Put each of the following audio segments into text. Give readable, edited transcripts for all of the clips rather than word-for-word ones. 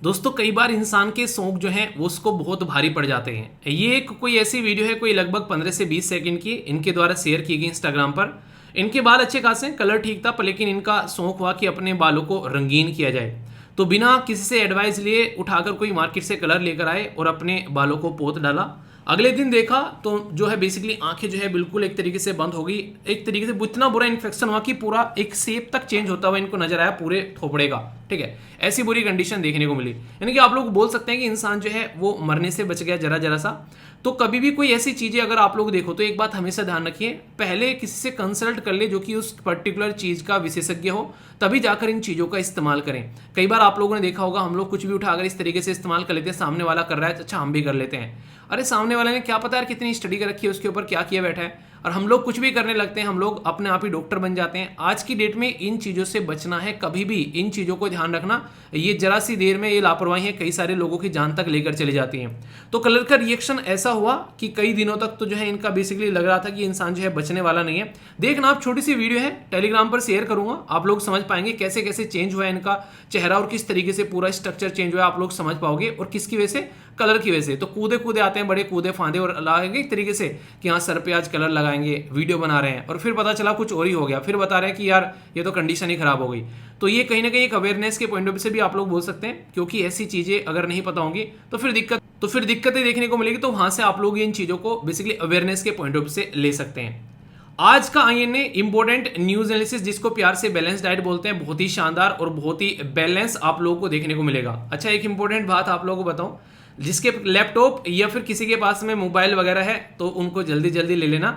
दोस्तों कई बार इंसान के शौक जो हैं वो उसको बहुत भारी पड़ जाते हैं। ये कोई ऐसी वीडियो है कोई लगभग 15 से 20 सेकंड की, इनके द्वारा शेयर की गई इंस्टाग्राम पर। इनके बाल अच्छे खासे हैं, कलर ठीक था, पर लेकिन इनका शौक हुआ कि अपने बालों को रंगीन किया जाए। तो बिना किसी से एडवाइस लिए उठाकर कोई मार्केट से कलर लेकर आए और अपने बालों को पोत डाला। अगले दिन देखा तो जो है बेसिकली आंखें जो है बिल्कुल एक तरीके से बंद हो गई। एक तरीके से इतना बुरा इन्फेक्शन हुआ कि पूरा एक शेप तक चेंज होता हुआ इनको नजर आया पूरे थोपड़े का। ठीक है, ऐसी बुरी कंडीशन देखने को मिली। यानी कि आप लोग बोल सकते हैं कि इंसान जो है वो मरने से बच गया जरा जरा सा। तो कभी भी कोई ऐसी चीजें अगर आप लोग देखो तो एक बात हमेशा ध्यान रखिए, पहले किसी से कंसल्ट कर ले जो कि उस पर्टिकुलर चीज का विशेषज्ञ हो, तभी जाकर इन चीजों का इस्तेमाल करें। कई बार आप लोगों ने देखा होगा हम लोग कुछ भी उठाकर इस तरीके से इस्तेमाल कर लेते हैं, सामने वाला कर रहा है तो अच्छा हम भी कर लेते हैं। अरे सामने वाले ने क्या पता यार कितनी स्टडी कर रखी है, उसके ऊपर क्या किया बैठा है, और हम लोग कुछ भी करने लगते हैं, हम लोग अपने आप ही डॉक्टर बन जाते हैं। आज की डेट में इन चीज़ों से बचना है, कभी भी इन चीज़ों को ध्यान रखना। ये जरा सी देर में ये लापरवाही है कई सारे लोगों की जान तक लेकर चली जाती हैं। तो कलर का रिएक्शन ऐसा हुआ कि कई दिनों तक तो जो है इनका बेसिकली लग रहा था कि इंसान जो है बचने वाला नहीं है। देखना आप, छोटी सी वीडियो है, टेलीग्राम पर शेयर करूंगा, आप लोग समझ पाएंगे कैसे कैसे चेंज हुआ है इनका चेहरा और किस तरीके से पूरा स्ट्रक्चर चेंज हुआ है, आप लोग समझ पाओगे। और किसकी वजह से? कलर की वजह से। तो कूदे कूदे आते हैं बड़े कूदे फांदे और लगाएंगे एक तरीके से कि हाँ सर पे आज कलर लगाएंगे, वीडियो बना रहे हैं, और फिर पता चला कुछ और ही हो गया, फिर बता रहे हैं कि यार ये तो कंडीशन ही खराब हो गई। तो ये कहीं ना कहीं एक अवेयरनेस के पॉइंट ऑफ व्यू से भी आप लोग बोल सकते हैं, क्योंकि ऐसी चीजें अगर नहीं पता होंगी तो फिर दिक्कतें देखने को मिलेगी। तो वहां से आप लोग इन चीजों को बेसिकली अवेयरनेस के पॉइंट ऑफ व्यू से ले सकते हैं। आज का आईएनए इंपॉर्टेंट न्यूज एनालिसिस, जिसको प्यार से बैलेंस डाइट बोलते हैं, बहुत ही शानदार और बहुत ही बैलेंस आप लोगों को देखने को मिलेगा। अच्छा, एक इंपॉर्टेंट बात आप लोगों को बताऊं, जिसके लैपटॉप या फिर किसी के पास में मोबाइल वगैरह है तो उनको जल्दी जल्दी ले लेना,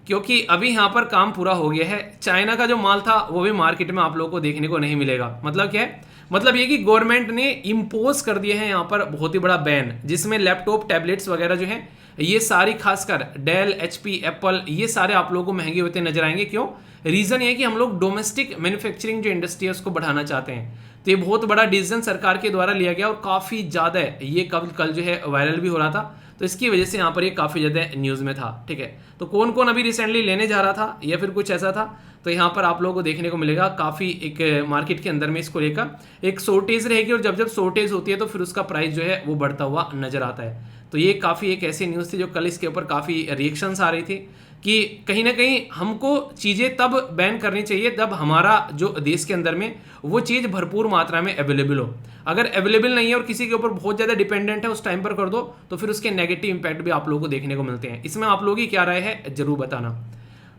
क्योंकि अभी यहाँ पर काम पूरा हो गया है। चाइना का जो माल था वो भी मार्केट में आप लोगों को देखने को नहीं मिलेगा। मतलब क्या है? मतलब ये कि गवर्नमेंट ने इम्पोज कर दिया है यहाँ पर बहुत ही बड़ा बैन, जिसमें लैपटॉप टैबलेट्स वगैरह जो हैं ये सारी, खासकर डेल, एचपी, एप्पल, ये सारे आप लोगों को महंगे होते नजर आएंगे। क्यों? रीजन ये है कि हम लोग डोमेस्टिक मैन्युफैक्चरिंग जो इंडस्ट्री है उसको बढ़ाना चाहते हैं। तो ये बहुत बड़ा डिसीजन सरकार के द्वारा लिया गया और काफी ज्यादा ये कल जो है वायरल भी हो रहा था। तो इसकी वजह से यहाँ पर ये काफी ज्यादा न्यूज में था। ठीक है, तो कौन कौन अभी रिसेंटली लेने जा रहा था या फिर कुछ ऐसा था, तो यहाँ पर आप लोगों को देखने को मिलेगा काफी एक मार्केट के अंदर में इसको लेकर एक शॉर्टेज रहेगी, और जब जब शॉर्टेज होती है तो फिर उसका प्राइस जो है वो बढ़ता हुआ नजर आता है। तो ये काफी एक ऐसी न्यूज थी जो कल इसके ऊपर काफी रिएक्शंस आ रही थी कि कहीं ना कहीं हमको चीजें तब बैन करनी चाहिए जब हमारा जो देश के अंदर में वो चीज भरपूर मात्रा में अवेलेबल हो। अगर अवेलेबल नहीं है और किसी के ऊपर बहुत ज्यादा डिपेंडेंट है, उस टाइम पर कर दो तो फिर उसके नेगेटिव इंपैक्ट भी आप लोगों को देखने को मिलते हैं। इसमें आप लोगों की क्या राय है जरूर बताना।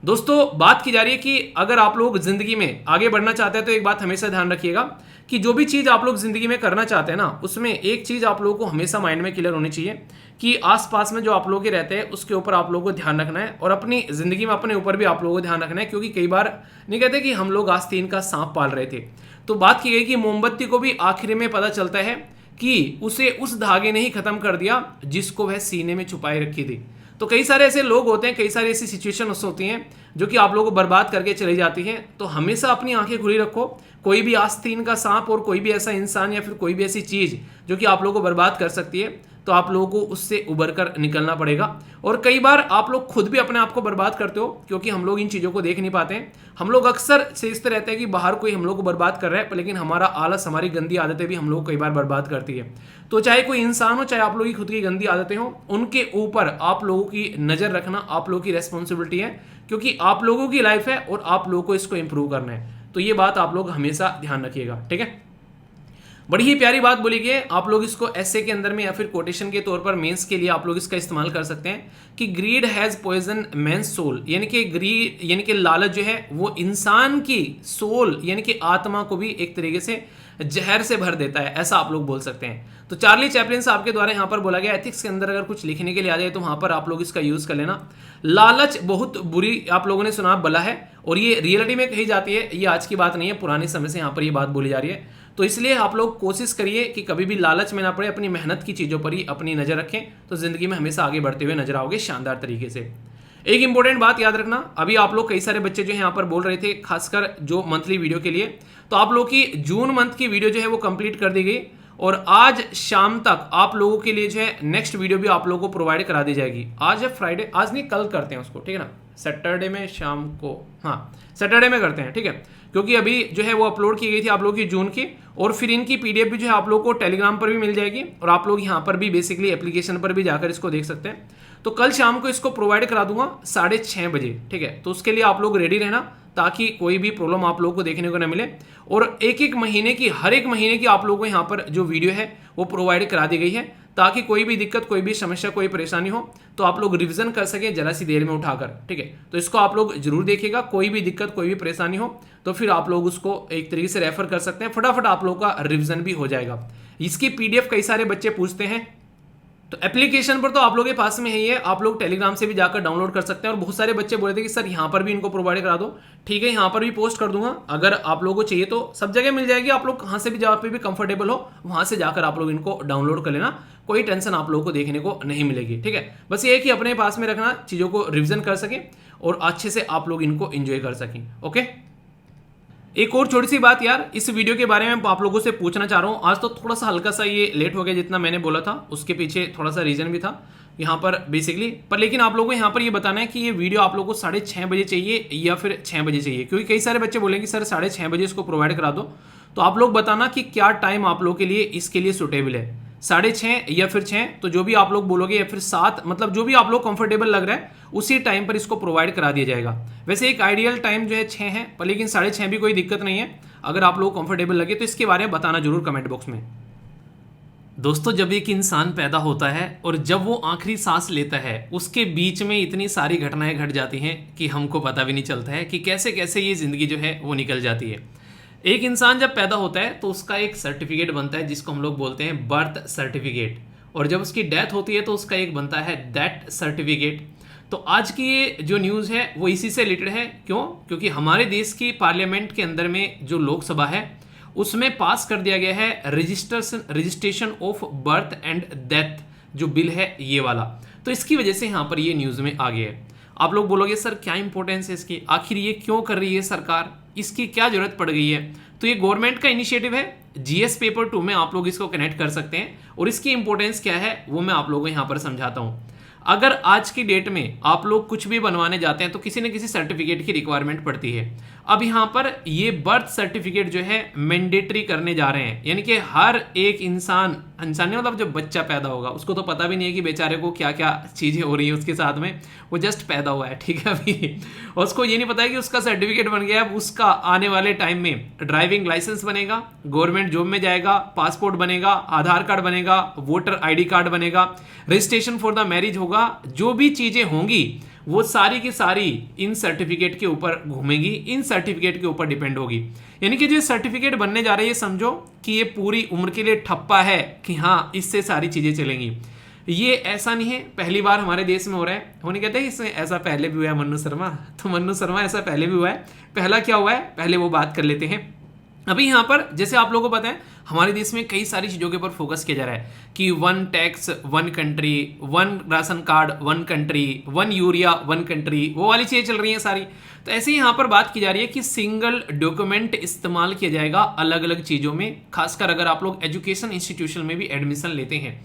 दोस्तों बात की जा रही है कि अगर आप लोग जिंदगी में आगे बढ़ना चाहते हैं तो एक बात हमेशा ध्यान रखिएगा कि जो भी चीज आप लोग जिंदगी में करना चाहते हैं ना, उसमें एक चीज आप लोगों को हमेशा माइंड में क्लियर होनी चाहिए कि आसपास में जो आप लोग के रहते हैं उसके ऊपर आप लोगों को ध्यान रखना है, और अपनी जिंदगी में अपने ऊपर भी आप लोगों को ध्यान रखना है। क्योंकि कई बार नहीं कहते कि हम लोग आस्तीन का सांप पाल रहे थे, तो बात की गई कि मोमबत्ती को भी आखिर में पता चलता है कि उसे उस धागे ने ही खत्म कर दिया जिसको वह सीने में छुपाए रखी थी। तो कई सारे ऐसे लोग होते हैं, कई सारी ऐसी सिचुएशन होती हैं जो कि आप लोगों को बर्बाद करके चली जाती हैं। तो हमेशा अपनी आंखें खुली रखो, कोई भी आस्तीन का सांप और कोई भी ऐसा इंसान या फिर कोई भी ऐसी चीज जो कि आप लोगों को बर्बाद कर सकती है, तो आप लोगों को उससे उबर कर निकलना पड़ेगा। और कई बार आप लोग खुद भी अपने आप को बर्बाद करते हो, क्योंकि हम लोग इन चीज़ों को देख नहीं पाते हैं। हम लोग अक्सर से इस तरह रहते हैं कि बाहर कोई हम लोग को बर्बाद कर रहा है, लेकिन हमारा आलस, हमारी गंदी आदतें भी हम लोग कई बार बर्बाद करती है। तो चाहे कोई इंसान हो, चाहे आप लोगों की खुद की गंदी आदतें हो, उनके ऊपर आप लोगों की नज़र रखना आप लोगों की रेस्पॉन्सिबिलिटी है, क्योंकि आप लोगों की लाइफ है और आप लोगों को इसको इंप्रूव करना है। तो ये बात आप लोग हमेशा ध्यान रखिएगा। ठीक है, बड़ी ही प्यारी बात बोली गई। आप लोग इसको ऐसे के अंदर में या फिर कोटेशन के तौर पर मेंस के लिए आप लोग इसका इस्तेमाल कर सकते हैं कि greed has poison man's soul, यानी कि ग्रीड यानी कि लालच जो है वो इंसान की सोल यानी कि आत्मा को भी एक तरीके से जहर से भर देता है, ऐसा आप लोग बोल सकते हैं। तो चार्ली चैपलिन साहब के द्वारा यहाँ पर बोला गया, एथिक्स के अंदर अगर कुछ लिखने के लिए आ जाए तो वहां पर आप लोग इसका यूज कर लेना। लालच बहुत बुरी, आप लोगों ने सुना, बला है, और ये रियलिटी में कही जाती है, ये आज की बात नहीं है, पुराने समय से यहाँ पर ये बात बोली जा रही है। तो इसलिए आप लोग कोशिश करिए कि कभी भी लालच में ना पड़े, अपनी मेहनत की चीजों पर ही अपनी नजर रखें, तो जिंदगी में हमेशा आगे बढ़ते हुए नजर आओगे शानदार तरीके से। एक इंपॉर्टेंट बात याद रखना, अभी आप लोग कई सारे बच्चे जो है यहाँ पर बोल रहे थे, खासकर जो मंथली वीडियो के लिए, तो आप लोग की जून मंथ की वीडियो जो है वो कंप्लीट कर दी गई, और आज शाम तक आप लोगों के लिए जो है नेक्स्ट वीडियो भी आप लोगों को प्रोवाइड करा दी जाएगी। आज है फ्राइडे, आज नहीं कल करते हैं उसको, ठीक है ना, सैटरडे में शाम को, हाँ सैटरडे में करते हैं, ठीक है। क्योंकि अभी जो है वो अपलोड की गई थी आप लोगों की जून की, और फिर इनकी पीडीएफ भी जो है आप लोगों को टेलीग्राम पर भी मिल जाएगी और आप लोग यहाँ पर भी बेसिकली एप्लीकेशन पर भी जाकर इसको देख सकते हैं। तो कल शाम को इसको प्रोवाइड करा दूंगा 6:30 बजे, ठीक है। तो उसके लिए आप लोग रेडी रहना ताकि कोई भी प्रॉब्लम आप लोगों को देखने को न मिले। और एक एक महीने की, हर एक महीने की आप लोगों को यहाँ पर जो वीडियो है वो प्रोवाइड करा दी गई है, ताकि कोई भी दिक्कत, कोई भी समस्या, कोई परेशानी हो तो आप लोग रिवीजन कर सके जरा सी देर में उठाकर, ठीक है। तो इसको आप लोग जरूर देखिएगा। कोई भी दिक्कत, कोई भी परेशानी हो तो फिर आप लोग उसको एक तरीके से रेफर कर सकते हैं, फटाफट आप लोग का रिवीजन भी हो जाएगा। इसकी पीडीएफ कई सारे बच्चे पूछते हैं, तो एप्लीकेशन पर तो आप लोगों के पास में ही है, आप लोग टेलीग्राम से भी जाकर डाउनलोड कर सकते हैं। और बहुत सारे बच्चे बोले थे कि सर यहाँ पर भी इनको प्रोवाइड करा दो, ठीक है, यहाँ पर भी पोस्ट कर दूंगा। अगर आप लोगों को चाहिए तो सब जगह मिल जाएगी, आप लोग कहाँ से भी, जहाँ पे भी कंफर्टेबल हो वहां से जाकर आप लोग इनको डाउनलोड कर लेना, कोई टेंशन आप लोगों को देखने को नहीं मिलेगी, ठीक है। बस ये है कि अपने पास में रखना, चीजों को रिविजन कर सके और अच्छे से आप लोग इनको एंजॉय कर सकें। ओके, एक और छोटी सी बात यार, इस वीडियो के बारे में आप लोगों से पूछना चाह रहा हूँ। आज तो थोड़ा सा हल्का सा ये लेट हो गया, जितना मैंने बोला था उसके पीछे थोड़ा सा रीजन भी था यहाँ पर बेसिकली, पर लेकिन आप लोगों को यहाँ पर ये बताना है कि ये वीडियो आप लोगों को 6:30 बजे चाहिए या फिर 6 बजे चाहिए, क्योंकि कई सारे बच्चे बोलेंगे सर 6:30 बजे इसको प्रोवाइड करा दो। तो आप लोग बताना कि क्या टाइम आप लोगों के लिए इसके लिए सुटेबल है, 6:30 या फिर 6, तो जो भी आप लोग बोलोगे, या फिर 7, मतलब जो भी आप लोग कंफर्टेबल लग रहा है उसी टाइम पर इसको प्रोवाइड करा दिया जाएगा। वैसे एक आइडियल टाइम जो है 6 है, पर लेकिन 6:30 भी कोई दिक्कत नहीं है। अगर आप लोग कंफर्टेबल लगे तो इसके बारे में बताना जरूर कमेंट बॉक्स में। दोस्तों, जब एक इंसान पैदा होता है और जब वो आखिरी सांस लेता है, उसके बीच में इतनी सारी घटनाएं घट जाती हैं कि हमको पता भी नहीं चलता है कि कैसे कैसे ये जिंदगी जो है वो निकल जाती है। एक इंसान जब पैदा होता है तो उसका एक सर्टिफिकेट बनता है जिसको हम लोग बोलते हैं बर्थ सर्टिफिकेट, और जब उसकी डेथ होती है तो उसका एक बनता है डेथ सर्टिफिकेट। तो आज की ये जो न्यूज़ है वो इसी से रिलेटेड है। क्यों? क्योंकि हमारे देश की पार्लियामेंट के अंदर में जो लोकसभा है उसमें पास कर दिया गया है registration of birth and death जो बिल है ये वाला। तो इसकी वजह से यहाँ पर ये न्यूज़ में आ गया है। आप लोग बोलोगे सर क्या इंपॉर्टेंस है इसकी, आखिर ये क्यों कर रही है सरकार, इसकी क्या जरूरत पड़ गई है? तो ये गवर्नमेंट का इनिशिएटिव है, जीएस पेपर 2 में आप लोग इसको कनेक्ट कर सकते हैं, और इसकी इंपॉर्टेंस क्या है वो मैं आप लोगों को यहाँ पर समझाता हूँ। अगर आज की डेट में आप लोग कुछ भी बनवाने जाते हैं तो किसी न किसी सर्टिफिकेट की रिक्वायरमेंट पड़ती है। अब यहाँ पर ये बर्थ सर्टिफिकेट जो है मैंडेटरी करने जा रहे हैं, यानी कि हर एक इंसान नहीं, मतलब जब बच्चा पैदा होगा उसको तो पता भी नहीं है कि बेचारे को क्या क्या चीज़ें हो रही है उसके साथ में, वो जस्ट पैदा हुआ है, ठीक है अभी, और उसको ये नहीं पता है कि उसका सर्टिफिकेट बन गया। अब उसका आने वाले टाइम में ड्राइविंग लाइसेंस बनेगा, गवर्नमेंट जॉब में जाएगा, पासपोर्ट बनेगा, आधार कार्ड बनेगा, वोटर ID कार्ड बनेगा, रजिस्ट्रेशन फॉर द मैरिज होगा, जो भी चीज़ें होंगी वो सारी की सारी इन सर्टिफिकेट के ऊपर घूमेगी, इन सर्टिफिकेट के ऊपर डिपेंड होगी। यानी कि जो सर्टिफिकेट बनने जा रही है, समझो कि ये पूरी उम्र के लिए ठप्पा है कि हाँ इससे सारी चीजें चलेंगी। ये ऐसा नहीं है पहली बार हमारे देश में हो रहा है। होने कहते हैं इसमें ऐसा पहले भी हुआ है मन्नू शर्मा, तो मन्नू शर्मा ऐसा पहले भी हुआ है। पहला क्या हुआ है पहले वो बात कर लेते हैं। अभी यहाँ पर जैसे आप लोगों को पता है हमारे देश में कई सारी चीज़ों के ऊपर फोकस किया जा रहा है कि 1 tax 1 country, 1 ration card 1 country, 1 urea 1 country, वो वाली चीज़ें चल रही हैं सारी। तो ऐसे ही यहाँ पर बात की जा रही है कि सिंगल डॉक्यूमेंट इस्तेमाल किया जाएगा अलग अलग चीज़ों में, खासकर अगर आप लोग एजुकेशन इंस्टीट्यूशन में भी एडमिशन लेते हैं।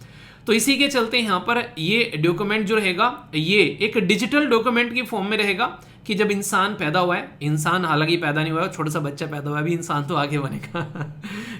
तो इसी के चलते यहाँ पर ये डॉक्यूमेंट जो रहेगा ये एक डिजिटल डॉक्यूमेंट की फॉर्म में रहेगा कि जब इंसान पैदा हुआ है, इंसान हालांकि पैदा नहीं हुआ है, छोटा सा बच्चा पैदा हुआ है, अभी इंसान तो आगे बनेगा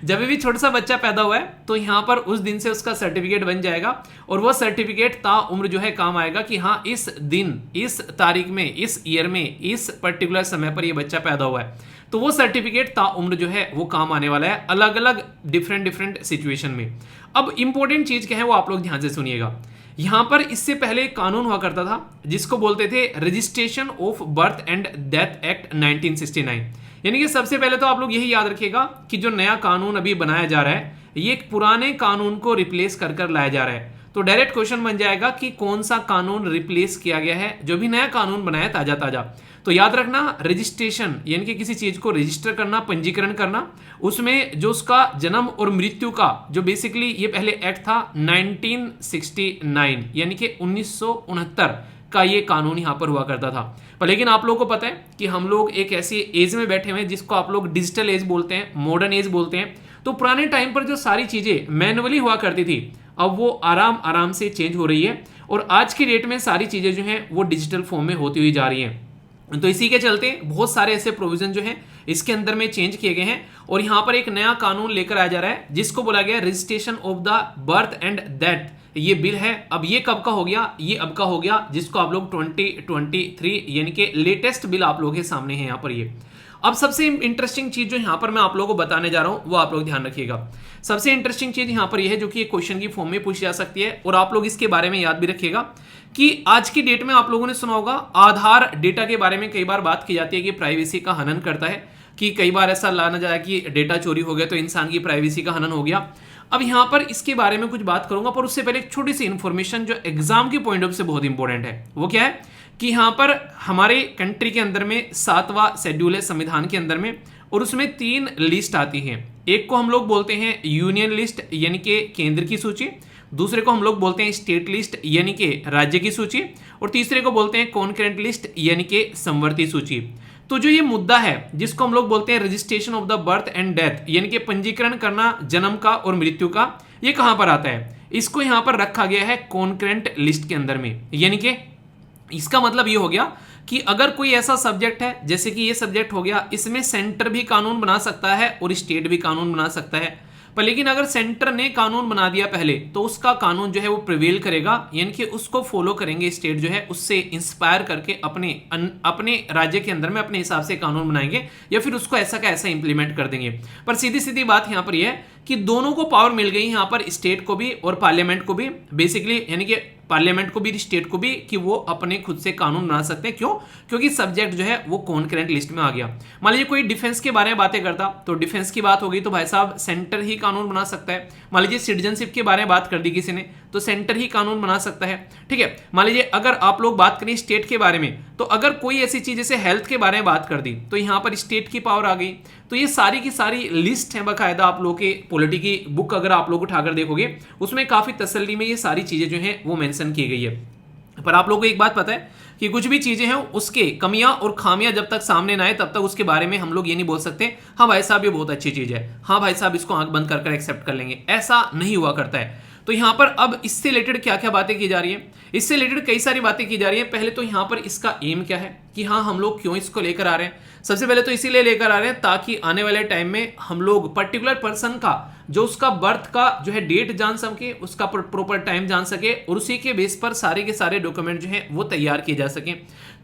जब भी छोटा सा बच्चा पैदा हुआ है तो यहाँ पर उस दिन से उसका सर्टिफिकेट बन जाएगा, और वो सर्टिफिकेट ताउम्र जो है काम आएगा कि हाँ इस दिन, इस तारीख में, इस ईयर में, इस पर्टिकुलर समय पर ये बच्चा पैदा हुआ है। तो वो सर्टिफिकेट ताउम्र जो है वो काम आने वाला है अलग अलग डिफरेंट सिचुएशन में। अब इंपॉर्टेंट चीज क्या है वो आप लोग ध्यान से सुनिएगा। यहां पर इससे पहले एक कानून हुआ करता था जिसको बोलते थे registration of birth and death act 1969। यानी कि सबसे पहले तो आप लोग यही याद रखिएगा कि जो नया कानून अभी बनाया जा रहा है ये एक पुराने कानून को रिप्लेस कर लाया जा रहा है। तो डायरेक्ट क्वेश्चन बन जाएगा कि कौन सा कानून रिप्लेस किया गया है, जो भी नया कानून बनाया ताजा। तो याद रखना रजिस्ट्रेशन यानी कि किसी चीज को रजिस्टर करना, पंजीकरण करना, उसमें जो उसका जन्म और मृत्यु का जो बेसिकली ये पहले एक्ट था 1969 यानी कि 1969 का ये कानून यहां पर हुआ करता था। पर लेकिन आप लोगों को पता है कि हम लोग एक ऐसी एज में बैठे हुए हैं जिसको आप लोग डिजिटल एज बोलते हैं, मॉडर्न एज बोलते हैं। तो पुराने टाइम पर जो सारी चीजें मैनुअली हुआ करती थी अब वो आराम से चेंज हो रही है, और आज की डेट में सारी चीजें जो हैं वो डिजिटल फॉर्म में होती हुई जा रही हैं। तो इसी के चलते बहुत सारे ऐसे प्रोविजन जो हैं इसके अंदर में चेंज किए गए हैं और यहां पर एक नया कानून लेकर आया जा रहा है जिसको बोला गया registration of the birth and death. ये बिल है। अब ये कब का हो गया? ये अब का हो गया, जिसको आप लोग 2023 यानी कि लेटेस्ट बिल आप लोगों के सामने है यहां पर ये। अब सबसे इंटरेस्टिंग चीज जो यहां पर मैं आप लोगों को बताने जा रहा हूं वो आप लोग ध्यान रखिएगा। सबसे इंटरेस्टिंग चीज यहां पर यह है जो कि क्वेश्चन की फॉर्म में पूछी जा सकती है और आप लोग इसके बारे में याद भी रखिएगा कि आज की डेट में आप लोगों ने सुना होगा आधार डेटा के बारे में कई बार बात की जाती है कि प्राइवेसी का हनन करता है, कि कई बार ऐसा लाना जाए कि डेटा चोरी हो गया तो इंसान की प्राइवेसी का हनन हो गया। अब यहां पर इसके बारे में कुछ बात करूंगा, पर उससे पहले एक छोटी सी इंफॉर्मेशन जो एग्जाम के पॉइंट ऑफ से बहुत इंपॉर्टेंट है। वो क्या है कि यहां पर हमारे कंट्री के अंदर में 7वां शेड्यूल है संविधान के अंदर में, और उसमें 3 लिस्ट आती हैं। एक को हम लोग बोलते हैं यूनियन लिस्ट यानी कि केंद्र की सूची, दूसरे को हम लोग बोलते हैं स्टेट लिस्ट यानी कि राज्य की सूची, और तीसरे को बोलते हैं कॉन्करेंट लिस्ट यानी कि समवर्ती सूची। तो जो ये मुद्दा है जिसको हम लोग बोलते हैं registration of the birth and death यानी कि पंजीकरण करना जन्म का और मृत्यु का, ये कहां पर आता है? इसको यहां पर रखा गया है कॉन्करेंट लिस्ट के अंदर में। यानी कि इसका मतलब ये हो गया कि अगर कोई ऐसा सब्जेक्ट है जैसे कि ये सब्जेक्ट हो गया, इसमें सेंटर भी कानून बना सकता है और स्टेट भी कानून बना सकता है, पर लेकिन अगर सेंटर ने कानून बना दिया पहले तो उसका कानून जो है वो प्रिवेल करेगा, यानी कि उसको फॉलो करेंगे स्टेट जो है, उससे इंस्पायर करके अपने राज्य के अंदर में अपने हिसाब से कानून बनाएंगे या फिर उसको ऐसा का ऐसा इंप्लीमेंट कर देंगे। पर सीधी सीधी बात यहां पर यह है कि दोनों को पावर मिल गई यहां पर, स्टेट को भी और पार्लियामेंट को भी, बेसिकली यानी कि पार्लियामेंट को भी स्टेट को भी, कि वो अपने खुद से कानून बना सकते हैं। क्यों? क्योंकि सब्जेक्ट जो है वो कॉन्करेंट लिस्ट में आ गया। मान लीजिए कोई डिफेंस के बारे में बातें करता तो डिफेंस की बात होगी तो भाई साहब सेंटर ही कानून बना सकता है। मान लीजिए सिटीजनशिप के बारे में बात कर दी किसी ने तो सेंटर ही कानून बना सकता है। ठीक है, मान लीजिए अगर आप लोग बात करें स्टेट के बारे में तो अगर कोई ऐसी चीज जैसे हेल्थ के बारे में बात कर दी तो यहां पर स्टेट की पावर आ गई। तो ये सारी की सारी लिस्ट है बकायदा, आप लोग के पॉलिटी की बुक अगर आप लोग उठाकर देखोगे उसमें काफी तसल्ली में ये सारी चीजें जो है वो मेंशन की गई है। पर आप लोगों को एक बात पता है कि कुछ भी चीजें हैं उसके कमियां और खामियां जब तक सामने ना आए तब तक उसके बारे में हम लोग ये नहीं बोल सकते हाँ भाई साहब ये बहुत अच्छी चीज है, हाँ भाई साहब इसको आंख बंद कर एक्सेप्ट कर लेंगे, ऐसा नहीं हुआ करता है। तो यहां पर अब इससे रिलेटेड क्या क्या बातें की जा रही है, इससे रिलेटेड कई सारी बातें की जा रही है। पहले तो यहां पर इसका एम क्या है कि हाँ हम लोग क्यों इसको लेकर आ रहे हैं। सबसे पहले तो इसीलिए लेकर आ रहे हैं ताकि आने वाले टाइम में हम लोग पर्टिकुलर पर्सन का जो उसका बर्थ का जो है डेट जान सके, उसका प्रॉपर टाइम जान सके और उसी के बेस पर सारे के सारे डॉक्यूमेंट जो है वो तैयार किए जा सके।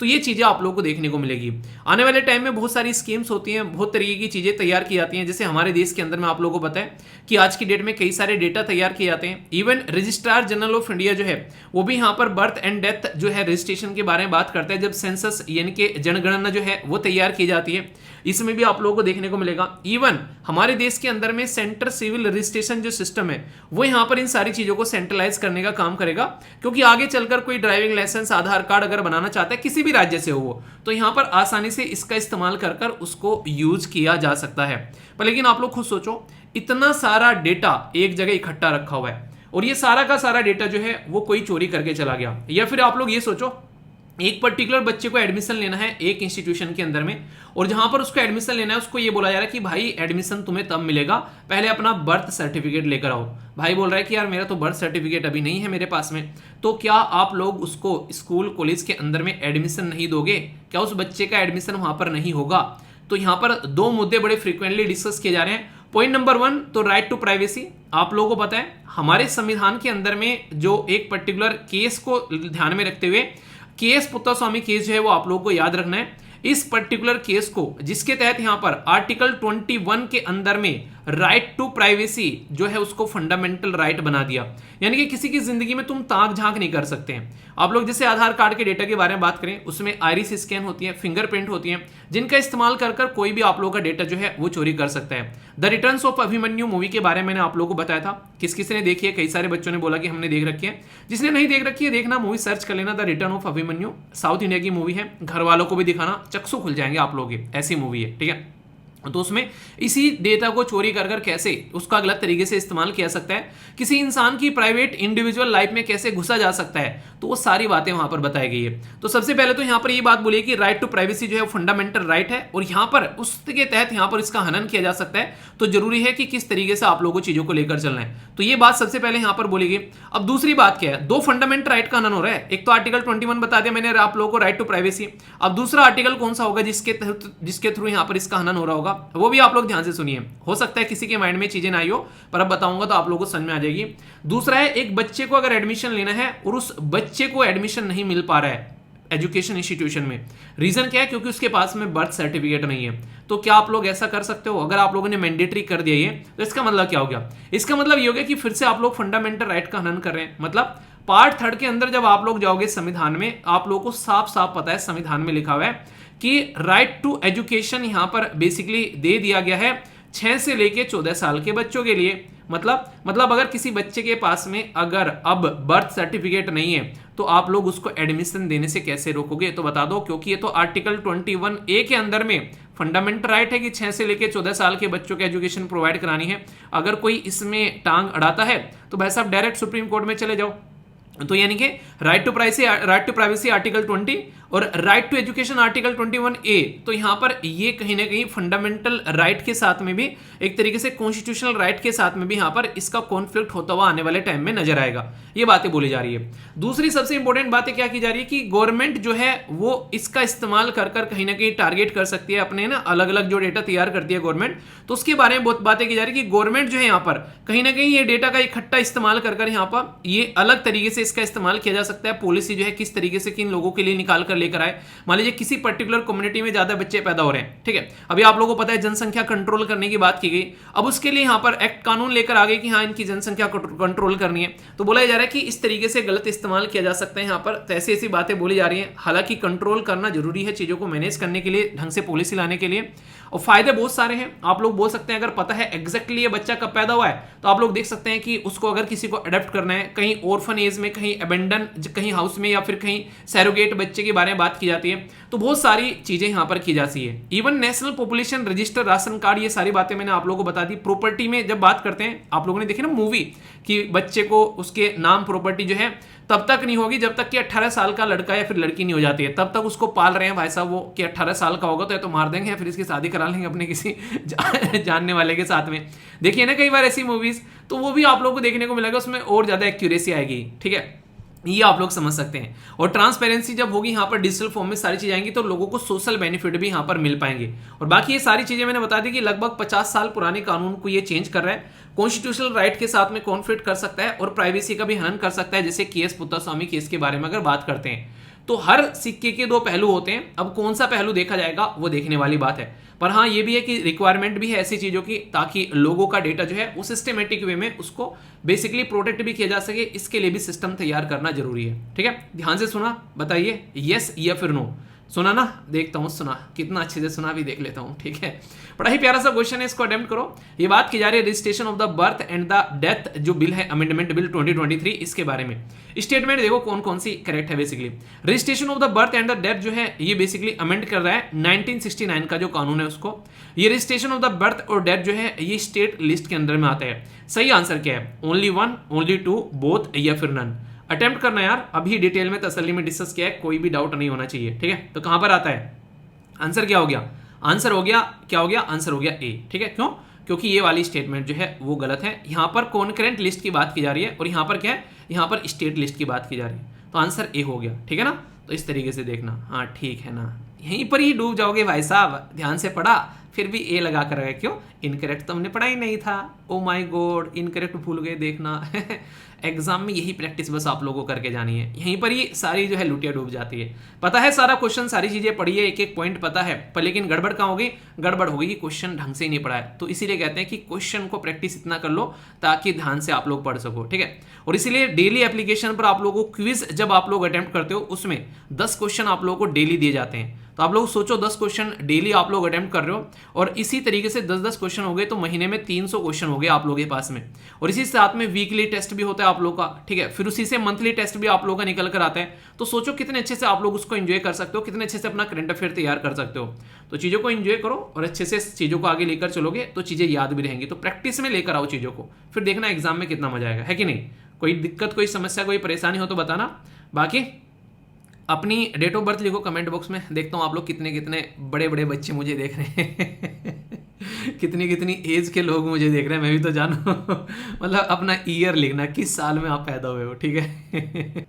तो ये चीजें आप लोगों को देखने को मिलेगी। आने वाले टाइम में बहुत सारी स्कीम्स होती हैं, बहुत तरीके की चीजें तैयार की जाती हैं। जैसे हमारे देश के अंदर में आप लोगों को पता है कि आज की डेट में कई सारे डेटा तैयार किए जाते हैं। Even registrar general of India जो है वो भी यहाँ पर बर्थ एंड डेथ जो है रजिस्ट्रेशन के बारे में बात करता है जब सेंसस यानी कि जनगणना जो है वो तैयार की जाती है, इसमें भी आप लोगों को देखने को मिलेगा। इवन हमारे देश के अंदर में सेंटर सिविल रजिस्ट्रेशन जो सिस्टम है वो यहाँ पर इन सारी चीजों को सेंट्रलाइज करने का काम करेगा, क्योंकि आगे चलकर कोई ड्राइविंग लाइसेंस आधार कार्ड अगर बनाना चाहता है किसी भी राज्य से हो तो यहाँ पर आसानी से इसका इस्तेमाल कर उसको यूज किया जा सकता है। पर लेकिन आप लोग खुद सोचो इतना सारा डेटा एक जगह इकट्ठा रखा हुआ है और ये सारा का सारा डेटा जो है वो कोई चोरी करके चला गया, या फिर आप लोग ये सोचो एक पर्टिकुलर बच्चे को एडमिशन लेना है एक इंस्टीट्यूशन के अंदर में और जहां पर उसको एडमिशन लेना है उसको ये बोला जा रहा है कि भाई एडमिशन तुम्हें तब मिलेगा, पहले अपना बर्थ सर्टिफिकेट लेकर आओ। भाई बोल रहा है कि यार मेरा तो बर्थ सर्टिफिकेट अभी नहीं है मेरे पास में, तो क्या आप लोग उसको स्कूल कॉलेज के अंदर में एडमिशन नहीं दोगे? क्या उस बच्चे का एडमिशन वहां पर नहीं होगा? तो यहाँ पर 2 मुद्दे बड़े फ्रीक्वेंटली डिस्कस किए जा रहे हैं। पॉइंट नंबर 1 तो राइट टू प्राइवेसी। आप लोगों को पता है हमारे संविधान के अंदर में जो एक पर्टिकुलर केस को ध्यान में रखते हुए केएस पुत्तास्वामी केस जो है वो आप लोगों को याद रखना है। इस पर्टिकुलर केस को जिसके तहत यहां पर आर्टिकल 21 के अंदर में राइट टू प्राइवेसी जो है उसको फंडामेंटल राइट बना दिया, यानी कि किसी की जिंदगी में तुम ताक झांक नहीं कर सकते हैं। आप लोग जैसे आधार कार्ड के डेटा के बारे में बात करें उसमें आइरिस स्कैन होती है, फिंगरप्रिंट होती है, जिनका इस्तेमाल कर कोई भी आप लोगों का डेटा जो है वो चोरी कर सकता है। The returns of Abhimanyu movie के बारे में मैंने आप लोगों को बताया था, किस किसी ने देखी है? कई सारे बच्चों ने बोला कि हमने देख रखी है। जिसने नहीं देख रखी है देखना, मूवी सर्च कर लेना the return of Abhimanyu, south India की मूवी है, घर वालों को भी दिखाना, चक्षु खुल जाएंगे आप लोग, ऐसी मूवी है। ठीक है, तो उसमें इसी डेटा को चोरी कर कर कैसे उसका गलत तरीके से इस्तेमाल किया सकता है, किसी इंसान की प्राइवेट इंडिविजुअल लाइफ में कैसे घुसा जा सकता है, तो वो सारी बातें वहां पर बताई गई है। तो सबसे पहले तो यहां पर ये बात बोलिए कि राइट टू प्राइवेसी जो है फंडामेंटल राइट है और यहां पर उसके तहत यहां पर इसका हनन किया जा सकता है। तो जरूरी है कि किस तरीके से आप लोगों को चीजों को लेकर चलना है, तो ये बात सबसे पहले यहां पर बोली गई। अब दूसरी बात क्या है, दो फंडामेंटल राइट का हनन हो रहा है। एक तो आर्टिकल 21 बता दिया मैंने आप लोगों को, राइट टू प्राइवेसी। अब दूसरा आर्टिकल कौन सा होगा जिसके थ्रू यहां पर इसका हनन हो रहा होगा, वो भी आप लोग ध्यान से सुनिए। हो सकता है किसी के माइंड में चीजें ना आई हो, पर अब बताऊंगा तो आप लोगों को समझ में आ जाएगी। दूसरा है, एक बच्चे को अगर एडमिशन लेना है और उस बच्चे को एडमिशन नहीं मिल पा रहा है एजुकेशन इंस्टीट्यूशन में, रीजन क्या है, क्योंकि उसके पास में बर्थ सर्टिफिकेट नहीं है। तो क्या आप लोग ऐसा कर सकते हो? अगर आप लोगों ने मैंडेटरी कर दिया ये, तो इसका मतलब क्या हो गया? इसका मतलब ये हो गया कि फिर से आप लोग फंडामेंटल राइट का हनन कर रहे हैं। मतलब पार्ट 3 के अंदर जब आप लोग जाओगे संविधान में, आप लोगों को साफ साफ पता है संविधान में लिखा हुआ है कि राइट टू एजुकेशन यहां पर बेसिकली दे दिया गया है 6 से लेके 14 साल के बच्चों के लिए। मतलब अगर किसी बच्चे के पास में अगर अब बर्थ सर्टिफिकेट नहीं है, तो आप लोग उसको एडमिशन देने से कैसे रोकोगे? तो बता दो, क्योंकि ये तो आर्टिकल 21A के अंदर में फंडामेंटल राइट है कि 6 से लेके 14 साल के बच्चों को एजुकेशन प्रोवाइड करानी है। अगर कोई इसमें टांग अड़ाता है तो भाई साहब डायरेक्ट सुप्रीम कोर्ट में चले जाओ। तो यानी कि राइट टू प्राइवेसी आर्टिकल 20 और right to education article 21A, तो यहां पर ये कहीं ना कहीं फंडामेंटल राइट के साथ में भी एक तरीके से कॉन्स्टिट्यूशनल राइट के साथ में भी यहां पर इसका कॉन्फ्लिक्ट होता हुआ आने वाले टाइम में नजर आएगा। ये बातें बोली जा रही है। दूसरी सबसे इंपॉर्टेंट बातें क्या की जा रही है कि गवर्नमेंट जो है वो इसका इस्तेमाल कर कहीं ना कहीं टारगेट कर सकती है अपने ना अलग अलग जो डेटा तैयार करती है गवर्नमेंट, तो उसके बारे में बहुत बातें की जा रही है कि गवर्नमेंट जो है यहाँ पर कहीं ना कहीं ये डेटा का इकट्ठा इस्तेमाल कर यहाँ पर ये अलग तरीके से इसका इस्तेमाल किया जा सकता है। पॉलिसी जो है किस तरीके से किन लोगों के लिए निकाल कर लेकर आए। मान लीजिए किसी पर्टिकुलर कम्युनिटी में ज्यादा बच्चे पैदा हो रहे हैं, ठीक है, अभी आप लोगों को पता है जनसंख्या कंट्रोल करने की बात की गई। अब उसके लिए यहाँ पर एक्ट कानून लेकर आ गए कि हाँ इनकी जनसंख्या कंट्रोल करनी है, तो बोला जा रहा है कि इस तरीके से गलत इस्तेमाल किया जा सकता है यहाँ पर। तो ऐसी ऐसी बातें बोली जा रही हैं। हालांकि कंट्रोल करना जरूरी है, चीजों को मैनेज करने के लिए, ढंग से पॉलिसी लाने के लिए, और फायदे बहुत सारे हैं। आप लोग बोल सकते हैं अगर पता है एग्जैक्टली ये बच्चा कब पैदा हुआ है, तो आप लोग देख सकते हैं कि उसको अगर किसी को अडॉप्ट करना है, कहीं ऑर्फन एज में, कहीं अबेंडन, कहीं हाउस में, या फिर कहीं सैरोगेट बच्चे के बारे में बात की जाती है, तो बहुत सारी चीजें यहां पर की जाती है। Even national population register, ration card, ये सारी बातें मैंने आप लोगों को बता दी। प्रॉपर्टी में जब बात करते हैं, आप लोगों ने देखी ना मूवी कि बच्चे को उसके नाम प्रॉपर्टी जो है तब तक नहीं होगी जब तक कि 18 साल का लड़का या फिर लड़की नहीं हो जाती है, तब तक उसको पाल रहे हैं भाई साहब वो, कि 18 साल का होगा तो या तो मार देंगे या फिर इसकी शादी करा लेंगे अपने किसी जानने वाले के साथ में। देखिए ना कई बार ऐसी मूवीज, तो वो भी आप लोगों को देखने को मिलेगा, उसमें और ज्यादा एक्यूरेसी आएगी, ठीक है, ये आप लोग समझ सकते हैं। और ट्रांसपेरेंसी जब होगी यहाँ पर डिजिटल फॉर्म में सारी चीजें आएंगी, तो लोगों को सोशल बेनिफिट भी यहाँ पर मिल पाएंगे। और बाकी ये सारी चीजें मैंने बता दी कि लगभग 50 साल पुराने कानून को ये चेंज कर रहा है, कॉन्स्टिट्यूशनल राइट के साथ में कॉन्फ्लिक्ट कर सकता है और प्राइवेसी का भी हनन कर सकता है। जैसे केएस पुत्तास्वामी केस के बारे में अगर बात करते हैं, तो हर सिक्के के दो पहलू होते हैं। अब कौन सा पहलू देखा जाएगा वो देखने वाली बात है, पर हाँ ये भी है कि रिक्वायरमेंट भी है ऐसी चीजों की, ताकि लोगों का डेटा जो है वो सिस्टमेटिक वे में उसको बेसिकली प्रोटेक्ट भी किया जा सके। इसके लिए भी सिस्टम तैयार करना जरूरी है, ठीक है। ध्यान से सुना, बताइए यस या फिर नो। सुना ना, देखता हूं सुना कितना अच्छे से सुना, भी देख लेता हूं, ठीक है। बड़ा ही प्यारा सा क्वेश्चन है, इसको अटेम्प्ट करो। ये बात की जा रही है registration of the birth and the death, जो बिल है अमेंडमेंट बिल 2023, इसके बारे में स्टेटमेंट देखो कौन कौन सी करेक्ट है। Basically registration of the birth and the death जो है ये बेसिकली अमेंड कर रहा है 1969 का जो कानून है उसको। ये रजिस्ट्रेशन ऑफ द बर्थ और डेथ जो है ये स्टेट लिस्ट के अंदर में आता है। सही आंसर क्या है? Only one, only two, both या फिर नन। अटेम्प्ट करना यार, अभी डिटेल में तसल्ली में डिस्कस किया है, कोई भी डाउट नहीं होना चाहिए, ठीक है। तो कहां पर आता है आंसर? क्या हो गया आंसर? हो गया क्या हो गया आंसर? हो गया ए, ठीक है। क्यों? क्योंकि ये वाली स्टेटमेंट जो है वो गलत है। यहां पर कॉन्करेंट लिस्ट की बात की जा रही है और यहां पर क्या है, यहां पर स्टेट लिस्ट की बात की जा रही है, तो आंसर ए हो गया, ठीक है ना। तो इस तरीके से देखना, हाँ ठीक है ना, यहीं पर ही डूब जाओगे भाई साहब। ध्यान से पढ़ा फिर भी ए लगा कर गए, क्यों? इनकरेक्ट तो हमने पढ़ा ही नहीं था। ओ माय गॉड, इनकरेक्ट भूल गए, देखना एग्जाम में यही प्रैक्टिस बस आप लोगों को करके जानी है। यहीं पर ही सारी जो है लुटिया डूब जाती है। पता है सारा क्वेश्चन, सारी चीजें पढ़ी है, एक एक पॉइंट पता है, पर लेकिन गड़बड़ कहाँ होगी? गड़बड़ होगी कि क्वेश्चन ढंग से ही नहीं पढ़ा है। तो इसीलिए कहते हैं कि क्वेश्चन को प्रैक्टिस इतना कर लो ताकि ध्यान से आप लोग पढ़ सको, ठीक है। और इसीलिए डेली एप्लीकेशन पर आप लोगों को क्विज जब आप लोग अटेम्प्ट करते हो, उसमें 10 क्वेश्चन आप लोगों को डेली दिए जाते हैं। तो आप लोग सोचो 10 क्वेश्चन डेली आप लोग अटेम्प्ट कर रहे हो, और इसी तरीके से 10-10 क्वेश्चन हो गए तो महीने में 300 क्वेश्चन हो गए आप लोगों के पास में। और इसी साथ में वीकली टेस्ट भी होता है आप लोग का, ठीक है, फिर उसी से मंथली टेस्ट भी आप लोग का निकल कर आता है। तो सोचो कितने अच्छे से आप लोग उसको एंजॉय कर सकते हो, कितने अच्छे से अपना करंट अफेयर तैयार कर सकते हो। तो चीज़ों को एंजॉय करो और अच्छे से चीज़ों को आगे लेकर चलोगे तो चीज़ें याद भी रहेंगी। तो प्रैक्टिस में लेकर आओ चीज़ों को, फिर देखना एग्जाम में कितना मजा आएगा, है कि नहीं। कोई दिक्कत, कोई समस्या, कोई परेशानी हो तो बताना। बाकी अपनी डेट ऑफ बर्थ लिखो कमेंट बॉक्स में, देखता हूँ आप लोग कितने कितने बड़े बड़े बच्चे मुझे देख रहे हैं कितनी कितनी एज के लोग मुझे देख रहे हैं, मैं भी तो जानूँ मतलब अपना ईयर लिखना, किस साल में आप पैदा हुए हो, ठीक है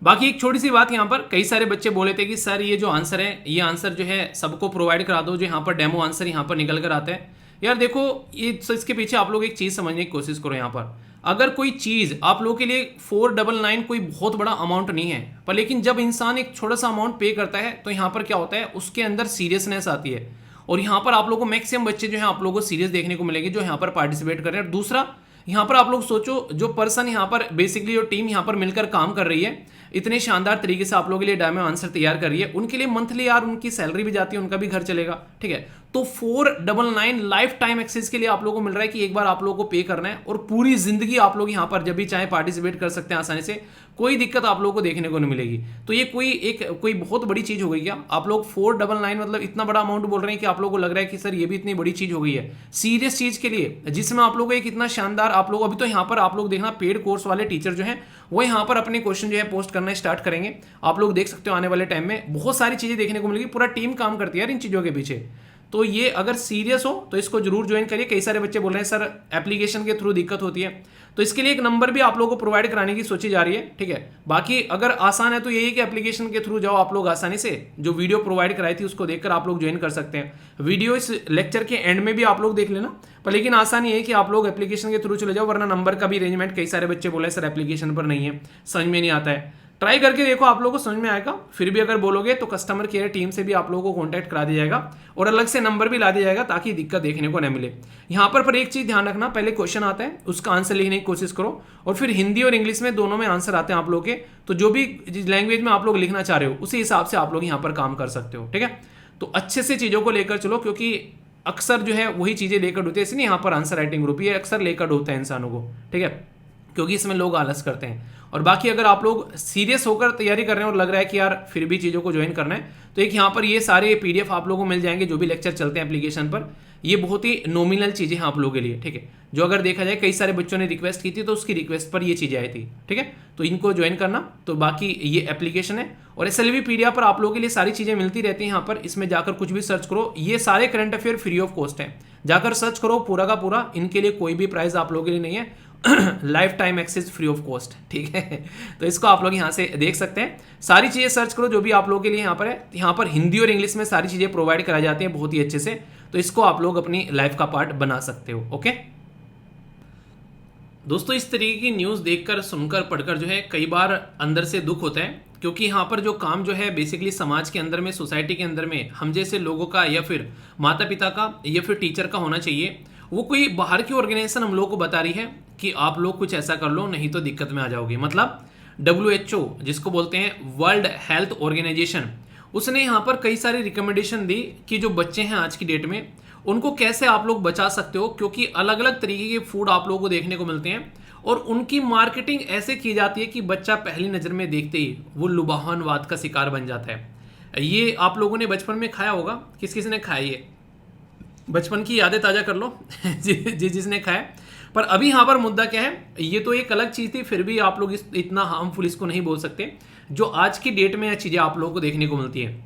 बाकी एक छोटी सी बात यहाँ पर, कई सारे बच्चे बोले थे कि सर ये जो आंसर है, ये आंसर जो है सबको प्रोवाइड करा दो, जो यहाँ पर डेमो आंसर यहाँ पर निकल कर आते हैं। यार देखो, ये इसके पीछे आप लोग एक चीज़ समझने की कोशिश करो। यहाँ पर अगर कोई चीज़ आप लोगों के लिए 499 कोई बहुत बड़ा अमाउंट नहीं है, पर लेकिन जब इंसान एक छोटा सा अमाउंट पे करता है तो यहाँ पर क्या होता है, उसके अंदर सीरियसनेस आती है। और यहाँ पर आप लोगों को मैक्सिमम बच्चे जो है आप लोगों को सीरियस देखने को मिलेंगे जो यहाँ पर पार्टिसिपेट कर रहे हैं। दूसरा, यहाँ पर आप लोग सोचो जो पर्सन यहाँ पर बेसिकली जो टीम यहाँ पर मिलकर काम कर रही है, इतने शानदार तरीके से आप लोगों के लिए डेमो आंसर तैयार कर रही है, उनके लिए मंथली यार उनकी सैलरी भी जाती है, उनका भी घर चलेगा, ठीक है। तो 499 लाइफ टाइम एक्सेस के लिए आप लोगों को मिल रहा है कि एक बार आप लोगों को पे करना है और पूरी जिंदगी आप लोग यहाँ पर जब भी चाहे पार्टिसिपेट कर सकते हैं आसानी से, कोई दिक्कत आप लोगों को देखने को नहीं मिलेगी। तो ये कोई बहुत बड़ी चीज हो गई क्या? आप लोग 499 मतलब इतना बड़ा अमाउंट बोल रहे हैं कि आप लोगों को लग रहा है कि सर ये भी इतनी बड़ी चीज हो गई है सीरियस चीज के लिए, जिसमें आप लोगों को एक इतना शानदार, आप लोग अभी तो यहाँ पर आप लोग देखना पेड कोर्स वाले टीचर जो है वो यहाँ पर अपने क्वेश्चन जो है पोस्ट करना स्टार्ट करेंगे। आप लोग देख सकते हो आने वाले टाइम में बहुत सारी चीजें देखने को मिलेगी, पूरा टीम काम करती है यार इन चीजों के पीछे। तो ये अगर सीरियस हो तो इसको जरूर ज्वाइन करिए। कई सारे बच्चे बोल रहे हैं सर एप्लीकेशन के थ्रू दिक्कत होती है, तो इसके लिए एक नंबर भी आप लोगों को प्रोवाइड कराने की सोची जा रही है, ठीक है। बाकी अगर आसान है तो यही कि एप्लीकेशन के थ्रू जाओ आप लोग आसानी से, जो वीडियो प्रोवाइड कराई थी उसको देखकर आप लोग ज्वाइन कर सकते हैं। वीडियो इस लेक्चर के एंड में भी आप लोग देख लेना, पर लेकिन आसान ये है कि आप लोग एप्लीकेशन के थ्रू चले जाओ, वरना नंबर का भी अरेंजमेंट कई सारे बच्चे बोले सर एप्लीकेशन पर नहीं है, समझ में नहीं आता है। ट्राई करके देखो, आप लोगों को समझ में आएगा। फिर भी अगर बोलोगे तो कस्टमर केयर टीम से भी आप लोगों को कांटेक्ट करा दिया जाएगा और अलग से नंबर भी ला दिया जाएगा ताकि दिक्कत देखने को न मिले। यहाँ पर एक चीज ध्यान रखना, पहले क्वेश्चन आता है उसका आंसर लिखने की कोशिश करो, और फिर हिंदी और इंग्लिश में दोनों में आंसर आते हैं आप लोग के, तो जो भी लैंग्वेज में आप लोग लिखना चाह रहे हो उसी हिसाब से आप लोग यहाँ पर काम कर सकते हो, ठीक है। तो अच्छे से चीज़ों को लेकर चलो, क्योंकि अक्सर जो है वही चीज़ें लेकर होती है, इसलिए यहाँ पर आंसर राइटिंग ग्रुप ये अक्सर लेकर होता है इंसानों को, ठीक है, क्योंकि इसमें लोग आलस करते हैं। और बाकी अगर आप लोग सीरियस होकर तैयारी कर रहे हैं और लग रहा है कि यार फिर भी चीज़ों को ज्वाइन करना है, तो एक यहाँ पर ये सारे पीडीएफ आप लोगों को मिल जाएंगे जो भी लेक्चर चलते हैं एप्लीकेशन पर। ये बहुत ही नॉमिनल चीज़ें हैं आप लोगों के लिए, ठीक है, जो अगर देखा जाए कई सारे बच्चों ने रिक्वेस्ट की थी तो उसकी रिक्वेस्ट पर ये चीज़ें आई थी, ठीक है। तो इनको ज्वाइन करना। तो बाकी ये एप्लीकेशन है और SLV पीडीएफ पर आप लोगों के लिए सारी चीज़ें मिलती रहती हैं यहाँ पर। इसमें जाकर कुछ भी सर्च करो, ये सारे current affair free of cost है, जाकर सर्च करो पूरा का पूरा। इनके लिए कोई भी प्राइस आप लोगों के लिए नहीं है, life time access free of cost, ठीक है। तो इसको आप लोग यहाँ से देख सकते हैं, सारी चीज़ें सर्च करो जो भी आप लोगों के लिए यहाँ पर है। यहाँ पर हिंदी और इंग्लिश में सारी चीज़ें प्रोवाइड कराई जाती हैं बहुत ही अच्छे से, तो इसको आप लोग अपनी लाइफ का पार्ट बना सकते हो, ओके। दोस्तों, इस तरीके की न्यूज़ देखकर, सुनकर, पढ़कर जो है कई बार अंदर से दुख होता है, क्योंकि यहाँ पर जो काम जो है बेसिकली समाज के अंदर में, सोसाइटी के अंदर में हम जैसे लोगों का या फिर माता पिता का या फिर टीचर का होना चाहिए, वो कोई बाहर की ऑर्गेनाइजेशन हम लोगों को बता रही है कि आप लोग कुछ ऐसा कर लो नहीं तो दिक्कत में आ जाओगे। मतलब WHO जिसको बोलते हैं वर्ल्ड हेल्थ ऑर्गेनाइजेशन, उसने यहाँ पर कई सारी रिकमेंडेशन दी कि जो बच्चे हैं आज की डेट में उनको कैसे आप लोग बचा सकते हो, क्योंकि अलग अलग तरीके के फूड आप लोगों को देखने को मिलते हैं और उनकी मार्केटिंग ऐसे की जाती है कि बच्चा पहली नज़र में देखते ही वो लुभावनवाद का शिकार बन जाता है। ये आप लोगों ने बचपन में खाया होगा, किस किस ने खाया, ये बचपन की यादें ताज़ा कर लो जिसने खाया। पर अभी यहाँ पर मुद्दा क्या है, ये तो एक अलग चीज़ थी, फिर भी आप लोग इतना हार्मफुल इसको नहीं बोल सकते। जो आज की डेट में चीज़ें आप लोगों को देखने को मिलती हैं,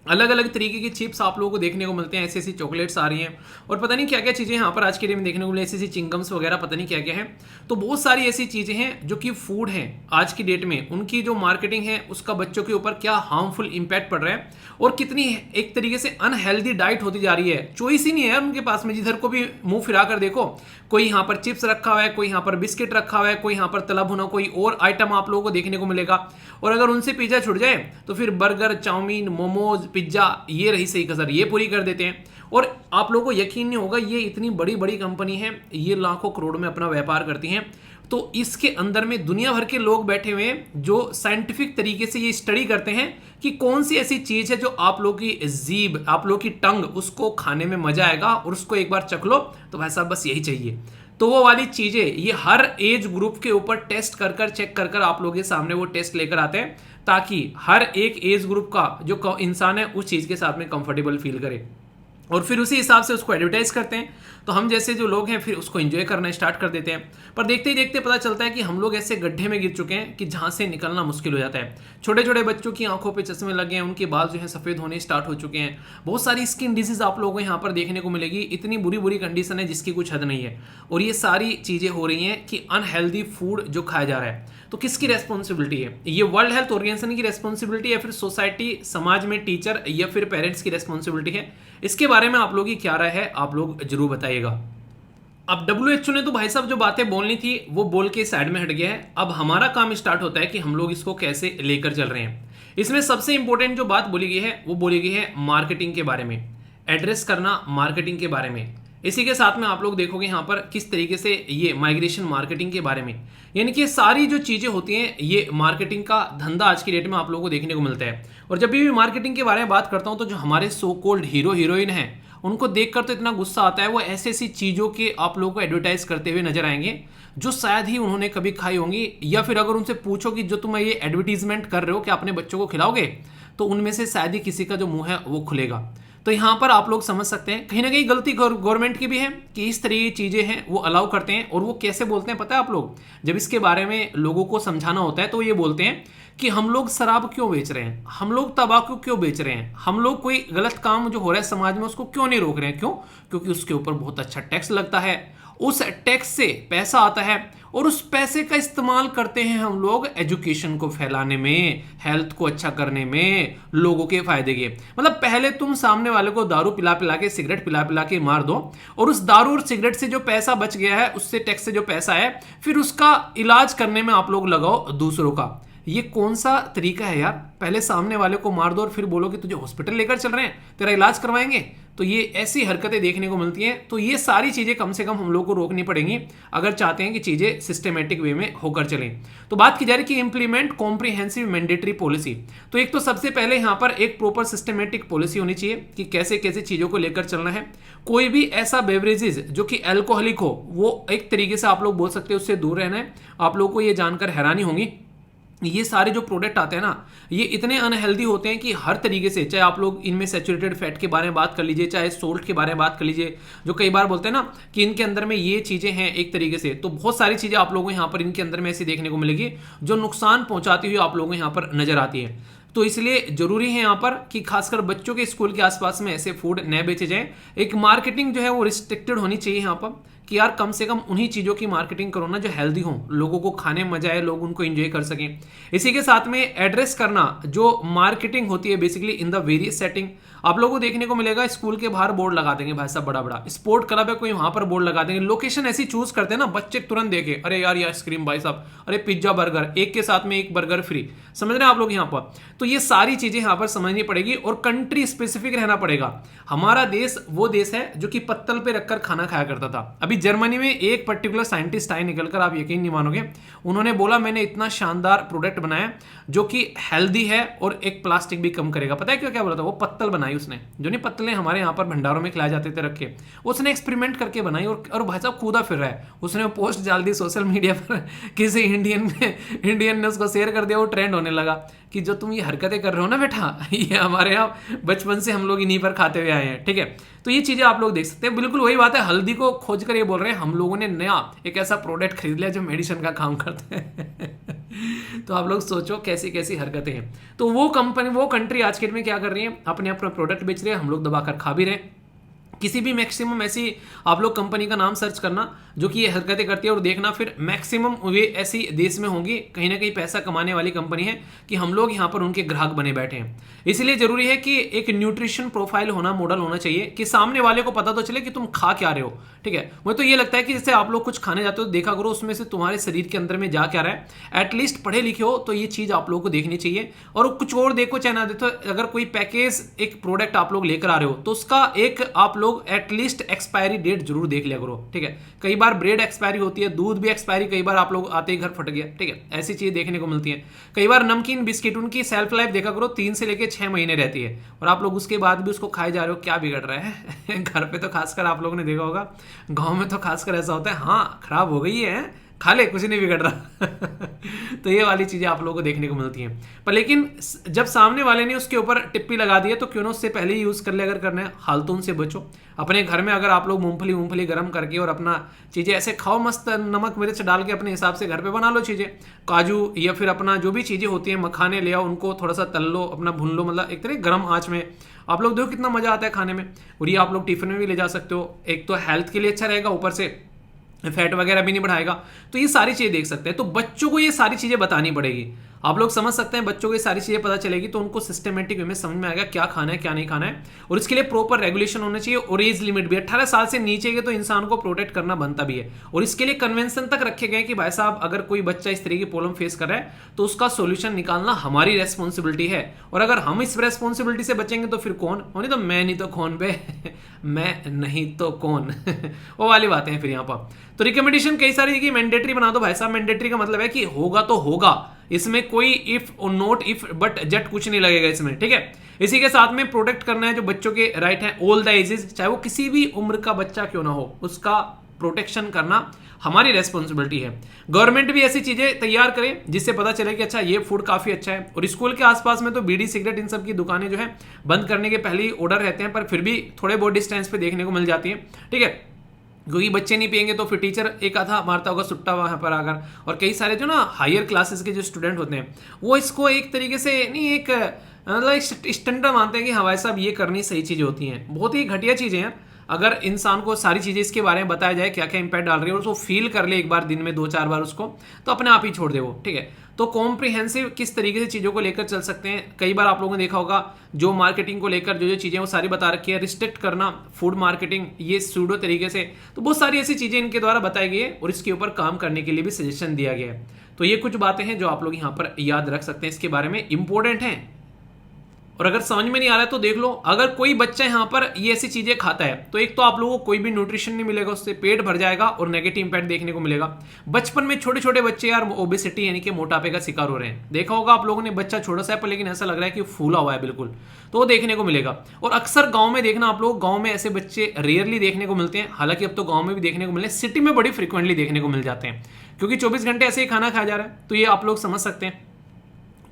अलग अलग तरीके की चिप्स आप लोगों को देखने को मिलते हैं, ऐसी ऐसी चॉकलेट्स आ रही हैं और पता नहीं क्या क्या चीज़ें यहाँ पर आज के डेट में देखने को मिली, ऐसी ऐसी चिंगम्स वगैरह पता नहीं क्या क्या है। तो बहुत सारी ऐसी चीज़ें हैं जो कि फूड हैं आज की डेट में, उनकी जो मार्केटिंग है उसका बच्चों के ऊपर क्या हार्मफुल इम्पैक्ट पड़ रहा है और कितनी एक तरीके से अनहेल्दी डाइट होती जा रही है। चॉइस ही नहीं है यार उनके पास में, जिधर को भी मुंह फिरा कर देखो, कोई यहाँ पर चिप्स रखा हुआ है, कोई यहाँ पर बिस्किट रखा हुआ है, कोई यहाँ पर तला भुना कोई और आइटम आप लोगों को देखने को मिलेगा। और अगर उनसे पिज्जा छुट जाए तो फिर बर्गर, चाउमीन, मोमोज, पिज्जा, ये रही सही कसर, ये पूरी कर देते हैं। और आप लोगों को यकीन नहीं होगा, ये इतनी बड़ी बड़ी कंपनी है, ये लाखों करोड़ में अपना व्यापार करती हैं। तो इसके अंदर में दुनिया भर के लोग बैठे हुए हैं जो साइंटिफिक तरीके से ये स्टडी करते हैं कि कौन सी ऐसी चीज है जो आप लोग की जीभ, आप लोग की टंग, उसको खाने में मजा आएगा और उसको एक बार चख लो तो भाई साहब बस यही चाहिए। तो वो वाली चीजें ये हर एज ग्रुप के ऊपर टेस्ट कर कर चेक कर कर आप लोगों के सामने वो टेस्ट लेकर आते हैं, ताकि हर एक एज ग्रुप का जो इंसान है उस चीज के साथ में कंफर्टेबल फील करे और फिर उसी हिसाब से उसको एडवर्टाइज करते हैं। तो हम जैसे जो लोग हैं फिर उसको एंजॉय करना स्टार्ट कर देते हैं। पर देखते ही देखते पता चलता है कि हम लोग ऐसे गड्ढे में गिर चुके हैं कि जहां से निकलना मुश्किल हो जाता है। छोटे छोटे बच्चों की आंखों पे चश्मे लगे हैं, उनके बाल जो है सफेद होने स्टार्ट हो चुके हैं, बहुत सारी स्किन डिजीज आप लोगों को यहाँ पर देखने को मिलेगी, इतनी बुरी बुरी कंडीशन है जिसकी कुछ हद नहीं है। और ये सारी चीजें हो रही हैं कि अनहेल्दी फूड जो खाया जा रहा है। तो किसकी रेस्पॉन्सिबिलिटी है? ये वर्ल्ड हेल्थ ऑर्गेनाइजेशन की रेस्पॉन्सिबिलिटी है, फिर सोसाइटी, समाज में टीचर या फिर पेरेंट्स की रेस्पॉन्सिबिलिटी है? इसके बारे में आप लोगों की क्या राय है, आप लोग जरूर बताइएगा। अब WHO ने तो भाई साहब जो बातें बोलनी थी वो बोल के साइड में हट गया है। अब हमारा काम स्टार्ट होता है कि हम लोग इसको कैसे लेकर चल रहे हैं। इसमें सबसे इंपॉर्टेंट जो बात बोली गई है वो बोली गई है मार्केटिंग के बारे में, एड्रेस करना मार्केटिंग के बारे में। इसी के साथ में आप लोग देखोगे यहाँ पर किस तरीके से ये माइग्रेशन मार्केटिंग के बारे में, यानी कि सारी जो चीजें होती हैं ये मार्केटिंग का धंधा आज की डेट में आप लोगों को देखने को मिलता है। और जब भी मार्केटिंग के बारे में बात करता हूँ तो जो हमारे सो कॉल्ड हीरो हीरोइन हैं उनको देखकर तो इतना गुस्सा आता है। वो ऐसी ऐसी चीजों के आप लोगों को एडवर्टाइज करते हुए नजर आएंगे जो शायद ही उन्होंने कभी खाई होंगी, या फिर अगर उनसे पूछो कि जो तुम ये एडवर्टीजमेंट कर रहे हो क्या अपने बच्चों को खिलाओगे, तो उनमें से शायद ही किसी का जो मुंह है वो खुलेगा। तो यहाँ पर आप लोग समझ सकते हैं कहीं ना कहीं गलती गवर्नमेंट की भी है कि इस तरह की चीजें हैं वो अलाउ करते हैं। और वो कैसे बोलते हैं पता है आप लोग? जब इसके बारे में लोगों को समझाना होता है तो ये बोलते हैं कि हम लोग शराब क्यों बेच रहे हैं, हम लोग तंबाकू क्यों बेच रहे हैं, हम लोग कोई गलत काम जो हो रहा है समाज में उसको क्यों नहीं रोक रहे हैं। क्यों? क्योंकि उसके ऊपर बहुत अच्छा टैक्स लगता है, उस टैक्स से पैसा आता है और उस पैसे का इस्तेमाल करते हैं हम लोग एजुकेशन को फैलाने में, हेल्थ को अच्छा करने में, लोगों के फायदे के। मतलब पहले तुम सामने वाले को दारू पिला पिला के, सिगरेट पिला पिला के मार दो, और उस दारू और सिगरेट से जो पैसा बच गया है, उससे टैक्स से जो पैसा है, फिर उसका इलाज करने में आप लोग लगाओ दूसरों का। ये कौन सा तरीका है यार? पहले सामने वाले को मार दो और फिर बोलो कि तुझे हॉस्पिटल लेकर चल रहे हैं, तेरा इलाज करवाएंगे। तो ये ऐसी हरकतें देखने को मिलती हैं। तो ये सारी चीजें कम से कम हम लोग को रोकनी पड़ेंगी अगर चाहते हैं कि चीजें सिस्टमेटिक वे में होकर चलें। तो बात की जा रही है कि इंप्लीमेंट कॉम्प्रिहेंसिव मैंडेटरी पॉलिसी। तो एक तो सबसे पहले यहाँ पर एक प्रॉपर सिस्टमेटिक पॉलिसी होनी चाहिए कि कैसे कैसे चीजों को लेकर चलना है। कोई भी ऐसा बेवरेजेस जो कि अल्कोहलिक हो वो एक तरीके से आप लोग बोल सकते हैं उससे दूर रहना है। आप लोग को ये जानकर हैरानी होगी, ये सारे जो प्रोडक्ट आते हैं ना ये इतने अनहेल्दी होते हैं कि हर तरीके से, चाहे आप लोग इनमें सैचुरेटेड फैट के बारे में बात कर लीजिए, चाहे सोल्ट के बारे में बात कर लीजिए, जो कई बार बोलते हैं ना कि इनके अंदर में ये चीजें हैं एक तरीके से, तो बहुत सारी चीजें आप लोगों को यहाँ पर इनके अंदर में ऐसी देखने को मिलेगी जो नुकसान पहुंचाती हुई आप लोगों को यहाँ पर नजर आती है। तो इसलिए जरूरी है यहाँ पर कि खासकर बच्चों के स्कूल के आसपास में ऐसे फूड न बेचे जाएं। एक मार्केटिंग जो है वो रिस्ट्रिक्टेड होनी चाहिए यहाँ पर कि यार कम से कम उन्हीं चीज़ों की मार्केटिंग करो ना जो हेल्दी हो, लोगों को खाने में मजा आए, लोग उनको एंजॉय कर सकें। इसी के साथ में एड्रेस करना जो मार्केटिंग होती है basically in the various setting. आप लोगों को देखने को मिलेगा स्कूल के बाहर बोर्ड लगा देंगे भाई साहब, बड़ा बड़ा स्पोर्ट क्लब है कोई, वहां पर बोर्ड लगा देंगे। लोकेशन ऐसी चूज करते हैं ना बच्चे तुरंत देखे, अरे यार ये आइसक्रीम भाई साहब, अरे पिज्जा बर्गर, एक के साथ में एक बर्गर फ्री, समझ रहे हैं आप लोग यहाँ पर। तो ये सारी चीजें यहाँ पर समझनी पड़ेगी और कंट्री स्पेसिफिक रहना पड़ेगा। हमारा देश वो देश है जो कि पत्तल पे रखकर खाना खाया करता था। अभी जर्मनी में एक पर्टिकुलर साइंटिस्ट आए निकलकर, आप यकीन नहीं मानोगे, उन्होंने बोला मैंने इतना शानदार प्रोडक्ट बनाया जो कि हेल्दी है और एक प्लास्टिक भी कम करेगा। पता है क्यों? क्या बोला था? वो पत्तल बनाई उसने, जो नहीं पत्तलें हमारे यहाँ पर भंडारों में खिलाए जाते थे रखे, उसने एक्सपेरिमेंट करके बनाई और भाई साहब कूदा फिर रहा है। उसने पोस्ट डाल दी सोशल मीडिया पर, किसी इंडियन ने उसको शेयर कर दिया, वो ट्रेंड होने लगा कि जो तुम ये हरकतें कर रहे हो ना बेटा, ये हमारे यहाँ बचपन से हम लोग इन्हीं पर खाते हुए आए हैं। ठीक है, तो ये चीजें आप लोग देख सकते हैं। बिल्कुल वही बात है, हल्दी को खोज कर ये बोल रहे हैं हम लोगों ने नया एक ऐसा प्रोडक्ट खरीद लिया जो मेडिसिन का काम करते हैं। तो आप लोग सोचो कैसी कैसी हरकतें हैं। तो वो कंपनी, वो कंट्री आज के डेट में क्या कर रही है, अपने अपना प्रोडक्ट बेच रहे हैं, हम लोग दबाकर खा भी रहे हैं। किसी भी मैक्सिमम ऐसी आप लोग कंपनी का नाम सर्च करना जो कि ये हरकतें करती है और देखना फिर मैक्सिमम वे ऐसी देश में होंगी, कहीं ना कहीं पैसा कमाने वाली कंपनी है कि हम लोग यहाँ पर उनके ग्राहक बने बैठे हैं। इसलिए जरूरी है कि एक न्यूट्रिशन प्रोफाइल होना, मॉडल होना चाहिए कि सामने वाले को पता तो चले कि तुम खा क्या रहे हो। ठीक है, मुझे तो ये लगता है कि जैसे आप लोग कुछ खाने जाते हो देखा करो उसमें से तुम्हारे शरीर के अंदर में जा क्या रहा है। एटलीस्ट पढ़े लिखे हो तो ये चीज आप लोगों को देखनी चाहिए। और कुछ और देखो चाहे ना देखो, अगर कोई पैकेज एक प्रोडक्ट आप लोग लेकर आ रहे हो तो उसका एक आप लोग एटलीस्ट एक्सपायरी डेट जरूर देख लिया करो। ठीक है, कई बार ब्रेड एक्सपायरी होती है, दूध भी एक्सपायरी, कई बार आप लोग आते ही घर फट गया, ठीक है, ऐसी चीज़ देखने को मिलती है। कई बार नमकीन बिस्किट, उनकी सेल्फ लाइफ देखा करो 3 से लेकर 6 महीने रहती है, और आप लोग उसके बाद भी उसको खाए जा रहे हो, क्या बिगड़ रहा है? घर पे तो खासकर आप लोगों ने देखा होगा, गाँव में तो खासकर ऐसा होता है, हाँ खराब हो गई है, खा ले, कुछ नहीं बिगड़ रहा। तो ये वाली चीज़ें आप लोगों को देखने को मिलती हैं। पर लेकिन जब सामने वाले ने उसके ऊपर टिप्पी लगा दी है तो क्यों ना उससे पहले ही यूज़ कर ले, अगर करना है फालतू से बचो। अपने घर में अगर आप लोग मूंगफली गर्म करके और अपना चीज़ें ऐसे खाओ, मस्त नमक मिर्च डाल के अपने हिसाब से घर पे बना लो चीज़ें, काजू या फिर अपना जो भी चीज़ें होती हैं, मखाने ले आओ, उनको थोड़ा सा तल लो, अपना भून लो, मतलब एक तरह गर्म आँच में आप लोग देखो कितना मज़ा आता है खाने में। और ये आप लोग टिफिन में भी ले जा सकते हो, एक तो हेल्थ के लिए अच्छा रहेगा, ऊपर से फैट वगैरह भी नहीं बढ़ाएगा। तो ये सारी चीज़ें देख सकते हैं। तो बच्चों को ये सारी चीज़ें बतानी पड़ेगी, आप लोग समझ सकते हैं, बच्चों को ये सारी चीज़ें पता चलेगी तो उनको सिस्टमेटिक वे में समझ में आएगा क्या खाना है क्या नहीं खाना है। और इसके लिए प्रॉपर रेगुलेशन होना चाहिए, और एज लिमिट भी 18 साल से नीचे के तो इंसान को प्रोटेक्ट करना बनता भी है। और इसके लिए कन्वेंशन तक रखे गए कि भाई साहब अगर कोई बच्चा इस तरह की प्रॉब्लम फेस कर रहा है तो उसका सोल्यूशन निकालना हमारी रेस्पॉन्सिबिलिटी है। और अगर हम इस रेस्पॉन्सिबिलिटी से बचेंगे तो फिर कौन, नहीं तो मैं नहीं तो कौन बे मैं नहीं तो कौन वो वाली बातें हैं फिर यहाँ पर। तो रिकमेंडेशन कई सारी की मैंडेटरी बना दो भाई साहब। मैंडेटरी का मतलब है कि होगा तो होगा, इसमें कोई इफ और नोट इफ बट जट कुछ नहीं लगेगा इसमें, ठीक है। इसी के साथ में प्रोटेक्ट करना है जो बच्चों के राइट हैं, ऑल द एजेस, चाहे वो किसी भी उम्र का बच्चा क्यों ना हो, उसका प्रोटेक्शन करना हमारी रेस्पॉन्सिबिलिटी है। गवर्नमेंट भी ऐसी चीजें तैयार करे जिससे पता चले कि अच्छा ये फूड काफी अच्छा है। और स्कूल के आसपास में तो बीड़ी सिगरेट इन सब की दुकानें जो है बंद करने के पहले ही ऑर्डर रहते हैं, पर फिर भी थोड़े बहुत डिस्टेंस पे देखने को मिल जाती है, ठीक है, क्योंकि बच्चे नहीं पियेंगे तो फिर टीचर एक आधा मारता होगा सुट्टा वहाँ पर आकर। और कई सारे जो ना हायर क्लासेस के जो स्टूडेंट होते हैं वो इसको एक तरीके से नहीं, एक मतलब स्टैंडर्ड मानते हैं कि हाँ भाई साहब ये करनी सही चीज़ें होती हैं। बहुत ही घटिया चीज़ें हैं। अगर इंसान को सारी चीज़ें इसके बारे में बताया जाए क्या क्या इंपैक्ट डाल रही है और उसको फील कर ले एक बार दिन में 2-4 बार उसको, तो अपने आप ही छोड़ दे वो, ठीक है। तो कॉम्प्रिहेंसिव किस तरीके से चीज़ों को लेकर चल सकते हैं, कई बार आप लोगों ने देखा होगा जो मार्केटिंग को लेकर जो चीज़ें वो सारी बता रखी है, रिस्ट्रिक्ट करना फूड मार्केटिंग ये सूडो तरीके से, तो बहुत सारी ऐसी चीज़ें इनके द्वारा बताई गई है और इसके ऊपर काम करने के लिए भी सजेशन दिया गया है। तो ये कुछ बातें हैं जो आप लोग यहाँ पर याद रख सकते हैं, इसके बारे में इंपॉर्टेंट हैं। और अगर समझ में नहीं आ रहा है तो देख लो, अगर कोई बच्चा यहाँ पर ये ऐसी चीजें खाता है तो एक तो आप लोगों को कोई भी न्यूट्रिशन नहीं मिलेगा, उससे पेट भर जाएगा और नेगेटिव इंपैक्ट देखने को मिलेगा। बचपन में छोटे छोटे बच्चे यार ओबेसिटी यानी कि मोटापे का शिकार हो रहे हैं, देखा होगा आप लोगों ने, बच्चा छोटा सा है पर लेकिन ऐसा लग रहा है कि फूला हुआ है बिल्कुल, तो वो देखने को मिलेगा। और अक्सर गाँव में देखना आप लोग, गाँव में ऐसे बच्चे रेयरली देखने को मिलते हैं, हालांकि अब तो गाँव में भी देखने को मिले, सिटी में बड़ी फ्रिक्वेंटली देखने को मिल जाते हैं क्योंकि 24 घंटे ऐसे ही खाना खाया जा रहा है। तो ये आप लोग समझ सकते हैं।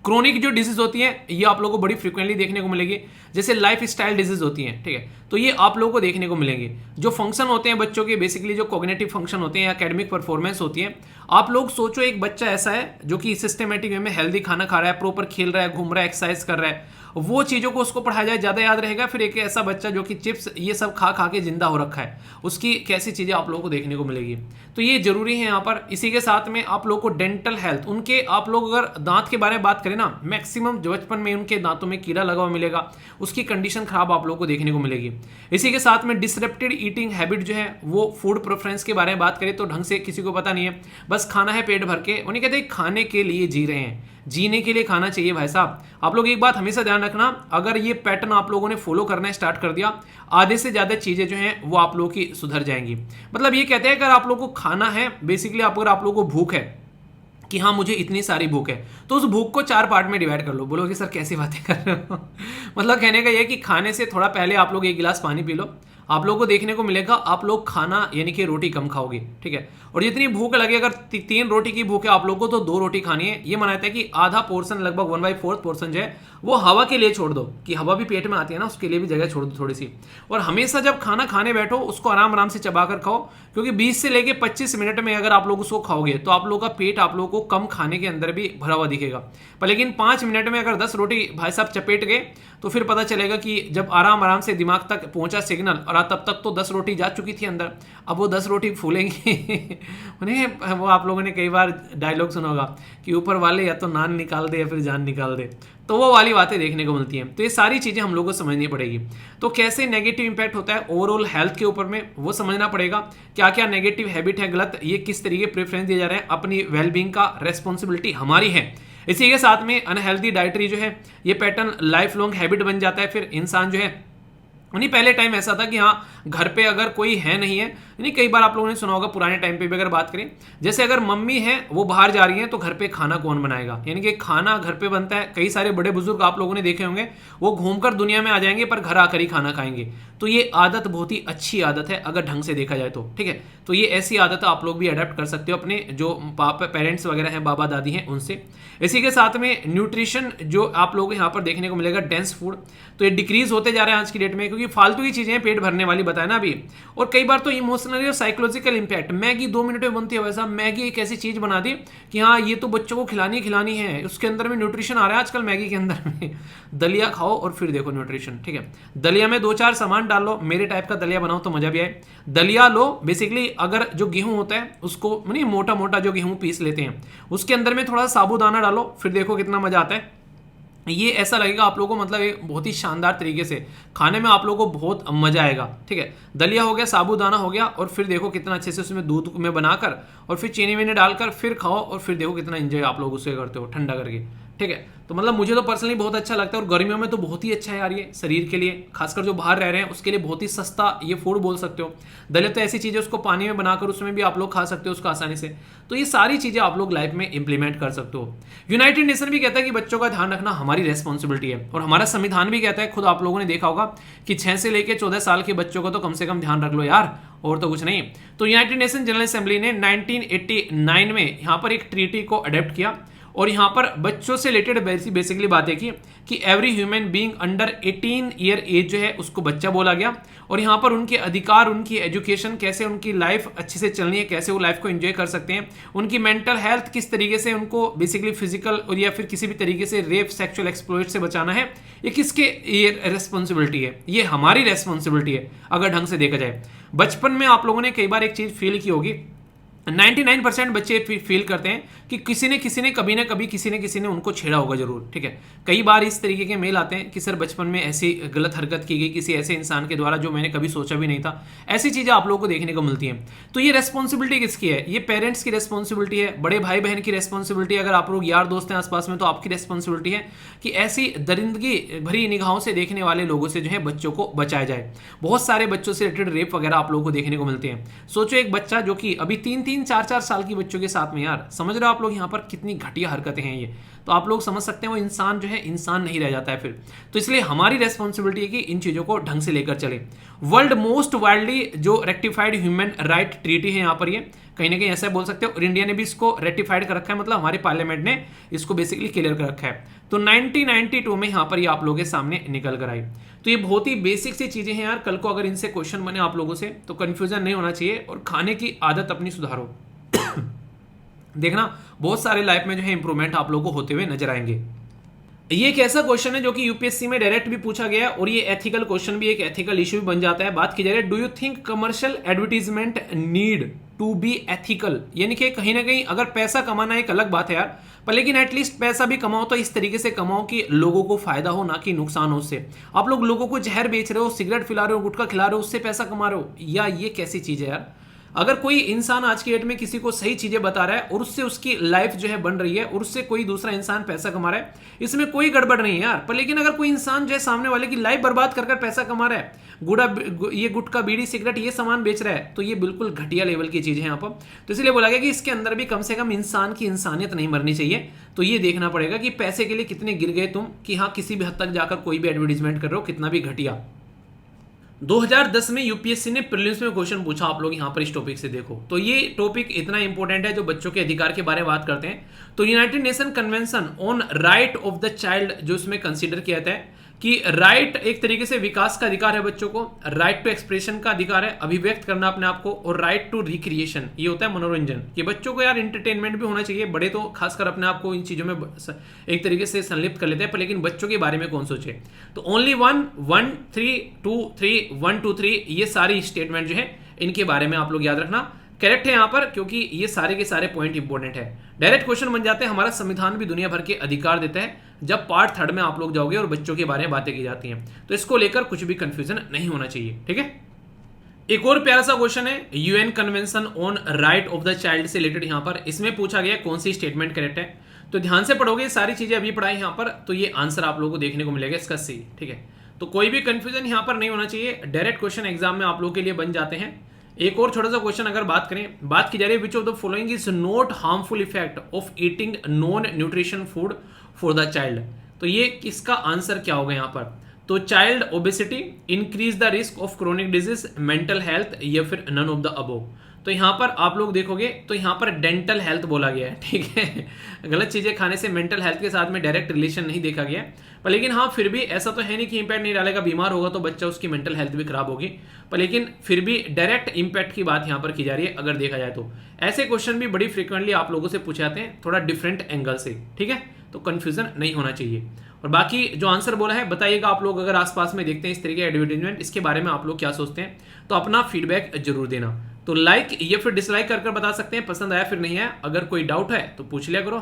क्रोनिक जो डिजीज होती है ये आप लोगों को बड़ी फ्रीक्वेंटली देखने को मिलेगी, जैसे लाइफ स्टाइल डिजीज होती हैं, ठीक है, तो ये आप लोगों को देखने को मिलेंगे। जो फंक्शन होते हैं बच्चों के, बेसिकली जो कॉग्निटिव फंक्शन होते हैं या एकेडमिक परफॉर्मेंस होती है, आप लोग सोचो एक बच्चा ऐसा है जो कि सिस्टमेटिक वे में हेल्दी खाना खा रहा है, प्रॉपर खेल रहा है, घूम रहा है, एक्सरसाइज कर रहा है, वो चीज़ों को उसको पढ़ाया जाए ज़्यादा याद रहेगा। फिर एक ऐसा बच्चा जो कि चिप्स ये सब खा खा के जिंदा हो रखा है, उसकी कैसी चीज़ें आप लोगों को देखने को मिलेगी। तो ये जरूरी है यहाँ पर। इसी के साथ में आप लोग को डेंटल हेल्थ, उनके आप लोग अगर दांत के बारे में बात करें ना, मैक्सिमम बचपन में उनके दांतों में कीड़ा लगा हुआ मिलेगा, उसकी कंडीशन खराब आप लोग को देखने को मिलेगी। इसी के साथ में डिसरप्टेड ईटिंग हैबिट जो है, वो फूड प्रेफरेंस के बारे में बात करें तो ढंग से किसी को पता नहीं है, बस खाना है पेट भर के, उन्हें कहते हैं खाने के लिए जी रहे हैं, जीने के लिए खाना चाहिए भाई साहब। आप लोग एक बात हमेशा ध्यान रखना, अगर ये पैटर्न आप लोगों ने फॉलो करना स्टार्ट कर दिया, आधे से ज्यादा चीजें जो हैं वो आप लोगों की सुधर जाएंगी। मतलब ये कहते हैं अगर आप लोगों को खाना है, बेसिकली अगर आप लोगों को भूख है कि हाँ मुझे इतनी सारी भूख है, तो उस भूख को 4 पार्ट में डिवाइड कर लो। बोलोगे सर कैसी बातें कर रहे हो मतलब कहने का यह कि खाने से थोड़ा पहले आप लोग 1 गिलास पानी पी लो, आप लोगों को देखने को मिलेगा आप लोग खाना यानी कि रोटी कम खाओगे, ठीक है। और जितनी भूख लगे, अगर 3 रोटी की भूख है आप लोगों को तो 2 रोटी खानी है। ये मानता है कि आधा पोर्शन, लगभग 1/4 पोर्शन जो है वो हवा के लिए छोड़ दो, कि हवा भी पेट में आती है ना, उसके लिए भी जगह छोड़ दो थोड़ी सी। और हमेशा जब खाना खाने बैठो उसको आराम आराम से चबा कर खाओ, क्योंकि 20 से लेके 25 मिनट में अगर आप लोग उसको खाओगे तो आप लोगों का पेट आप लोगों को कम खाने के अंदर भी भरा हुआ दिखेगा। पर लेकिन 5 मिनट में अगर 10 रोटी भाई साहब चपेट गए तो फिर पता चलेगा कि जब आराम आराम से दिमाग तक पहुंचा सिग्नल, और तब तक तो 10 रोटी जा चुकी थी अंदर, अब वो 10 रोटी फूलेंगी उन्हें वो आप लोगों ने कई बार डायलॉग सुना होगा कि ऊपर वाले या तो नान निकाल दे या फिर जान निकाल दे, तो वो वाली बातें देखने को मिलती हैं। तो ये सारी चीज़ें हम लोग को समझनी पड़ेगी। तो कैसे नेगेटिव इंपैक्ट होता है ओवरऑल हेल्थ के ऊपर में, वो समझना पड़ेगा। क्या क्या नेगेटिव हैबिट है गलत, ये किस तरीके प्रेफरेंस दिए जा रहे हैं, अपनी वेलबींग का रेस्पॉन्सिबिलिटी हमारी है। इसी के साथ में अनहेल्दी डाइटरी जो है, ये पैटर्न लाइफ लॉन्ग हैबिट बन जाता है, फिर इंसान जो है नहीं, पहले टाइम ऐसा था कि हाँ घर पे अगर कोई है नहीं है, नहीं कई बार आप लोगों ने सुना होगा पुराने टाइम पे भी अगर बात करें, जैसे अगर मम्मी है वो बाहर जा रही है तो घर पे खाना कौन बनाएगा, यानी कि खाना घर पे बनता है। कई सारे बड़े बुजुर्ग आप लोगों ने देखे होंगे वो घूमकर दुनिया में आ जाएंगे पर घर आकर ही खाना खाएंगे। तो ये आदत बहुत ही अच्छी आदत है अगर ढंग से देखा जाए तो, ठीक है। तो ये ऐसी आदत आप लोग भी अडेप्ट कर सकते हो अपने जो पापा पेरेंट्स वगैरह हैं, बाबा दादी हैं, उनसे। इसी के साथ में न्यूट्रिशन जो आप लोगों को यहाँ पर देखने को मिलेगा, डेंस फूड, तो ये डिक्रीज होते जा रहे हैं आज की डेट में, क्योंकि फालतू की चीजें पेट भरने वाली बताया ना अभी। और कई बार तो इमोशनली और साइकोलॉजिकल इंपैक्ट, मैगी 2 मिनट में बनती है, वैसा मैगी एक ऐसी चीज बना दी कि हाँ ये तो बच्चों को खिलानी है, उसके अंदर में न्यूट्रिशन आ रहा है आजकल मैगी के अंदर में। दलिया खाओ और फिर देखो न्यूट्रिशन, ठीक है। दलिया में 2-4 सामान डाल लो, मेरे टाइप का दलिया बनाओ तो मजा भी आए। दलिया लो, बेसिकली अगर जो गेहूं होता है उसको नहीं, मोटा मोटा जो गेहूं पीस लेते हैं, उसके अंदर में थोड़ा साबूदाना डालो, फिर देखो कितना मजा आता है। ये ऐसा लगेगा आप लोगों को, मतलब एक बहुत ही शानदार तरीके से खाने में आप लोगों को बहुत मजा आएगा, ठीक है। दलिया हो गया, साबूदाना हो गया, और फिर देखो कितना अच्छे से उसमें दूध में बनाकर और फिर चीनी वीनी डालकर फिर खाओ, और फिर देखो कितना एंजॉय आप लोग उससे करते हो ठंडा करके, ठीक है। तो मतलब मुझे तो पर्सनली बहुत अच्छा लगता है, और गर्मियों में तो बहुत ही अच्छा है यार ये शरीर के लिए, खासकर जो बाहर रह रहे हैं उसके लिए बहुत ही सस्ता ये फूड बोल सकते हो। दलिया तो ऐसी चीज़ है उसको पानी में बनाकर उसमें भी आप लोग खा सकते हो उसको आसानी से। तो ये सारी चीज़ें आप लोग लाइफ में इंप्लीमेंट कर सकते हो। यूनाइटेड नेशन भी कहता है कि बच्चों का ध्यान रखना हमारी रेस्पॉन्सिबिलिटी है, और हमारा संविधान भी कहता है, खुद आप लोगों ने देखा होगा कि 6 से लेकर 14 साल के बच्चों को तो कम से कम ध्यान रख लो यार, और तो कुछ नहीं। तो यूनाइटेड नेशन जनरल असेंबली ने 1989 में यहाँ पर एक ट्रीटी को अडेप्ट किया, और यहाँ पर बच्चों से रिलेटेड बेसिकली बातें की कि every human being under 18 year age जो है उसको बच्चा बोला गया, और यहाँ पर उनके अधिकार, उनकी एजुकेशन, कैसे उनकी लाइफ अच्छे से चलनी है, कैसे वो लाइफ को एंजॉय कर सकते हैं, उनकी मेंटल हेल्थ किस तरीके से उनको बेसिकली फिजिकल और या फिर किसी भी तरीके से रेप, सेक्सुअल एक्सप्लॉइट से बचाना है, ये किसके ये रेस्पॉन्सिबिलिटी है, ये हमारी रेस्पॉन्सिबिलिटी है अगर ढंग से देखा जाए। बचपन में आप लोगों ने कई बार एक चीज फील की होगी, 99% बच्चे फील करते हैं कि किसी ने कभी ना कभी किसी ने उनको छेड़ा होगा जरूर, ठीक है। कई बार इस तरीके के मेल आते हैं कि सर बचपन में ऐसी गलत हरकत की गई किसी ऐसे इंसान के द्वारा जो मैंने कभी सोचा भी नहीं था। ऐसी चीजें आप लोगों को देखने को मिलती हैं। तो ये रेस्पॉन्सिबिलिटी किसकी है? ये पेरेंट्स की रेस्पॉन्सिबिलिटी है, बड़े भाई बहन की रेस्पॉन्सिबिलिटी है। अगर आप लोग यार दोस्त हैं आसपास में तो आपकी रेस्पॉन्सिबिलिटी है कि ऐसी दरिंदगी भरी निगाहों से देखने वाले लोगों से जो है बच्चों को बचाया जाए। बहुत सारे बच्चों से रिलेटेड रेप वगैरह आप लोगों को देखने को मिलते हैं। सोचो एक बच्चा जो कि अभी 3-3, 4-4 साल की बच्चों के साथ में, यार समझ रहे हो आप लोग यहाँ पर कितनी घटिया हरकतें हैं ये, तो आप लोग समझ सकते हैं वो इंसान जो है इंसान नहीं रह जाता है फिर। तो इसलिए हमारी रेस्पॉन्सिबिलिटी है कि इन चीजों को ढंग से लेकर चले। वर्ल्ड मोस्ट वाइडली जो रेक्टिफाइड ह्यूमन राइट ट्रीटी है यहाँ पर, ये कहीं ना कहीं ऐसा बोल सकते हो, और इंडिया ने भी इसको रेक्टिफाइड कर रखा है, मतलब हमारे पार्लियामेंट ने इसको बेसिकली क्लियर कर रखा है। तो 1992 में यहाँ पर ये आप लोगों के सामने निकल कर आई। तो ये बहुत ही बेसिक सी चीजें हैं यार, कल को अगर इनसे क्वेश्चन बने आप लोगों से तो कंफ्यूजन नहीं होना चाहिए, और खाने की आदत अपनी सुधारो। देखना बहुत सारे लाइफ में जो है इंप्रूवमेंट आप लोगों को होते हुए नजर आएंगे। ये एक ऐसा क्वेश्चन है जो कि यूपीएससी में डायरेक्ट भी पूछा गया है, और ये एथिकल क्वेश्चन भी, एक एथिकल इश्यू भी बन जाता है। बात की जा रही है, do you think commercial advertisement need to be ethical? यानी कि कहीं ना कहीं अगर पैसा कमाना एक अलग बात है यार, पर लेकिन एटलीस्ट पैसा भी कमाओ तो इस तरीके से कमाओ कि लोगों को फायदा हो, ना कि नुकसान हो उससे। आप लोग लोगों को जहर बेच रहे हो, सिगरेट पिला रहे हो, गुटखा खिला रहे हो, उससे पैसा कमा रहे हो, या ये कैसी चीज है यार? अगर कोई इंसान आज की डेट में किसी को सही चीजें बता रहा है और उससे उसकी लाइफ जो है बन रही है, और उससे कोई दूसरा इंसान पैसा कमा रहा है, इसमें कोई गड़बड़ नहीं है यार। पर लेकिन अगर कोई इंसान जो है सामने वाले की लाइफ बर्बाद कर पैसा कमा रहा है, ये गुटखा, बीड़ी, सिगरेट ये सामान बेच रहा है, तो ये बिल्कुल घटिया लेवल की चीज है यहाँ पर। तो इसलिए बोला गया कि इसके अंदर भी कम से कम इंसान की इंसानियत नहीं मरनी चाहिए। तो ये देखना पड़ेगा कि पैसे के लिए कितने गिर गए तुम, कि हाँ किसी भी हद तक जाकर कोई भी एडवर्टीजमेंट कर रहे हो, कितना भी घटिया। 2010 में यूपीएससी ने प्रीलिम्स में क्वेश्चन पूछा, आप लोग यहाँ पर इस टॉपिक से देखो। तो ये टॉपिक इतना इंपॉर्टेंट है जो बच्चों के अधिकार के बारे में बात करते हैं। तो United nation convention on right of the child जो इसमें कंसीडर किया जाता है कि राइट एक तरीके से विकास का अधिकार है बच्चों को, राइट टू एक्सप्रेशन का अधिकार है, अभिव्यक्त करना अपने आप को, और राइट टू रिक्रिएशन ये होता है मनोरंजन, कि बच्चों को यार एंटरटेनमेंट भी होना चाहिए। बड़े तो खासकर अपने आप को इन चीजों में एक तरीके से संलिप्त कर लेते हैं, पर लेकिन बच्चों के बारे में कौन सोचे। तो ओनली 1, 1, 3, 2, 3, 1, 2, 3 ये सारी स्टेटमेंट जो है इनके बारे में आप लोग याद रखना। करेक्ट है यहाँ पर, क्योंकि ये सारे के सारे पॉइंट इंपॉर्टेंट है। डायरेक्ट क्वेश्चन बन जाते हैं, हमारा संविधान भी दुनिया भर के अधिकार देता है। जब पार्ट 3 में आप लोग जाओगे और बच्चों के बारे में बातें की जाती हैं, तो इसको लेकर कुछ भी कंफ्यूजन नहीं होना चाहिए, ठीक है। एक और प्यारा सा क्वेश्चन है UN convention on right of the child से रिलेटेड। यहाँ पर इसमें पूछा गया कौन सी स्टेटमेंट करेक्ट है। तो ध्यान से पढ़ोगे सारी चीजें अभी पढ़ाई यहाँ पर, तो ये आंसर आप लोगों को देखने को मिलेगा इसका सी, ठीक है। तो कोई भी कंफ्यूजन यहाँ पर नहीं होना चाहिए, डायरेक्ट क्वेश्चन एग्जाम में आप लोगों के लिए बन जाते हैं। एक और छोटा सा क्वेश्चन अगर बात की जा रही है, which of the following is not harmful effect of eating non nutrition food for the child. तो ये किसका आंसर क्या होगा यहाँ पर? तो child obesity, increase the risk of chronic disease, mental health, या फिर नन ऑफ द अबोव। तो यहाँ पर आप लोग देखोगे तो यहाँ पर डेंटल हेल्थ बोला गया है, ठीक है। गलत चीजें खाने से मेंटल हेल्थ के साथ में डायरेक्ट रिलेशन नहीं देखा गया, पर लेकिन हाँ फिर भी ऐसा तो है नहीं कि इंपैक्ट नहीं डालेगा, बीमार होगा तो बच्चा उसकी मेंटल हेल्थ भी खराब होगी, पर लेकिन फिर भी डायरेक्ट इंपैक्ट की बात यहाँ पर की जा रही है अगर देखा जाए तो। ऐसे क्वेश्चन भी बड़ी फ्रिक्वेंटली आप लोगों से पूछे जाते हैं, थोड़ा डिफरेंट एंगल से, ठीक है, तो कंफ्यूजन नहीं होना चाहिए। और बाकी जो आंसर बोला है बताइएगा आप लोग, अगर आसपास में देखते हैं इस तरीके एडवर्टीजमेंट, इसके बारे में आप लोग क्या सोचते हैं, तो अपना फीडबैक जरूर देना। तो लाइक या फिर डिसलाइक कर बता सकते हैं, पसंद आया फिर नहीं आया। अगर कोई डाउट है तो पूछ लिया करो,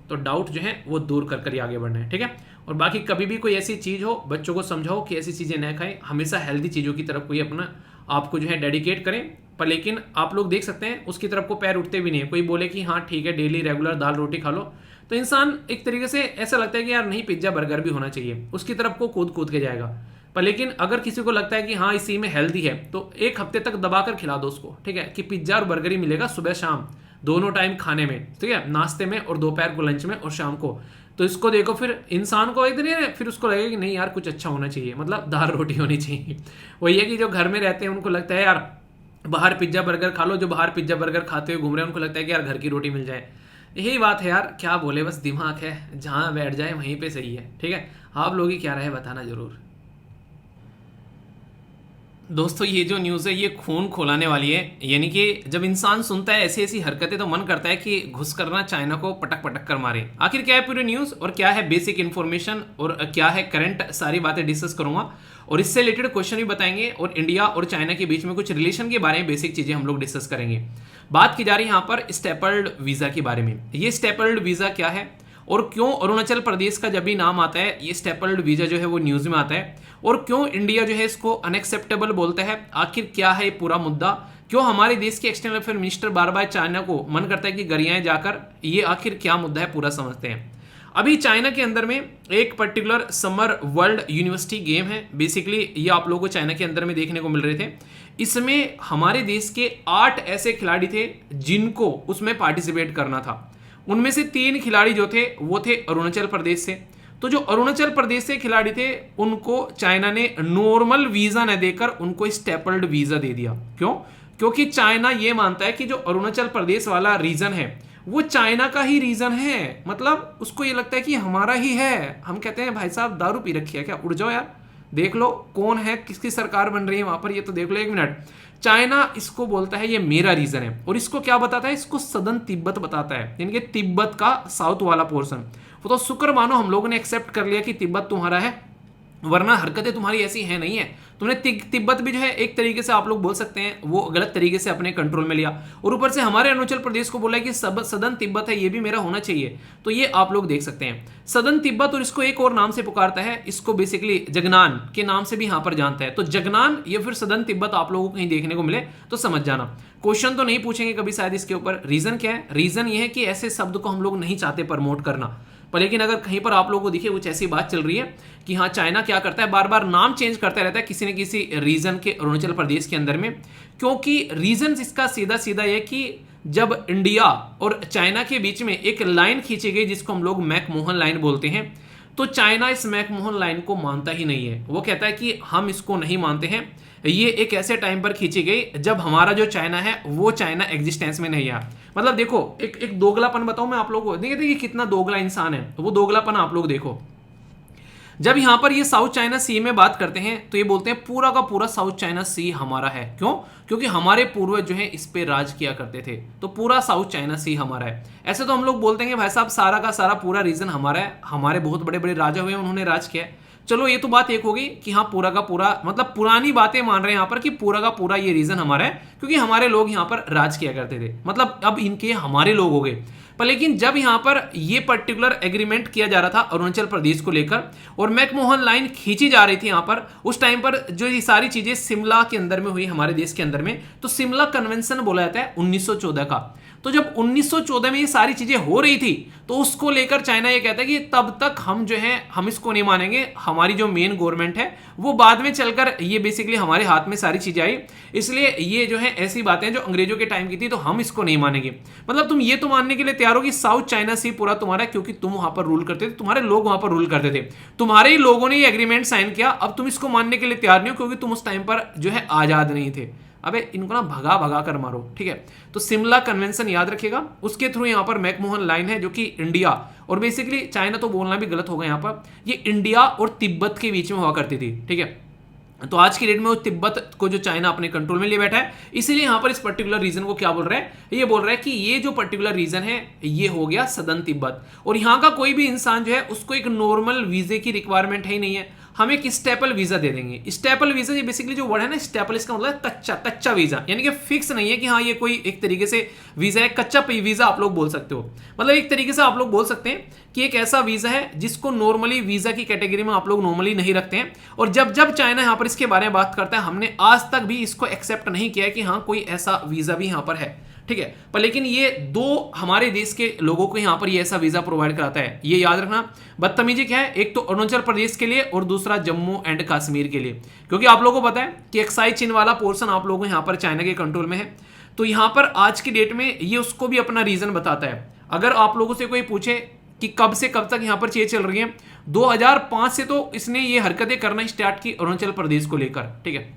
तो डाउट जो है वो दूर कर ही आगे बढ़ना है, ठीक है। और बाकी कभी भी कोई ऐसी चीज हो, बच्चों को समझाओ कि ऐसी चीजें न खाएं, हमेशा हेल्दी चीजों की तरफ कोई अपना आपको जो है डेडिकेट करें। पर लेकिन आप लोग देख सकते हैं उसकी तरफ को पैर उठते भी नहीं है। कोई बोले कि हाँ ठीक है डेली रेगुलर दाल रोटी खा लो, तो इंसान एक तरीके से ऐसा लगता है कि यार नहीं पिज्जा बर्गर भी होना चाहिए, उसकी तरफ को कूद के जाएगा। पर लेकिन अगर किसी को लगता है कि हाँ इसी में हेल्दी है, तो एक हफ्ते तक दबाकर खिला दो उसको, ठीक है, कि पिज्जा और बर्गर ही मिलेगा सुबह शाम दोनों टाइम खाने में, ठीक है, नाश्ते में और दोपहर को लंच में और शाम को। तो इसको देखो फिर इंसान को एक दिन फिर उसको लगेगा कि नहीं यार कुछ अच्छा होना चाहिए, मतलब दाल रोटी होनी चाहिए। वही है कि जो घर में रहते हैं उनको लगता है यार बाहर पिज्जा बर्गर खा लो, जो बाहर पिज्जा बर्गर खाते हुए घूम रहे हैं उनको लगता है कि यार घर की रोटी मिल जाए। यही बात है यार, क्या बोले, बस दिमाग है जहाँ बैठ जाए वहीं पे सही है, ठीक है। आप लोग ही क्या रहे बताना जरूर। दोस्तों ये जो न्यूज़ है ये खून खौलाने वाली है, यानी कि जब इंसान सुनता है ऐसी ऐसी हरकतें तो मन करता है कि घुस करना चाइना को पटक पटक कर मारे। आखिर क्या है पूरी न्यूज़ और क्या है बेसिक इन्फॉर्मेशन और क्या है करंट, सारी बातें डिस्कस करूंगा और इससे रिलेटेड क्वेश्चन भी बताएंगे और इंडिया और चाइना के बीच में कुछ रिलेशन के बारे में बेसिक चीज़ें हम लोग डिस्कस करेंगे। बात की जा रही है यहाँ पर स्टेपल्ड वीज़ा के बारे में। ये स्टेपल्ड वीज़ा क्या है और क्यों अरुणाचल प्रदेश का जब भी नाम आता है ये स्टेपल्ड वीज़ा जो है वो न्यूज़ में आता है, और क्यों इंडिया जो है इसको अनएक्सेप्टेबल बोलता है। आखिर क्या है ये पूरा मुद्दा, क्यों हमारे देश के एक्सटर्नल अफेयर मिनिस्टर बार बार चाइना को मन करता है कि गरियाएं जाकर, ये आखिर क्या मुद्दा है पूरा समझते हैं। अभी चाइना के अंदर में एक particular summer world university game है, बेसिकली ये आप लोगों को चाइना के अंदर में देखने को मिल रहे थे। इसमें हमारे देश के 8 ऐसे खिलाड़ी थे जिनको उसमें पार्टिसिपेट करना था। उनमें से 3 खिलाड़ी जो थे वो थे अरुणाचल प्रदेश से। तो जो अरुणाचल प्रदेश से खिलाड़ी थे उनको चाइना ने नॉर्मल वीजा न देकर उनको स्टेपल्ड वीजा दे दिया। क्यों? क्योंकि चाइना ये मानता है कि जो अरुणाचल प्रदेश वाला रीजन है वो चाइना का ही रीजन है, मतलब उसको ये लगता है कि हमारा ही है। हम कहते हैं भाई साहब दारू पी रखी है क्या, उठ जाओ यार, देख लो कौन है, किसकी सरकार बन रही है वहां पर, ये तो देख लो 1 मिनट। चाइना इसको बोलता है ये मेरा रीजन है, और इसको क्या बताता है, इसको सदर्न तिब्बत बताता है, यानी कि तिब्बत का साउथ वाला पोर्शन। वो तो शुक्र मानो हम लोगों ने एक्सेप्ट कर लिया कि तिब्बत तुम्हारा है, वरना हरकतें तुम्हारी ऐसी है नहीं है। तुमने तिब्बत भी जो है एक तरीके से आप लोग बोल सकते हैं वो गलत तरीके से अपने कंट्रोल में लिया, और ऊपर से हमारे अरुणाचल प्रदेश को बोला कि सदन तिब्बत है, ये भी मेरा होना चाहिए। तो ये आप लोग देख सकते हैं सदन तिब्बत, और इसको एक और नाम से पुकारता है, इसको बेसिकली जगनान के नाम से भी यहाँ पर जानता है। तो जगनान या फिर सदन तिब्बत आप लोगों को कहीं देखने को मिले तो समझ जाना। क्वेश्चन तो नहीं पूछेंगे कभी शायद इसके ऊपर। रीजन क्या है? रीजन ये है कि ऐसे शब्द को हम लोग नहीं चाहते प्रमोट करना, पर लेकिन अगर कहीं पर आप लोगों को दिखे कुछ ऐसी बात चल रही है कि हाँ चाइना क्या करता है, बार बार नाम चेंज करता रहता है किसी न किसी रीजन के अरुणाचल प्रदेश के अंदर में, क्योंकि रीजन इसका सीधा सीधा ये कि जब इंडिया और चाइना के बीच में एक लाइन खींची गई जिसको हम लोग मैकमोहन लाइन बोलते हैं, तो चाइना इस मैकमोहन लाइन को मानता ही नहीं है। वो कहता है कि हम इसको नहीं मानते हैं, ये एक ऐसे टाइम पर खींची गई जब हमारा जो चाइना है वो चाइना एग्जिस्टेंस में नहीं आया। मतलब देखो एक दोगलापन बताऊं मैं आप लोगों को, देखिए कितना दोगला इंसान है, वो दोगलापन आप लोग देखो। जब यहां पर ये साउथ चाइना सी में बात करते हैं तो ये बोलते हैं पूरा का पूरा साउथ चाइना सी हमारा है। क्यों? क्योंकि हमारे पूर्वज जो है इस पे राज किया करते थे, तो पूरा साउथ चाइना सी हमारा है। ऐसे तो हम लोग बोलते हैं भाई साहब सारा का सारा पूरा रीजन हमारा है, हमारे बहुत बड़े बड़े राजा हुए उन्होंने राज किया। चलो ये तो बात एक होगी कि हाँ पूरा का पूरा, मतलब पुरानी बातें मान रहे हैं यहाँ पर कि पूरा का पूरा ये रीजन हमारा है क्योंकि हमारे लोग यहाँ पर राज किया करते थे, मतलब अब इनके हमारे लोग हो गए। पर लेकिन जब यहाँ पर ये पर्टिकुलर एग्रीमेंट किया जा रहा था अरुणाचल प्रदेश को लेकर और मैकमोहन लाइन खींची जा रही थी यहाँ पर, उस टाइम पर जो ये सारी चीजें शिमला के अंदर में हुई हमारे देश के अंदर में, तो शिमला कन्वेंशन बोला जाता है 1914 का। तो जब 1914 में ये सारी चीजें हो रही थी तो उसको लेकर चाइना ये कहता है कि तब तक हम जो है हम इसको नहीं मानेंगे, हमारी जो मेन गवर्नमेंट है वो बाद में चलकर ये बेसिकली हमारे हाथ में सारी चीजें आई, इसलिए ये जो है ऐसी बातें जो अंग्रेजों के टाइम की थी तो हम इसको नहीं मानेंगे। मतलब तुम ये तो मानने के लिए तैयार हो कि साउथ चाइना सी पूरा तुम्हारा, क्योंकि तुम वहां पर रूल करते थे, तुम्हारे लोग वहां पर रूल करते थे, तुम्हारे ही लोगों ने ये एग्रीमेंट साइन किया, अब तुम इसको मानने के लिए तैयार नहीं हो क्योंकि तुम उस टाइम पर जो है आजाद नहीं थे। अबे इनको ना भगा भगा कर मारो, ठीक है। तो सिमला कन्वेंशन याद रखिएगा, उसके थ्रू यहाँ पर मैकमोहन लाइन है जो कि इंडिया और बेसिकली चाइना तो बोलना भी गलत होगा यहाँ पर, ये इंडिया और तिब्बत के बीच में हुआ करती थी, ठीक है। तो आज की डेट में वो तिब्बत को जो चाइना अपने कंट्रोल में ले बैठा है, इसीलिए यहां पर इस पर्टिकुलर रीजन को क्या बोल रहा है, ये बोल रहा है कि ये जो पर्टिकुलर रीजन है ये हो गया सदर्न तिब्बत, और यहां का कोई भी इंसान जो है उसको एक नॉर्मल वीजे की रिक्वायरमेंट है ही नहीं है, हम एक स्टेपल वीजा दे देंगे। स्टेपल वीजा ये बेसिकली जो वर्ड है ना स्टेपल, इसका मतलब कच्चा कच्चा वीजा, यानी कि फिक्स नहीं है कि हाँ ये कोई एक तरीके से वीजा है, कच्चा वीजा आप लोग बोल सकते हो। मतलब एक तरीके से आप लोग बोल सकते हैं कि एक ऐसा वीजा है जिसको नॉर्मली वीजा की कैटेगरी में आप लोग नॉर्मली नहीं रखते हैं, और जब जब चाइना यहां पर इसके बारे में बात करता है हमने आज तक भी इसको एक्सेप्ट नहीं किया है कि हाँ कोई ऐसा वीजा भी यहां पर है, ठीक है। पर लेकिन ये दो हमारे देश के लोगों को यहां पर ये ऐसा वीजा प्रोवाइड कराता है, ये याद रखना। बदतमीजी क्या है, एक तो अरुणाचल प्रदेश के लिए और दूसरा जम्मू एंड कश्मीर के लिए, क्योंकि आप लोगों को पता है कि एक्साइज चिन्ह वाला पोर्शन आप लोगों को यहां पर चाइना के कंट्रोल में है, तो यहां पर आज की डेट में ये उसको भी अपना रीजन बताता है। अगर आप लोगों से कोई पूछे कि कब से कब तक यहां पर चीजें चल रही हैं, 2005 से तो इसने ये हरकतें करना स्टार्ट की अरुणाचल प्रदेश को लेकर, ठीक है।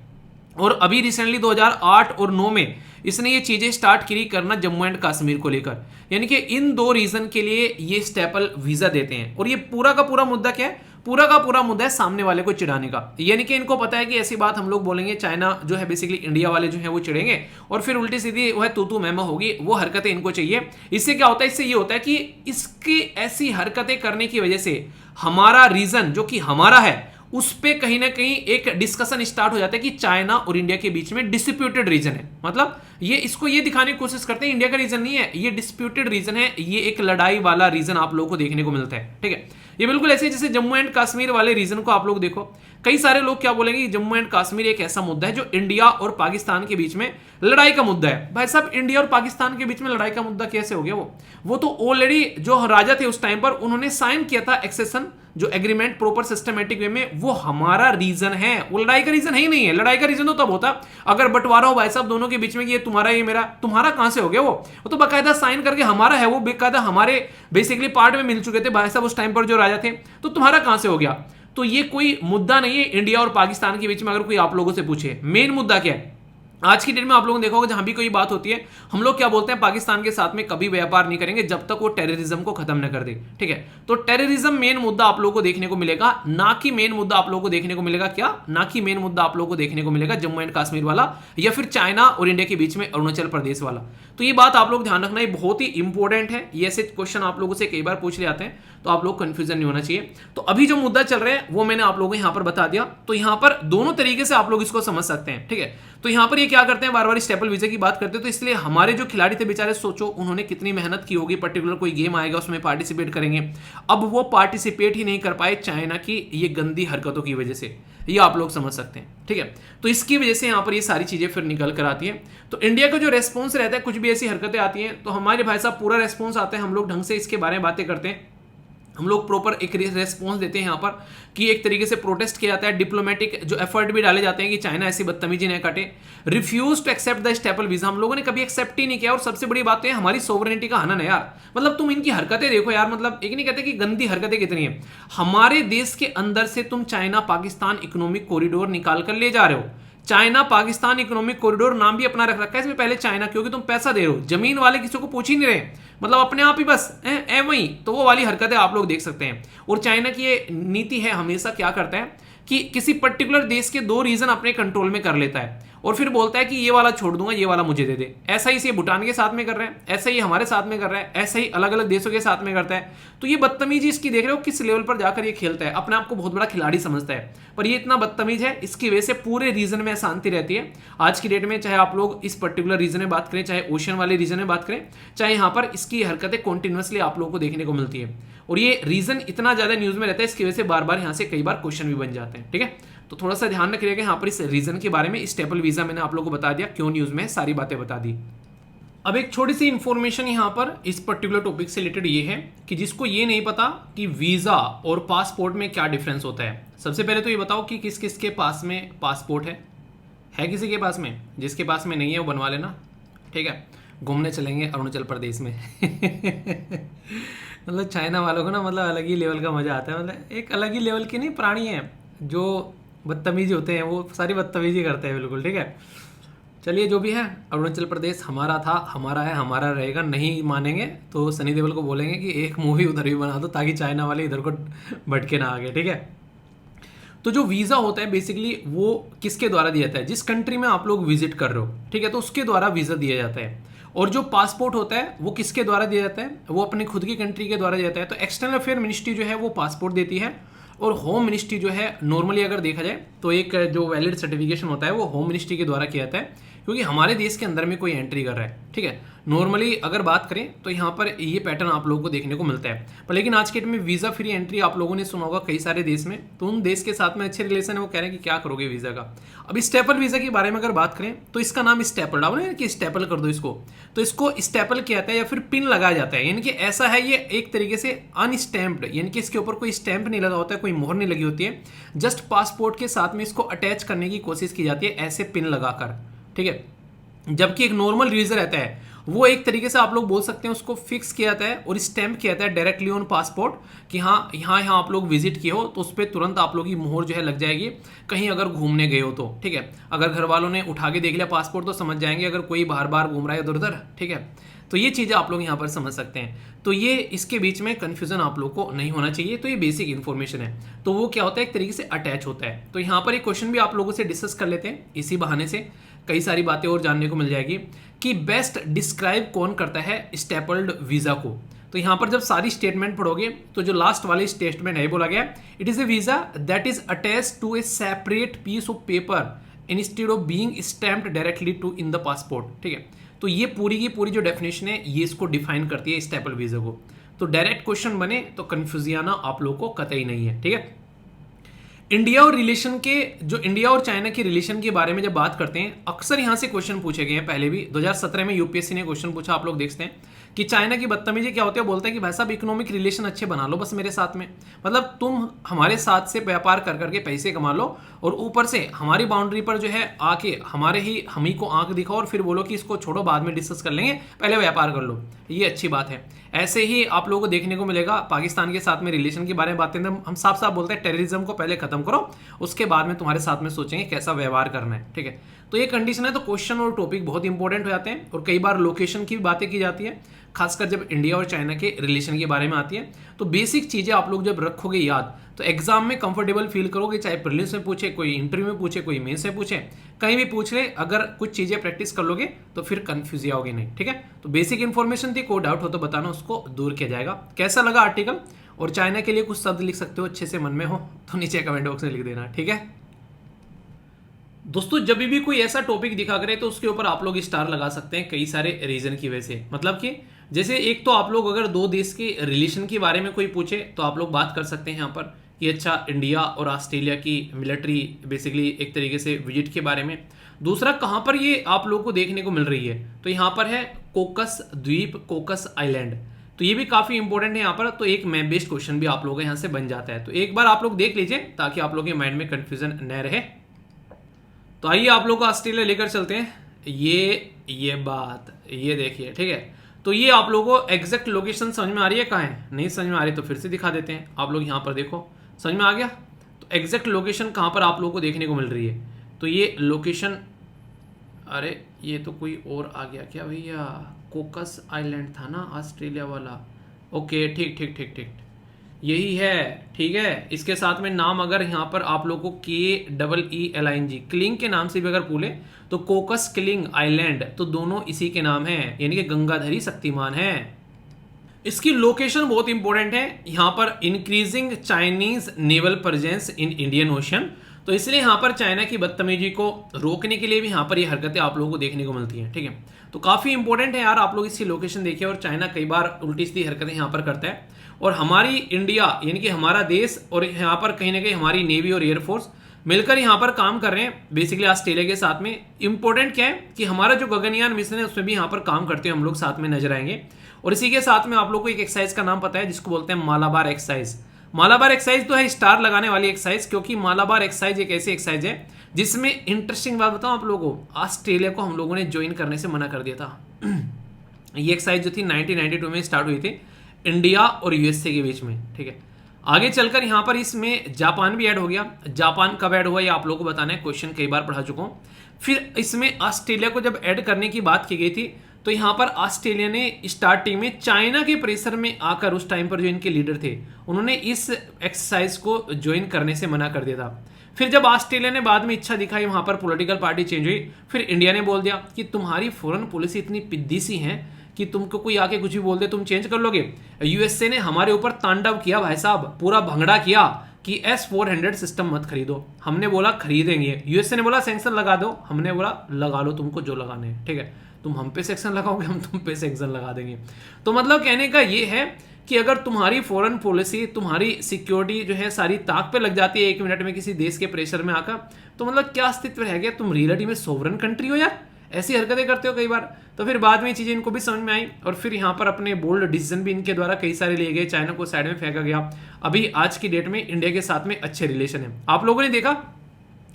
और अभी रिसेंटली 2008 और 9 में इसने ये चीजें स्टार्ट की करना जम्मू एंड कश्मीर को लेकर, यानी कि इन दो रीजन के लिए ये स्टेपल वीजा देते हैं। और ये पूरा का पूरा मुद्दा क्या है, पूरा का पूरा मुद्दा है सामने वाले को चिढ़ाने का, यानी कि इनको पता है कि ऐसी बात हम लोग बोलेंगे चाइना जो है बेसिकली इंडिया वाले जो है वो चिढ़ेंगे और फिर उल्टी सीधी वो है तू मैमा होगी, वो हरकतें इनको चाहिए। इससे क्या होता है, इससे ये होता है कि इसकी ऐसी हरकतें करने की वजह से हमारा रीजन जो कि हमारा है उस पे कहीं ना कहीं एक डिस्कशन स्टार्ट हो जाता है कि चाइना और इंडिया के बीच में डिस्प्यूटेड रीजन है। मतलब ये इसको ये दिखाने की कोशिश करते हैं इंडिया का रीजन नहीं है, ये डिस्प्यूटेड रीजन है, ये एक लड़ाई वाला रीजन आप लोगों को देखने को मिलता है, ठीक है। ये बिल्कुल ऐसे जैसे जम्मू एंड कश्मीर वाले रीजन को आप लोग देखो, कई सारे लोग क्या बोलेंगे कि जम्मू एंड कश्मीर एक ऐसा मुद्दा है जो इंडिया और पाकिस्तान के बीच में लड़ाई का मुद्दा है। भाई साहब इंडिया और पाकिस्तान के बीच में लड़ाई का मुद्दा कैसे हो गया, वो तो ऑलरेडी जो राजा थे उस टाइम पर उन्होंने साइन किया था एक्सेशन जो एग्रीमेंट प्रॉपर सिस्टमेटिक वे में, वो हमारा रीजन है, वो लड़ाई का रीजन है ही नहीं है। लड़ाई का रीजन तो तब होता अगर बंटवारा हो भाई साहब दोनों के बीच में कि ये तुम्हारा ये मेरा, तुम्हारा कहां से हो गया, वो तो बाकायदा साइन करके हमारा है, वो बेकायदा हमारे बेसिकली पार्ट में मिल चुके थे भाई साहब उस टाइम पर जो राजा थे, तो तुम्हारा कहां से हो गया। तो ये कोई मुद्दा नहीं है इंडिया और पाकिस्तान के बीच में। अगर कोई आप लोगों से पूछे मेन मुद्दा क्या है, आज की डेट में आप लोगों ने देखा होगा जहां भी कोई बात होती है हम लोग क्या बोलते हैं, पाकिस्तान के साथ में कभी व्यापार नहीं करेंगे जब तक वो टेररिज्म को खत्म न कर दे, ठीक है। तो टेररिज्म मेन मुद्दा आप लोगों को देखने को मिलेगा, ना कि मेन मुद्दा आप लोगों को देखने को मिलेगा क्या, ना कि मेन मुद्दा आप लोगों को देखने को मिलेगा जम्मू एंड कश्मीर वाला या फिर चाइना और इंडिया के बीच में अरुणाचल प्रदेश वाला। तो ये बात आप लोग ध्यान रखना, ये बहुत ही इंपॉर्टेंट है, ये ऐसे क्वेश्चन आप लोगों से कई बार पूछ ले आते हैं, तो आप लोग कंफ्यूजन नहीं होना चाहिए। तो अभी जो मुद्दा चल रहा है वो मैंने आप लोगों को यहां पर बता दिया, तो यहां पर दोनों तरीके से आप लोग इसको समझ सकते हैं, ठीक है। तो यहां पर ये क्या करते हैं, बार बार स्टेपल वीजा की बात करते हैं, तो इसलिए हमारे जो खिलाड़ी थे बेचारे, सोचो उन्होंने कितनी मेहनत की होगी, पर्टिकुलर कोई गेम आएगा उसमें पार्टिसिपेट करेंगे, अब वो पार्टिसिपेट ही नहीं कर पाए चाइना की ये गंदी हरकतों की वजह से, ये आप लोग समझ सकते हैं, ठीक है। तो इसकी वजह से यहां पर ये सारी चीजें फिर निकल कर आती है। तो इंडिया का जो रेस्पॉन्स रहता है, कुछ भी ऐसी हरकतें आती हैं तो हमारे भाई साहब पूरा रेस्पॉन्स आता है, हम लोग ढंग से इसके बारे में बातें करते हैं, हम लोग प्रॉपर एक रेस्पॉन्स देते हैं यहाँ पर कि एक तरीके से प्रोटेस्ट किया जाता है, डिप्लोमेटिक जो एफर्ट भी डाले जाते हैं कि चाइना ऐसी बदतमीजी नहीं काटे। Refuse to accept the staple visa, हम लोगों ने कभी एक्सेप्ट ही नहीं किया, और सबसे बड़ी बात है हमारी सोवरेनिटी का हनन है यार। मतलब तुम इनकी हरकतें देखो यार, मतलब एक नहीं कहते कि गंदी हरकतें कितनी है, हमारे देश के अंदर से तुम चाइना पाकिस्तान इकोनॉमिक कॉरिडोर निकाल कर ले जा रहे हो। चाइना पाकिस्तान इकोनॉमिक कॉरिडोर नाम भी अपना रख रखा है इसमें पहले चाइना, क्योंकि तुम पैसा दे रहे हो, जमीन वाले किसी को पूछ ही नहीं रहे, मतलब अपने आप ही बस वही, तो वो वाली हरकतें आप लोग देख सकते हैं। और चाइना की ये नीति है, हमेशा क्या करता है कि किसी पर्टिकुलर देश के दो रीजन अपने कंट्रोल में कर लेता है और फिर बोलता है कि ये वाला छोड़ दूंगा, ये वाला मुझे दे दे। ऐसा ही भूटान के साथ में कर रहे हैं, ऐसा ही हमारे साथ में कर रहा है, ऐसा ही अलग अलग देशों के साथ में करता है। तो ये बदतमीजी इसकी देख रहे हो किस लेवल पर जाकर ये खेलता है, अपने आप को बहुत बड़ा खिलाड़ी समझता है, पर ये इतना बदतमीज है, इसकी वजह से पूरे रीजन में अशांति रहती है। आज की डेट में चाहे आप लोग इस पर्टिकुलर रीजन में बात करें, चाहे ओशन वाले रीजन में बात करें, चाहे यहाँ पर इसकी हरकतें कॉन्टिन्यूसली आप लोगों को देखने को मिलती है, और ये रीजन इतना ज्यादा न्यूज में रहता है, इसकी वजह से बार बार यहाँ से कई बार क्वेश्चन भी बन जाते हैं, ठीक है। तो थोड़ा सा ध्यान रखिएगा यहाँ पर इस रीजन के बारे में। स्टेपल वीजा मैंने आप लोगों को बता दिया क्यों न्यूज में, सारी बातें बता दी। अब एक छोटी सी इंफॉर्मेशन यहाँ पर इस पर्टिकुलर टॉपिक से रिलेटेड ये है कि जिसको ये नहीं पता कि वीज़ा और पासपोर्ट में क्या डिफरेंस होता है, सबसे पहले तो ये बताओ कि किस किस के पास में पासपोर्ट है किसी के पास में? जिसके पास में नहीं है वो बनवा लेना, ठीक है। घूमने चलेंगे अरुणाचल प्रदेश में मतलब चाइना वालों को ना मतलब अलग ही लेवल का मज़ा आता है, मतलब एक अलग ही लेवल के नहीं प्राणी हैं जो बदतमीजी होते हैं, वो सारी बदतमीजी करते हैं बिल्कुल, ठीक है। चलिए जो भी है, अरुणाचल प्रदेश हमारा था, हमारा है, हमारा रहेगा। नहीं मानेंगे तो सनी देओल को बोलेंगे कि एक मूवी उधर भी बना दो ताकि चाइना वाले इधर को भटके ना आगे, ठीक है। तो जो वीज़ा होता है बेसिकली वो किसके द्वारा दिया जाता है? जिस कंट्री में आप लोग विजिट कर रहे हो, ठीक है, तो उसके द्वारा वीज़ा दिया जाता है। और जो पासपोर्ट होता है वो किसके द्वारा दिया जाता है? वो अपने खुद की कंट्री के द्वारा दिया जाता है। तो एक्सटर्नल अफेयर मिनिस्ट्री जो है वो पासपोर्ट देती है, और होम मिनिस्ट्री जो है नॉर्मली अगर देखा जाए तो एक जो वैलिड सर्टिफिकेशन होता है वो होम मिनिस्ट्री के द्वारा किया जाता है, क्योंकि हमारे देश के अंदर में कोई एंट्री कर रहा है, ठीक है। नॉर्मली अगर बात करें तो यहाँ पर ये पैटर्न आप लोगों को देखने को मिलता है। पर लेकिन आज के डेट में वीज़ा फ्री एंट्री आप लोगों ने सुना होगा कई सारे देश में, तो उन देश के साथ में अच्छे रिलेशन है, वो कह रहे हैं कि क्या करोगे वीज़ा का। अब स्टेपल वीज़ा के बारे में अगर बात करें तो इसका नाम स्टेपल डाउन है कि स्टेपल कर दो इसको, तो इसको स्टेपल किया जाता है या फिर पिन लगाया जाता है। यानी कि ऐसा है, ये एक तरीके से अनस्टैम्प्ड, यानी कि इसके ऊपर कोई स्टैंप नहीं लगा होता है, कोई मोहर नहीं लगी होती है, जस्ट पासपोर्ट के साथ में इसको अटैच करने की कोशिश की जाती है ऐसे पिन लगाकर, ठीक है। जबकि एक नॉर्मल वीज़ा रहता है वो एक तरीके से आप लोग बोल सकते हैं उसको फिक्स किया जाता है और स्टैंप किया जाता है डायरेक्टली ऑन पासपोर्ट कि हाँ यहाँ आप लोग विजिट किए हो, तो उस पर तुरंत आप लोग की मोहर जो है लग जाएगी कहीं अगर घूमने गए हो तो, ठीक है। अगर घर वालों ने उठा के देख लिया पासपोर्ट तो समझ जाएंगे अगर कोई बार बार घूम रहा है इधर उधर, ठीक है। तो ये चीज़ें आप लोग यहाँ पर समझ सकते हैं। तो ये इसके बीच में कन्फ्यूजन आप लोग को नहीं होना चाहिए। तो ये बेसिक इन्फॉर्मेशन है। तो वो क्या होता है, एक तरीके से अटैच होता है। तो यहाँ पर एक क्वेश्चन भी आप लोगों से डिस्कस कर लेते हैं, इसी बहाने से कई सारी बातें और जानने को मिल जाएगी कि बेस्ट डिस्क्राइब कौन करता है स्टेपल्ड वीज़ा को। तो यहाँ पर जब सारी स्टेटमेंट पढ़ोगे तो जो लास्ट वाली स्टेटमेंट है बोला गया, it is a visa that is attach to a separate piece of paper instead of being stamped directly to in the passport, ठीक है। तो ये पूरी की पूरी जो डेफिनेशन है ये इसको डिफाइन करती है स्टेपल वीज़ा को। तो डायरेक्ट क्वेश्चन बने तो कन्फ्यूजियाना आप लोग को कतई नहीं है, ठीक है। इंडिया और रिलेशन के, जो इंडिया और चाइना के रिलेशन के बारे में जब बात करते हैं, अक्सर यहाँ से क्वेश्चन पूछे गए हैं। पहले भी 2017 में यूपीएससी ने क्वेश्चन पूछा, आप लोग देखते हैं कि चाइना की बदतमीजी क्या होती है। बोलते हैं कि भाई साहब इकोनॉमिक रिलेशन अच्छे बना लो बस मेरे साथ में, मतलब तुम हमारे साथ से व्यापार कर करके पैसे कमा लो और ऊपर से हमारी बाउंड्री पर जो है आके हम ही को आंख दिखाओ और फिर बोलो कि इसको छोड़ो बाद में डिस्कस कर लेंगे, पहले व्यापार कर लो। ये अच्छी बात है। ऐसे ही आप लोगों को देखने को मिलेगा पाकिस्तान के साथ में रिलेशन के बारे में बात करें, हम साफ साफ बोलते हैं टेररिज्म को पहले खत्म करो, उसके बाद में तुम्हारे साथ में सोचेंगे कैसा व्यवहार करना है, ठीक है। तो ये कंडीशन है। तो क्वेश्चन और टॉपिक बहुत इंपॉर्टेंट हो जाते हैं और कई बार लोकेशन की बातें की जाती है, खासकर जब इंडिया और चाइना के रिलेशन के बारे में आती है। तो बेसिक चीज़ें आप लोग जब रखोगे याद तो एग्जाम में कंफर्टेबल फील करोगे, चाहे प्रीलिम्स में पूछे, कोई इंटरव्यू में पूछे, कोई मेंस में पूछे, कहीं भी पूछ ले, अगर कुछ चीज़ें प्रैक्टिस कर लोगे तो फिर कंफ्यूज आओगे नहीं, ठीक है। तो बेसिक इन्फॉर्मेशन थी, कोई डाउट हो तो बताना, उसको दूर किया जाएगा। कैसा लगा आर्टिकल, और चाइना के लिए कुछ शब्द लिख सकते हो अच्छे से मन में हो तो नीचे कमेंट बॉक्स में लिख देना, ठीक है। दोस्तों जब भी कोई ऐसा टॉपिक दिखा करे तो उसके ऊपर आप लोग स्टार लगा सकते हैं कई सारे रीजन की वजह से। मतलब कि जैसे एक तो आप लोग अगर दो देश के रिलेशन के बारे में कोई पूछे तो आप लोग बात कर सकते हैं यहाँ पर कि अच्छा इंडिया और ऑस्ट्रेलिया की मिलिट्री बेसिकली एक तरीके से विजिट के बारे में। दूसरा कहाँ पर ये आप लोगों को देखने को मिल रही है, तो यहाँ पर है कोकस द्वीप, कोकस आइलैंड। तो ये भी काफ़ी इंपॉर्टेंट है यहाँ पर। तो एक मैप बेस्ड क्वेश्चन भी आप लोगों का यहाँ से बन जाता है। तो एक बार आप लोग देख लीजिए ताकि आप लोग के माइंड में कन्फ्यूजन न रहे। तो आइए आप लोग को ऑस्ट्रेलिया लेकर चलते हैं। ये बात ये देखिए, ठीक है। तो ये आप लोगों को एग्जैक्ट लोकेशन समझ में आ रही है, कहाँ है? नहीं समझ में आ रही तो फिर से दिखा देते हैं। आप लोग यहाँ पर देखो, समझ में आ गया? तो एग्जैक्ट लोकेशन कहाँ पर आप लोगों को देखने को मिल रही है। तो ये लोकेशन, अरे ये तो कोई और आ गया क्या भैया, कोकस आइलैंड था ना ऑस्ट्रेलिया वाला। ओके ठीक ठीक ठीक ठीक, यही है, ठीक है। इसके साथ में नाम अगर यहाँ पर आप लोगों को KEELING क्लिंग के नाम से भी अगर बोले तो कोकस क्लिंग आइलैंड, तो दोनों इसी के नाम हैं, यानी कि गंगाधरी शक्तिमान है। इसकी लोकेशन बहुत इंपॉर्टेंट है। यहाँ पर increasing Chinese naval presence in Indian ocean, तो इसलिए यहाँ पर चाइना की बदतमीजी को रोकने के लिए भी यहाँ पर ये हरकतें आप लोगों को देखने को मिलती हैं, ठीक है। तो काफ़ी इंपॉर्टेंट है यार, आप लोग इसकी लोकेशन देखिए। और चाइना कई बार उल्टी सीधी हरकतें यहाँ पर करता है, और हमारी इंडिया यानी कि हमारा देश और यहाँ पर कहीं ना कहीं हमारी नेवी और एयरफोर्स मिलकर यहाँ पर काम कर रहे हैं बेसिकली ऑस्ट्रेलिया के साथ में। इंपॉर्टेंट क्या है कि हमारा जो गगनयान मिशन है उसमें भी यहाँ पर काम करते हैं हम लोग साथ में नजर आएंगे। और इसी के साथ में आप लोग को एक एक्सरसाइज का नाम पता है जिसको बोलते हैं मालाबार एक्सरसाइज। मालाबार एक्सरसाइज तो है स्टार लगाने वाली एक्सरसाइज, क्योंकि मालाबार एक्सरसाइज एक ऐसी एक्सरसाइज है जिसमें इंटरेस्टिंग बात बताऊं आप लोगों को, ऑस्ट्रेलिया को हम लोगों ने ज्वाइन करने से मना कर दिया था। ये एक्सरसाइज जो थी 1992 में स्टार्ट हुई थी इंडिया और यूएसए के बीच में, ठीक है। आगे चलकर यहाँ पर इसमें जापान भी ऐड हो गया। जापान कब ऐड हुआ ये आप लोगों को बताना है, क्वेश्चन कई बार पढ़ा चुका हूँ। फिर इसमें ऑस्ट्रेलिया को जब ऐड करने की बात की गई थी तो यहाँ पर ऑस्ट्रेलिया ने स्टार्टिंग में चाइना के प्रेशर में आकर उस टाइम पर जो इनके लीडर थे उन्होंने इस एक्सरसाइज को ज्वाइन करने से मना कर दिया था। फिर जब ऑस्ट्रेलिया ने बाद में इच्छा दिखाई, वहां पर पॉलिटिकल पार्टी चेंज हुई, फिर इंडिया ने बोल दिया कि तुम्हारी फॉरेन पॉलिसी इतनी पिद्दी सी है कि तुमको कोई आके कुछ भी बोल दे तुम चेंज कर लोगे। यूएसए ने हमारे ऊपर तांडव किया भाई साहब, पूरा भंगड़ा किया कि S-400 सिस्टम मत खरीदो। हमने बोला खरीदेंगे, यूएसए ने बोला सैंक्शन लगा दो, हमने बोला लगा लो तुमको जो लगाने हैं, ठीक है। तुम हम पे सेक्शन लगाओगे हम तुम पे सेक्शन लगा देंगे। तो मतलब कहने का ये है कि अगर तुम्हारी फॉरेन पॉलिसी, तुम्हारी सिक्योरिटी जो है सारी ताक पे लग जाती है 1 मिनट में किसी देश के प्रेशर में आकर, तो मतलब क्या अस्तित्व रह गया? तुम रियलिटी में सोवरेन कंट्री हो यार, ऐसी हरकतें करते हो कई बार। तो फिर बाद में ये चीजें इनको भी समझ में आई और फिर यहाँ पर अपने बोल्ड डिसीजन भी इनके द्वारा कई सारे लिए गए, चाइना को साइड में फेंका गया। अभी आज की डेट में इंडिया के साथ में अच्छे रिलेशन है। आप लोगों ने देखा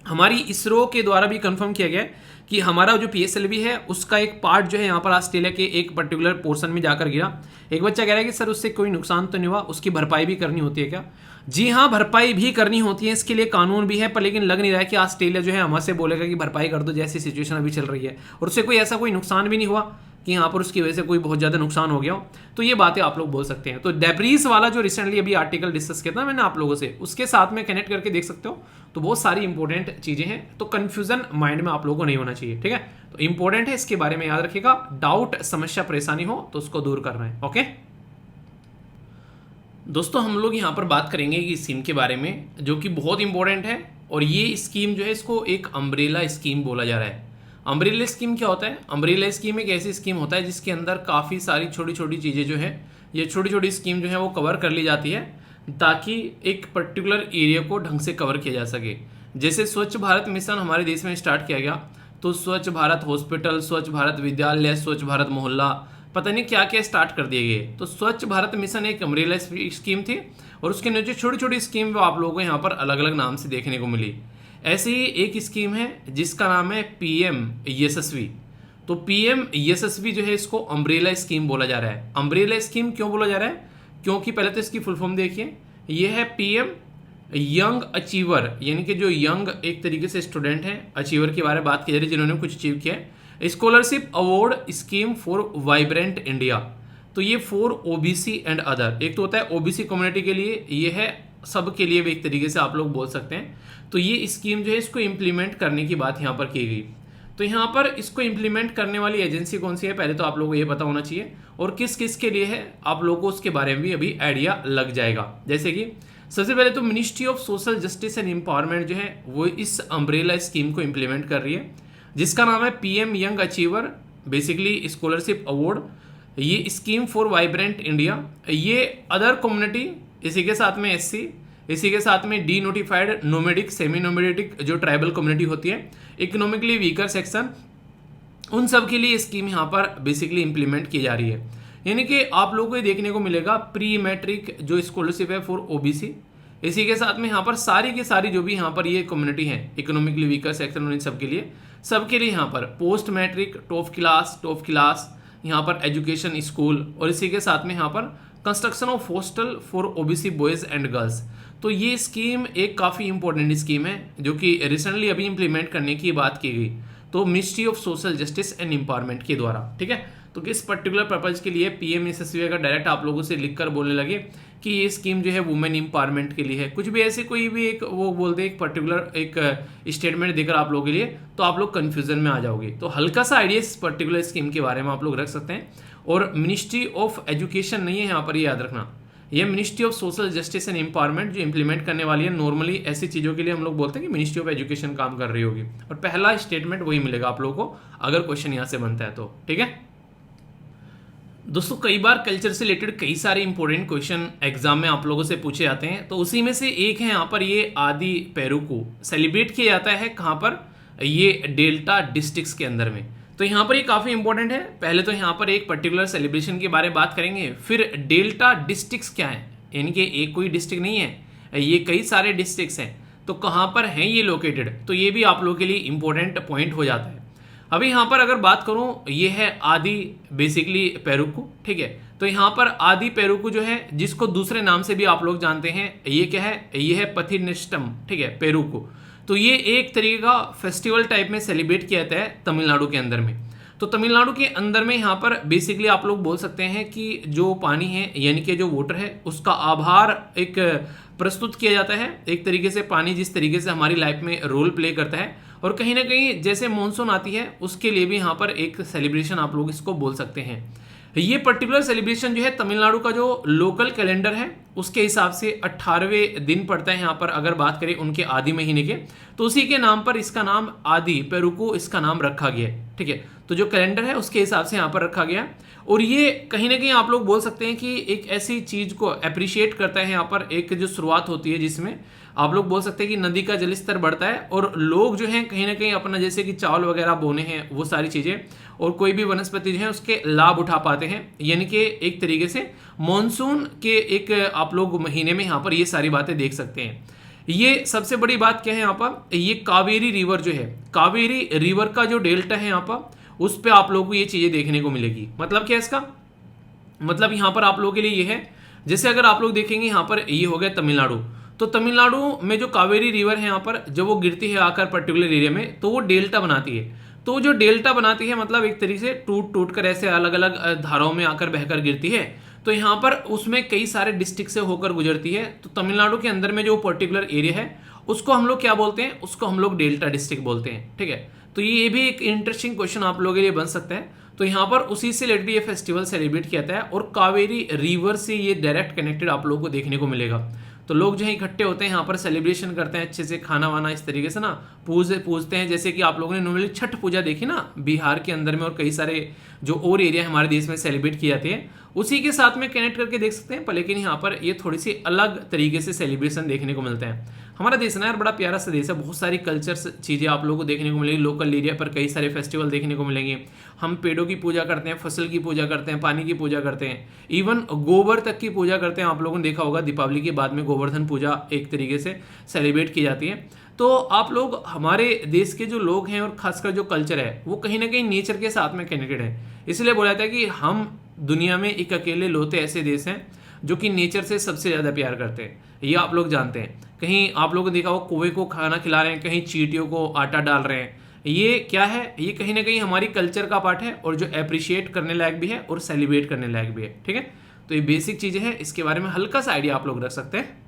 हमारी इसरो के द्वारा भी कंफर्म किया गया कि हमारा जो PSLV है उसका एक पार्ट जो है यहाँ पर ऑस्ट्रेलिया के एक पर्टिकुलर पोर्शन में जाकर गिरा। एक बच्चा कह रहा है कि सर उससे कोई नुकसान तो नहीं हुआ, उसकी भरपाई भी करनी होती है क्या? जी हाँ, भरपाई भी करनी होती है, इसके लिए कानून भी है, पर लेकिन लग नहीं रहा है कि ऑस्ट्रेलिया जो है हमसे बोलेगा कि भरपाई कर दो, जैसी सिचुएशन अभी चल रही है। और उससे कोई ऐसा कोई नुकसान भी नहीं हुआ कि यहाँ पर उसकी वजह से कोई बहुत ज़्यादा नुकसान हो गया हो। तो ये बातें आप लोग बोल सकते हैं। तो डेब्रीज वाला जो रिसेंटली अभी आर्टिकल डिस्कस किया था मैंने आप लोगों से, उसके साथ में कनेक्ट करके देख सकते हो। तो बहुत सारी इंपॉर्टेंट चीज़ें हैं, तो कन्फ्यूजन माइंड में आप लोगों को नहीं होना चाहिए, ठीक है। तो इंपॉर्टेंट है, इसके बारे में याद रखिएगा। डाउट, समस्या, परेशानी हो तो उसको दूर करना है, ओके। दोस्तों हम लोग यहाँ पर बात करेंगे कि स्कीम के बारे में जो कि बहुत इंपॉर्टेंट है। और ये स्कीम जो है इसको एक अम्ब्रेला स्कीम बोला जा रहा है। अम्ब्रेला स्कीम क्या होता है? अम्ब्रेला स्कीम एक ऐसी स्कीम होता है जिसके अंदर काफ़ी सारी छोटी छोटी चीज़ें जो है, ये छोटी छोटी स्कीम जो है वो कवर कर ली जाती है ताकि एक पर्टिकुलर एरिया को ढंग से कवर किया जा सके। जैसे स्वच्छ भारत मिशन हमारे देश में स्टार्ट किया गया, तो स्वच्छ भारत हॉस्पिटल, स्वच्छ भारत विद्यालय, स्वच्छ भारत मोहल्ला, पता नहीं क्या क्या स्टार्ट कर दिए गए। तो स्वच्छ भारत मिशन एक अम्ब्रेला स्कीम थी और उसके नीचे छोटी छोटी स्कीम वो आप लोगों को यहाँ पर अलग अलग नाम से देखने को मिली। ऐसे ही एक स्कीम है जिसका नाम है PM यशस्वी। तो PM यशस्वी जो है इसको अम्ब्रेला स्कीम बोला जा रहा है। अम्ब्रेला स्कीम क्यों बोला जा रहा है? क्योंकि पहले तो इसकी फुल फॉर्म देखिए, ये है PM यंग अचीवर, यानी कि जो यंग एक तरीके से स्टूडेंट हैं, अचीवर के बारे में बात की जा रही है जिन्होंने कुछ अचीव किया है। Scholarship award scheme for vibrant India. तो ये फॉर OBC एंड अदर, एक तो होता है OBC कम्युनिटी के लिए, ये है सब के लिए भी एक तरीके से आप लोग बोल सकते हैं। तो ये स्कीम जो है इसको इम्प्लीमेंट करने की बात यहाँ पर की गई। तो यहाँ पर इसको इम्प्लीमेंट करने वाली एजेंसी कौन सी है पहले तो आप लोगों को ये पता होना चाहिए, और किस किस के लिए है आप लोगों को उसके बारे में भी अभी आइडिया लग जाएगा। जैसे कि सबसे पहले तो ministry of social justice and empowerment जो है वो इस अम्ब्रेला स्कीम को इम्प्लीमेंट कर रही है, जिसका नाम है PM young achiever basically scholarship award. ये स्कीम फॉर वाइब्रेंट इंडिया, ये अदर कम्युनिटी, इसी के साथ में SC, इसी के साथ में D notified, nomadic, semi nomadic जो ट्राइबल कम्युनिटी होती है, इकोनॉमिकली वीकर सेक्शन, उन सब के लिए स्कीम यहाँ पर बेसिकली इंप्लीमेंट की जा रही है। यानी कि आप लोगों को ये देखने को मिलेगा प्री मैट्रिक जो स्कॉलरशिप है फॉर OBC, इसी के साथ में यहाँ पर सारी की सारी जो भी यहाँ पर ये कम्युनिटी है इकोनॉमिकली वीकर सेक्शन, उन सबके लिए यहाँ पर पोस्ट मैट्रिक, टॉप क्लास यहाँ पर एजुकेशन स्कूल, और इसी के साथ में यहाँ पर construction of hostel for OBC boys and girls. तो ये स्कीम एक काफ़ी इंपॉर्टेंट स्कीम है जो कि रिसेंटली अभी इंप्लीमेंट करने की बात की गई, तो ministry of social justice and empowerment के द्वारा, ठीक है। तो किस पर्टिकुलर पर्पज के लिए PM यशस्वी अगर डायरेक्ट आप लोगों से लिखकर बोलने लगे कि ये स्कीम जो है वुमेन एम्पावरमेंट के लिए है, कुछ भी ऐसे कोई भी एक वो बोल दे एक पर्टिकुलर एक स्टेटमेंट देकर आप लोगों के लिए, तो आप लोग कन्फ्यूजन में आ जाओगे। तो हल्का सा आइडिया इस पर्टिकुलर स्कीम के बारे में आप लोग रख सकते हैं। और मिनिस्ट्री ऑफ एजुकेशन नहीं है यहाँ पर, ये याद रखना, ये ministry of social justice and empowerment जो इंप्लीमेंट करने वाली है। नॉर्मली ऐसी चीज़ों के लिए हम लोग बोलते हैं कि मिनिस्ट्री ऑफ एजुकेशन काम कर रही होगी, और पहला स्टेटमेंट वही मिलेगा आप लोगों को अगर क्वेश्चन यहाँ से बनता है तो, ठीक है। दोस्तों कई बार कल्चर से रिलेटेड कई सारे इंपॉर्टेंट क्वेश्चन एग्जाम में आप लोगों से पूछे जाते हैं, तो उसी में से एक है यहाँ पर ये आदि पेरुकू सेलिब्रेट किया जाता है कहाँ पर, ये डेल्टा डिस्ट्रिक्ट्स के अंदर में। तो यहाँ पर ये काफ़ी इंपॉर्टेंट है। पहले तो यहाँ पर एक पर्टिकुलर सेलिब्रेशन के बारे में बात करेंगे, फिर डेल्टा डिस्ट्रिक्ट्स क्या है, यानी कि एक कोई डिस्ट्रिक्ट नहीं है, ये कई सारे डिस्ट्रिक्ट्स हैं, तो कहाँ पर हैं ये लोकेटेड, तो ये भी आप लोगों के लिए इंपॉर्टेंट पॉइंट हो जाता है। अभी यहाँ पर अगर बात करूँ, ये है आदि बेसिकली पेरुकू, ठीक है। तो यहाँ पर आदि पेरुकू जो है, जिसको दूसरे नाम से भी आप लोग जानते हैं, ये क्या है, ये है पथिनिष्टम, ठीक है, पेरुकू। तो ये एक तरीके का फेस्टिवल टाइप में सेलिब्रेट किया जाता है तमिलनाडु के अंदर में। तो तमिलनाडु के अंदर में यहाँ पर बेसिकली आप लोग बोल सकते हैं कि जो पानी है यानी कि जो वाटर है उसका आभार एक प्रस्तुत किया जाता है। एक तरीके से पानी जिस तरीके से हमारी लाइफ में रोल प्ले करता है, और कहीं ना कहीं जैसे मानसून आती है उसके लिए भी यहाँ पर एक सेलिब्रेशन आप लोग इसको बोल सकते हैं। ये पर्टिकुलर सेलिब्रेशन जो है तमिलनाडु का जो लोकल कैलेंडर है उसके हिसाब से 18वें दिन पड़ता है। यहाँ पर अगर बात करें उनके आदि महीने के, तो उसी के नाम पर इसका नाम आदि पेरुकू इसका नाम रखा गया है, ठीक है। तो जो कैलेंडर है उसके हिसाब से यहाँ पर रखा गया, और ये कहीं ना कहीं आप लोग बोल सकते हैं कि एक ऐसी चीज को अप्रिशिएट करता है। यहाँ पर एक जो शुरुआत होती है जिसमें आप लोग बोल सकते हैं कि नदी का जलस्तर बढ़ता है, और लोग जो हैं कहीं ना कहीं अपना जैसे कि चावल वगैरह बोने हैं वो सारी चीजें, और कोई भी वनस्पति जो है उसके लाभ उठा पाते हैं। यानी कि एक तरीके से मॉनसून के एक आप लोग महीने में यहाँ पर ये सारी बातें देख सकते हैं। ये सबसे बड़ी बात क्या है यहाँ पर, ये कावेरी रिवर जो है, कावेरी रिवर का जो डेल्टा है यहाँ पर, उस पर आप लोगों को ये चीजें देखने को मिलेगी। मतलब क्या है इसका मतलब, यहाँ पर आप लोगों के लिए ये है, जैसे अगर आप लोग देखेंगे यहाँ पर ये हो गया तमिलनाडु, तो तमिलनाडु में जो कावेरी रिवर है यहाँ पर जब वो गिरती है आकर पर्टिकुलर एरिया में, तो वो डेल्टा बनाती है। तो जो डेल्टा बनाती है मतलब एक तरीके से टूट टूट कर ऐसे अलग अलग धाराओं में आकर बहकर गिरती है। तो यहाँ पर उसमें कई सारे डिस्ट्रिक्ट से होकर गुजरती है। तो तमिलनाडु के अंदर में जो पर्टिकुलर एरिया है उसको हम लोग क्या बोलते हैं, उसको हम लोग डेल्टा डिस्ट्रिक्ट बोलते हैं, ठीक है। तो ये भी एक इंटरेस्टिंग क्वेश्चन आप लोगों के लिए बन सकता है। तो यहाँ पर उसी से रिलेटेड ये फेस्टिवल सेलिब्रेट किया जाता है, और कावेरी रिवर से ये डायरेक्ट कनेक्टेड आप लोगों को देखने को मिलेगा। तो लोग जो है इकट्ठे होते हैं यहाँ पर, सेलिब्रेशन करते हैं अच्छे से, खाना वाना इस तरीके से ना पूजते हैं। जैसे कि आप लोगों ने नॉर्मली छठ पूजा देखी ना बिहार के अंदर में, और कई सारे जो और एरिया हमारे देश में सेलिब्रेट किए जाते हैं, उसी के साथ में कनेक्ट करके देख सकते हैं। पर लेकिन यहाँ पर ये थोड़ी सी अलग तरीके से सेलिब्रेशन देखने को मिलते हैं। हमारा देश ना यार बड़ा प्यारा सा देश है, बहुत सारी कल्चर्स चीज़ें आप लोगों को देखने को मिलेगी। लोकल एरिया पर कई सारे फेस्टिवल देखने को मिलेंगे। हम पेड़ों की पूजा करते हैं, फसल की पूजा करते हैं, पानी की पूजा करते हैं, इवन गोबर तक की पूजा करते हैं। आप लोगों ने देखा होगा दीपावली के बाद में गोवर्धन पूजा एक तरीके से सेलिब्रेट की जाती है। तो आप लोग हमारे देश के जो लोग हैं और खासकर जो कल्चर है वो कहीं ना कहीं नेचर के साथ में कनेक्टेड है। इसलिए बोला जाता है कि हम दुनिया में एक अकेले लौते ऐसे देश हैं जो कि नेचर से सबसे ज़्यादा प्यार करते हैं। ये आप लोग जानते हैं। कहीं आप लोगों ने देखा हो कौवे को खाना खिला रहे हैं, कहीं चींटियों को आटा डाल रहे हैं। ये क्या है, ये कहीं ना कहीं हमारी कल्चर का पार्ट है, और जो अप्रिशिएट करने लायक भी है और सेलिब्रेट करने लायक भी है, ठीक है। तो ये बेसिक चीज़ें हैं, इसके बारे में हल्का सा आइडिया आप लोग रख सकते हैं।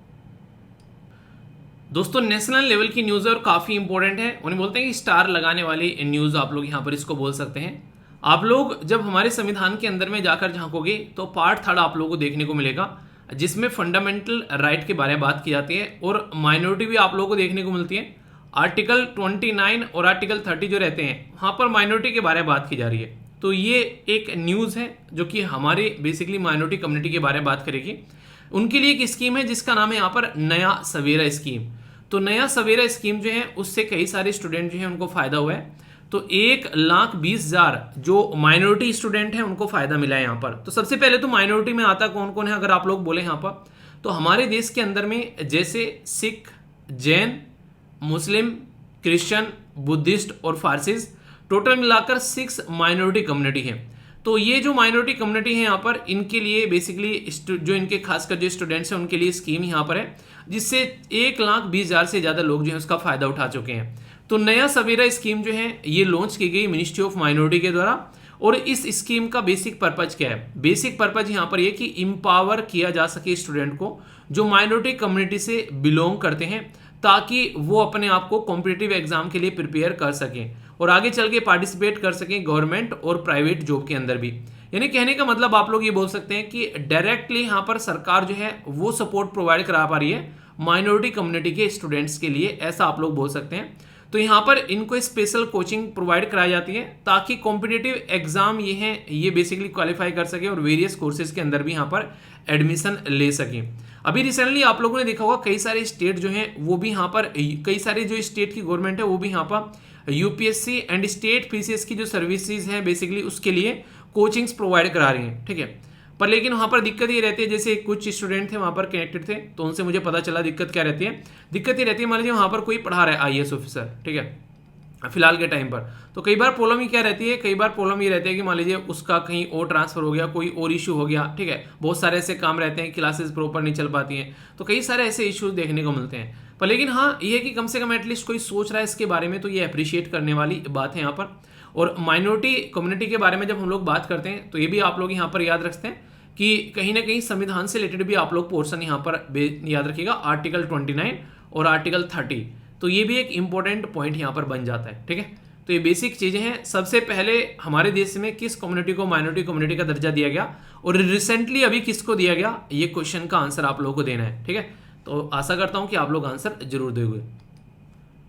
दोस्तों नेशनल लेवल की न्यूज़ है और काफ़ी इंपॉर्टेंट है। उन्हें बोलते हैं कि स्टार लगाने वाली न्यूज़ आप लोग यहाँ पर इसको बोल सकते हैं। आप लोग जब हमारे संविधान के अंदर में जाकर झांकोगे तो पार्ट 3 आप लोगों को देखने को मिलेगा, जिसमें फंडामेंटल राइट के बारे में बात की जाती है, और माइनॉरिटी भी आप लोगों को देखने को मिलती है। आर्टिकल 29 और आर्टिकल 30 जो रहते हैं वहाँ पर माइनॉरिटी के बारे में बात की जा रही है। तो ये एक न्यूज़ है जो कि हमारे बेसिकली माइनॉरिटी कम्युनिटी के बारे में बात करेगी। उनके लिए एक स्कीम है जिसका नाम है यहाँ पर नया सवेरा स्कीम। तो नया सवेरा स्कीम जो है उससे कई सारे स्टूडेंट जो है उनको फायदा हुआ है। तो 1,20,000 जो माइनॉरिटी स्टूडेंट हैं उनको फायदा मिला है यहाँ पर। तो सबसे पहले तो माइनॉरिटी में आता कौन कौन है अगर आप लोग बोले यहाँ पर, तो हमारे देश के अंदर में जैसे सिख, जैन, मुस्लिम, क्रिश्चियन, बुद्धिस्ट और फारसीज, टोटल मिलाकर 6 माइनॉरिटी कम्युनिटी है। तो ये जो माइनॉरिटी कम्युनिटी है यहाँ पर, इनके लिए बेसिकली जो इनके खासकर जो स्टूडेंट्स हैं उनके लिए स्कीम यहाँ पर है, जिससे 1,20,000 से ज़्यादा लोग जो है उसका फायदा उठा चुके हैं। तो नया सवेरा स्कीम जो है ये लॉन्च की गई मिनिस्ट्री ऑफ माइनॉरिटी के द्वारा। और इस स्कीम का बेसिक पर्पज क्या है, बेसिक पर्पज यहाँ पर ये कि इम्पावर किया जा सके स्टूडेंट को जो माइनॉरिटी कम्युनिटी से बिलोंग करते हैं, ताकि वो अपने आप को कॉम्पिटिटिव एग्जाम के लिए प्रिपेयर कर सकें और आगे चल के पार्टिसिपेट कर सकें गवर्नमेंट और प्राइवेट जॉब के अंदर भी। यानी कहने का मतलब आप लोग ये बोल सकते हैं कि डायरेक्टली यहाँ पर सरकार जो है वो सपोर्ट प्रोवाइड करा पा रही है माइनॉरिटी कम्युनिटी के स्टूडेंट्स के लिए, ऐसा आप लोग बोल सकते हैं। तो यहाँ पर इनको स्पेशल कोचिंग प्रोवाइड कराई जाती है ताकि कॉम्पिटिटिव एग्जाम ये हैं ये बेसिकली क्वालिफाई कर सके और वेरियस कोर्सेज के अंदर भी यहाँ पर एडमिशन ले सकें। अभी रिसेंटली आप लोगों ने देखा होगा कई सारे स्टेट जो हैं वो भी यहाँ पर, कई सारे जो स्टेट की गवर्नमेंट है वो भी यहाँ पर यूपीएससी एंड स्टेट पीसीएस की जो सर्विसेज हैं बेसिकली उसके लिए कोचिंग्स प्रोवाइड करा रही हैं, ठीक है। पर लेकिन वहाँ पर दिक्कत ये रहती है, जैसे कुछ स्टूडेंट थे वहाँ पर कनेक्टेड थे तो उनसे मुझे पता चला दिक्कत क्या रहती है। दिक्कत ये रहती है मान लीजिए वहाँ पर कोई पढ़ा रहा है आईएएस ऑफिसर, ठीक है, फिलहाल के टाइम पर, तो कई बार प्रॉब्लम ही क्या रहती है, कई बार प्रॉब्लम ये रहती है कि मान लीजिए उसका कहीं और ट्रांसफर हो गया, कोई और इशू हो गया, ठीक है, बहुत सारे ऐसे काम रहते हैं, क्लासेस प्रॉपर नहीं चल पाती हैं, तो कई सारे ऐसे इश्यूज देखने को मिलते हैं। पर लेकिन हाँ ये है कि कम से कम एटलीस्ट कोई सोच रहा है इसके बारे में, तो ये अप्रिशिएट करने वाली बात है यहाँ पर। और माइनॉरिटी कम्युनिटी के बारे में जब हम लोग बात करते हैं तो ये भी आप लोग यहाँ पर याद रखते हैं कि कहीं ना कहीं संविधान से रिलेटेड भी आप लोग पोर्शन यहाँ पर याद रखिएगा, आर्टिकल 29 और आर्टिकल 30, तो ये भी एक इंपॉर्टेंट पॉइंट यहाँ पर बन जाता है, ठीक है। तो ये बेसिक चीजें हैं। सबसे पहले हमारे देश में किस कम्युनिटी को माइनॉरिटी कम्युनिटी का दर्जा दिया गया और रिसेंटली अभी किसको दिया गया, ये क्वेश्चन का आंसर आप लोगों को देना है, ठीक है। तो आशा करता हूं कि आप लोग आंसर जरूर दोगे।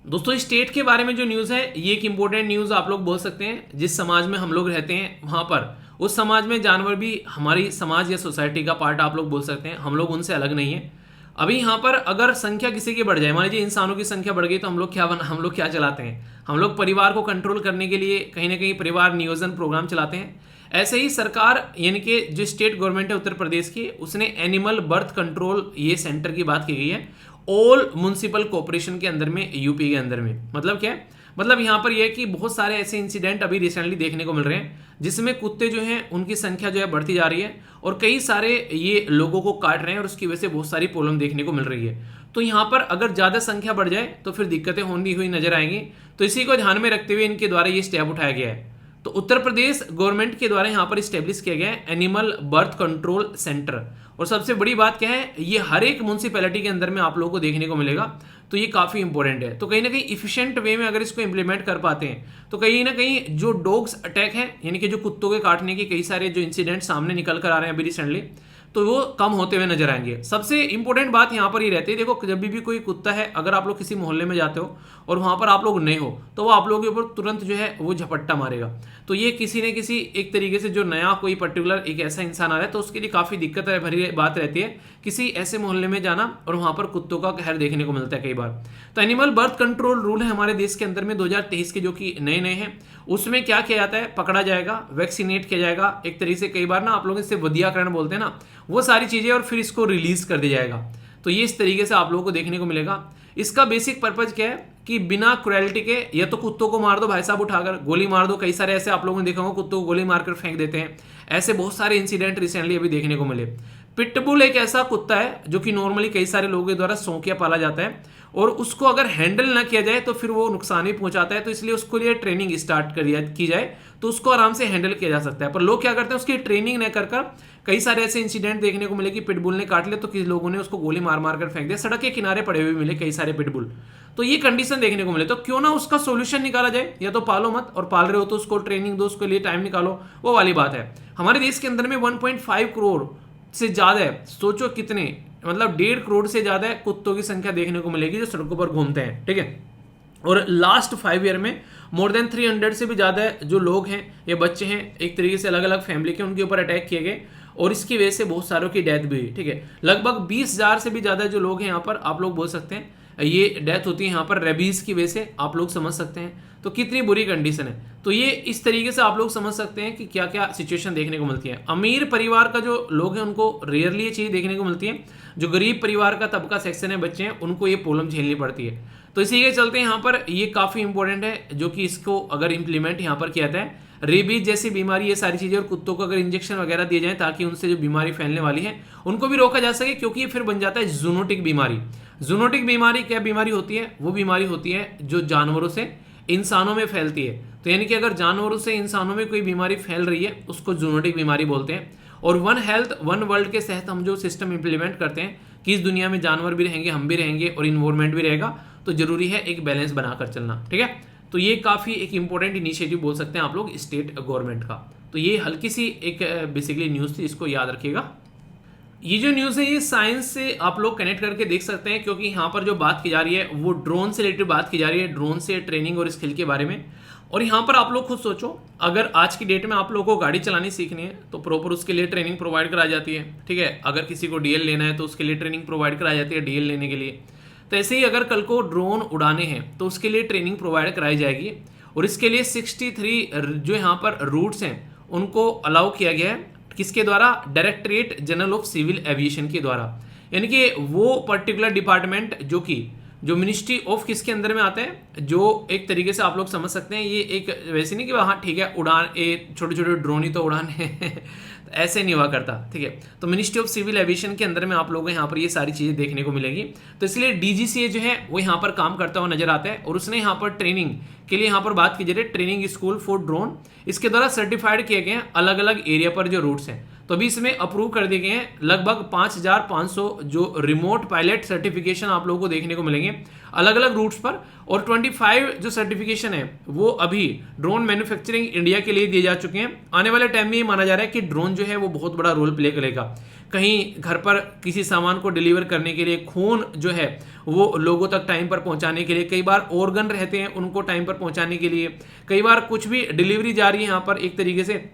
दोस्तों स्टेट के बारे में जो न्यूज़ है ये एक इंपॉर्टेंट न्यूज़ आप लोग बोल सकते हैं। जिस समाज में हम लोग रहते हैं वहाँ पर उस समाज में जानवर भी हमारी समाज या सोसाइटी का पार्ट आप लोग बोल सकते हैं, हम लोग उनसे अलग नहीं है। अभी यहाँ पर अगर संख्या किसी की बढ़ जाए, मान लीजिए इंसानों की संख्या बढ़ गई तो हम लोग क्या चलाते हैं, हम लोग परिवार को कंट्रोल करने के लिए कहीं ना कहीं परिवार नियोजन प्रोग्राम चलाते हैं। ऐसे ही सरकार यानी कि जो स्टेट गवर्नमेंट है उत्तर प्रदेश की, उसने एनिमल बर्थ कंट्रोल ये सेंटर की बात की गई है ऑल म्युनिसिपल कॉर्पोरेशन के अंदर में, यूपी के अंदर में। मतलब क्या है, मतलब यहाँ पर यह है कि बहुत सारे ऐसे इंसिडेंट अभी रिसेंटली देखने को मिल रहे हैं जिसमें कुत्ते जो हैं उनकी संख्या जो है बढ़ती जा रही है और कई सारे ये लोगों को काट रहे हैं और उसकी वजह से बहुत सारी प्रॉब्लम देखने को मिल रही है। तो यहाँ पर अगर ज़्यादा संख्या बढ़ जाए तो फिर दिक्कतें होती हुई नजर आएंगी। तो इसी को ध्यान में रखते हुए इनके द्वारा ये स्टेप उठाया गया है। तो उत्तर प्रदेश गवर्नमेंट के द्वारा यहाँ पर स्टेब्लिश किया गया है एनिमल बर्थ कंट्रोल सेंटर। और सबसे बड़ी बात क्या है, ये हर एक म्युनिसिपैलिटी के अंदर में आप लोगों को देखने को मिलेगा, तो ये काफ़ी इंपॉर्टेंट है। तो कहीं ना कहीं इफिशिएंट वे में अगर इसको इंप्लीमेंट कर पाते हैं तो कहीं ना कहीं जो डॉग्स अटैक है यानी कि जो कुत्तों के काटने के कई सारे जो इंसिडेंट सामने निकल कर आ रहे हैं अभी रिसेंटली, तो वो कम होते हुए नजर आएंगे। सबसे इंपॉर्टेंट बात यहाँ पर ये रहती है, देखो जब भी कोई कुत्ता है, अगर आप लोग किसी मोहल्ले में जाते हो और वहाँ पर आप लोग नए हो तो वो आप लोगों के ऊपर तुरंत जो है वो झपट्टा मारेगा। तो ये किसी न किसी एक तरीके से जो नया कोई पर्टिकुलर एक ऐसा इंसान आ रहा है तो उसके लिए काफ़ी दिक्कत भरी बात रहती है किसी ऐसे मोहल्ले में जाना और वहाँ पर कुत्तों का कहर देखने को मिलता है कई बार। तो एनिमल बर्थ कंट्रोल रूल है हमारे देश के अंदर में 2023 के, जो कि नए नए हैं। उसमें क्या किया जाता है, पकड़ा जाएगा, वैक्सीनेट किया जाएगा, एक तरीके से कई बार ना आप लोग इससे वधियाकरण बोलते हैं ना, वो सारी चीज़ें, और फिर इसको रिलीज कर दिया जाएगा। तो ये इस तरीके से आप लोगों को देखने को मिलेगा। इसका बेसिक पर्पज क्या है कि बिना क्रुएल्टी के या तो कुत्तों को मार दो भाई साहब, उठाकर गोली मार दो। कई सारे ऐसे आप लोगों ने देखा होगा कुत्तों को गोली मारकर फेंक देते हैं, ऐसे बहुत सारे इंसिडेंट रिसेंटली अभी देखने को मिले। पिटबुल एक ऐसा कुत्ता है जो कि नॉर्मली कई सारे लोगों के द्वारा शौकिया पाला जाता है और उसको अगर हैंडल ना किया जाए तो फिर वो नुकसान भी पहुंचाता है। तो इसलिए उसको लिए ट्रेनिंग स्टार्ट की जाए तो उसको आराम से हैंडल किया जा सकता है। पर लोग क्या करते हैं, उसकी ट्रेनिंग न कर कई सारे ऐसे इंसिडेंट देखने को मिले कि पिटबुल ने काट लिया तो किसी लोगों ने उसको गोली मार मार कर फेंक दिया, सड़क के किनारे पड़े हुए मिले कई सारे पिटबुल। तो ये कंडीशन देखने को मिले, तो क्यों ना उसका सोल्यूशन निकाला जाए, या तो पालो मत, और पाल रहे हो तो उसको ट्रेनिंग दो, उसके लिए टाइम निकालो, वो वाली बात है। हमारे देश के अंदर में 1.5 करोड़ से ज्यादा है, सोचो कितने, मतलब 1.5 करोड़ से ज्यादा कुत्तों की संख्या देखने को मिलेगी जो सड़कों पर घूमते हैं, ठीक है। और लास्ट 5 ईयर में मोर देन 300 से भी ज्यादा जो लोग हैं या बच्चे हैं एक तरीके से अलग अलग फैमिली के, उनके ऊपर अटैक किए गए और इसकी वजह से बहुत सारों की डेथ भी हुई, ठीक है। लगभग 20,000 से भी ज्यादा जो लोग हैं यहाँ पर आप लोग बोल सकते हैं ये डेथ होती है यहाँ पर रेबीज की वजह से, आप लोग समझ सकते हैं तो कितनी बुरी कंडीशन है। तो ये इस तरीके से आप लोग समझ सकते हैं कि क्या क्या सिचुएशन देखने को मिलती है। अमीर परिवार का जो लोग हैं उनको रेयरली ये चीज़ देखने को मिलती है, जो गरीब परिवार का तबका सेक्शन है, बच्चे हैं, उनको ये प्रॉब्लम झेलनी पड़ती है। तो इसी के चलते यहाँ पर ये काफ़ी इंपॉर्टेंट है जो कि इसको अगर इम्प्लीमेंट यहाँ पर किया जाता है, रेबीज जैसी बीमारी, ये सारी चीज़ें, और कुत्तों को अगर इंजेक्शन वगैरह दिए जाए ताकि उनसे जो बीमारी फैलने वाली है उनको भी रोका जा सके, क्योंकि ये फिर बन जाता है जूनोटिक बीमारी। जूनोटिक बीमारी क्या बीमारी होती है, वो बीमारी होती है जो जानवरों से इंसानों में फैलती है। तो यानी कि अगर जानवरों से इंसानों में कोई बीमारी फैल रही है उसको जूनोटिक बीमारी बोलते हैं। और वन हेल्थ वन वर्ल्ड के तहत हम जो सिस्टम इंप्लीमेंट करते हैं कि इस दुनिया में जानवर भी रहेंगे, हम भी रहेंगे और इन्वायरमेंट भी रहेगा, तो जरूरी है एक बैलेंस बनाकर चलना, ठीक है। तो ये काफ़ी एक इंपॉर्टेंट इनिशिएटिव बोल सकते हैं आप लोग स्टेट गवर्नमेंट का। तो ये हल्की सी एक बेसिकली न्यूज़ थी, इसको याद रखिएगा। ये जो न्यूज़ है ये साइंस से आप लोग कनेक्ट करके देख सकते हैं, क्योंकि यहाँ पर जो बात की जा रही है वो ड्रोन से रिलेटेड बात की जा रही है, ड्रोन से ट्रेनिंग और स्किल के बारे में। और यहाँ पर आप लोग खुद सोचो, अगर आज की डेट में आप लोगों को गाड़ी चलानी सीखनी है तो प्रॉपर उसके लिए ट्रेनिंग प्रोवाइड कराई जाती है, ठीक है। अगर किसी को डीएल लेना है तो उसके लिए ट्रेनिंग प्रोवाइड कराई जाती है डीएल लेने के लिए। तो ऐसे ही अगर कल को ड्रोन उड़ाने हैं तो उसके लिए ट्रेनिंग प्रोवाइड कराई जाएगी, और इसके लिए 63 जो यहाँ पर रूट्स हैं उनको अलाउ किया गया है। किसके द्वारा? Directorate general of civil aviation के द्वारा, यानी कि वो पर्टिकुलर डिपार्टमेंट जो मिनिस्ट्री ऑफ किसके अंदर में आता है, जो एक तरीके से आप लोग समझ सकते हैं ये एक वैसे नहीं कि हाँ ठीक है उड़ान छोटे छोटे ड्रोन ही तो उड़ान है ऐसे नहीं हुआ करता, ठीक है। तो मिनिस्ट्री ऑफ सिविल एविएशन के अंदर में आप लोगों को यहाँ पर ये सारी चीज़ें देखने को मिलेगी। तो इसलिए डीजीसीए जो है वो यहाँ पर काम करता हुआ नजर आता है, और उसने यहाँ पर ट्रेनिंग के लिए यहाँ पर बात की जा रही है ट्रेनिंग स्कूल फॉर ड्रोन। इसके द्वारा सर्टिफाइड किए गए हैं अलग अलग एरिया पर जो रूट्स हैं, तो अभी इसमें अप्रूव कर दिए गए हैं लगभग 5500 जो रिमोट पायलट सर्टिफिकेशन आप लोगों को देखने को मिलेंगे अलग अलग रूट्स पर, और 25 जो सर्टिफिकेशन है वो अभी ड्रोन मैन्युफैक्चरिंग इंडिया के लिए दिए जा चुके हैं। आने वाले टाइम में ये माना जा रहा है कि ड्रोन जो है वो बहुत बड़ा रोल प्ले करेगा। कहीं घर पर किसी सामान को डिलीवर करने के लिए, खून जो है वो लोगों तक टाइम पर पहुंचाने के लिए, कई बार ऑर्गन रहते हैं उनको टाइम पर पहुंचाने के लिए, कई बार कुछ भी डिलीवरी जा रही है यहाँ पर एक तरीके से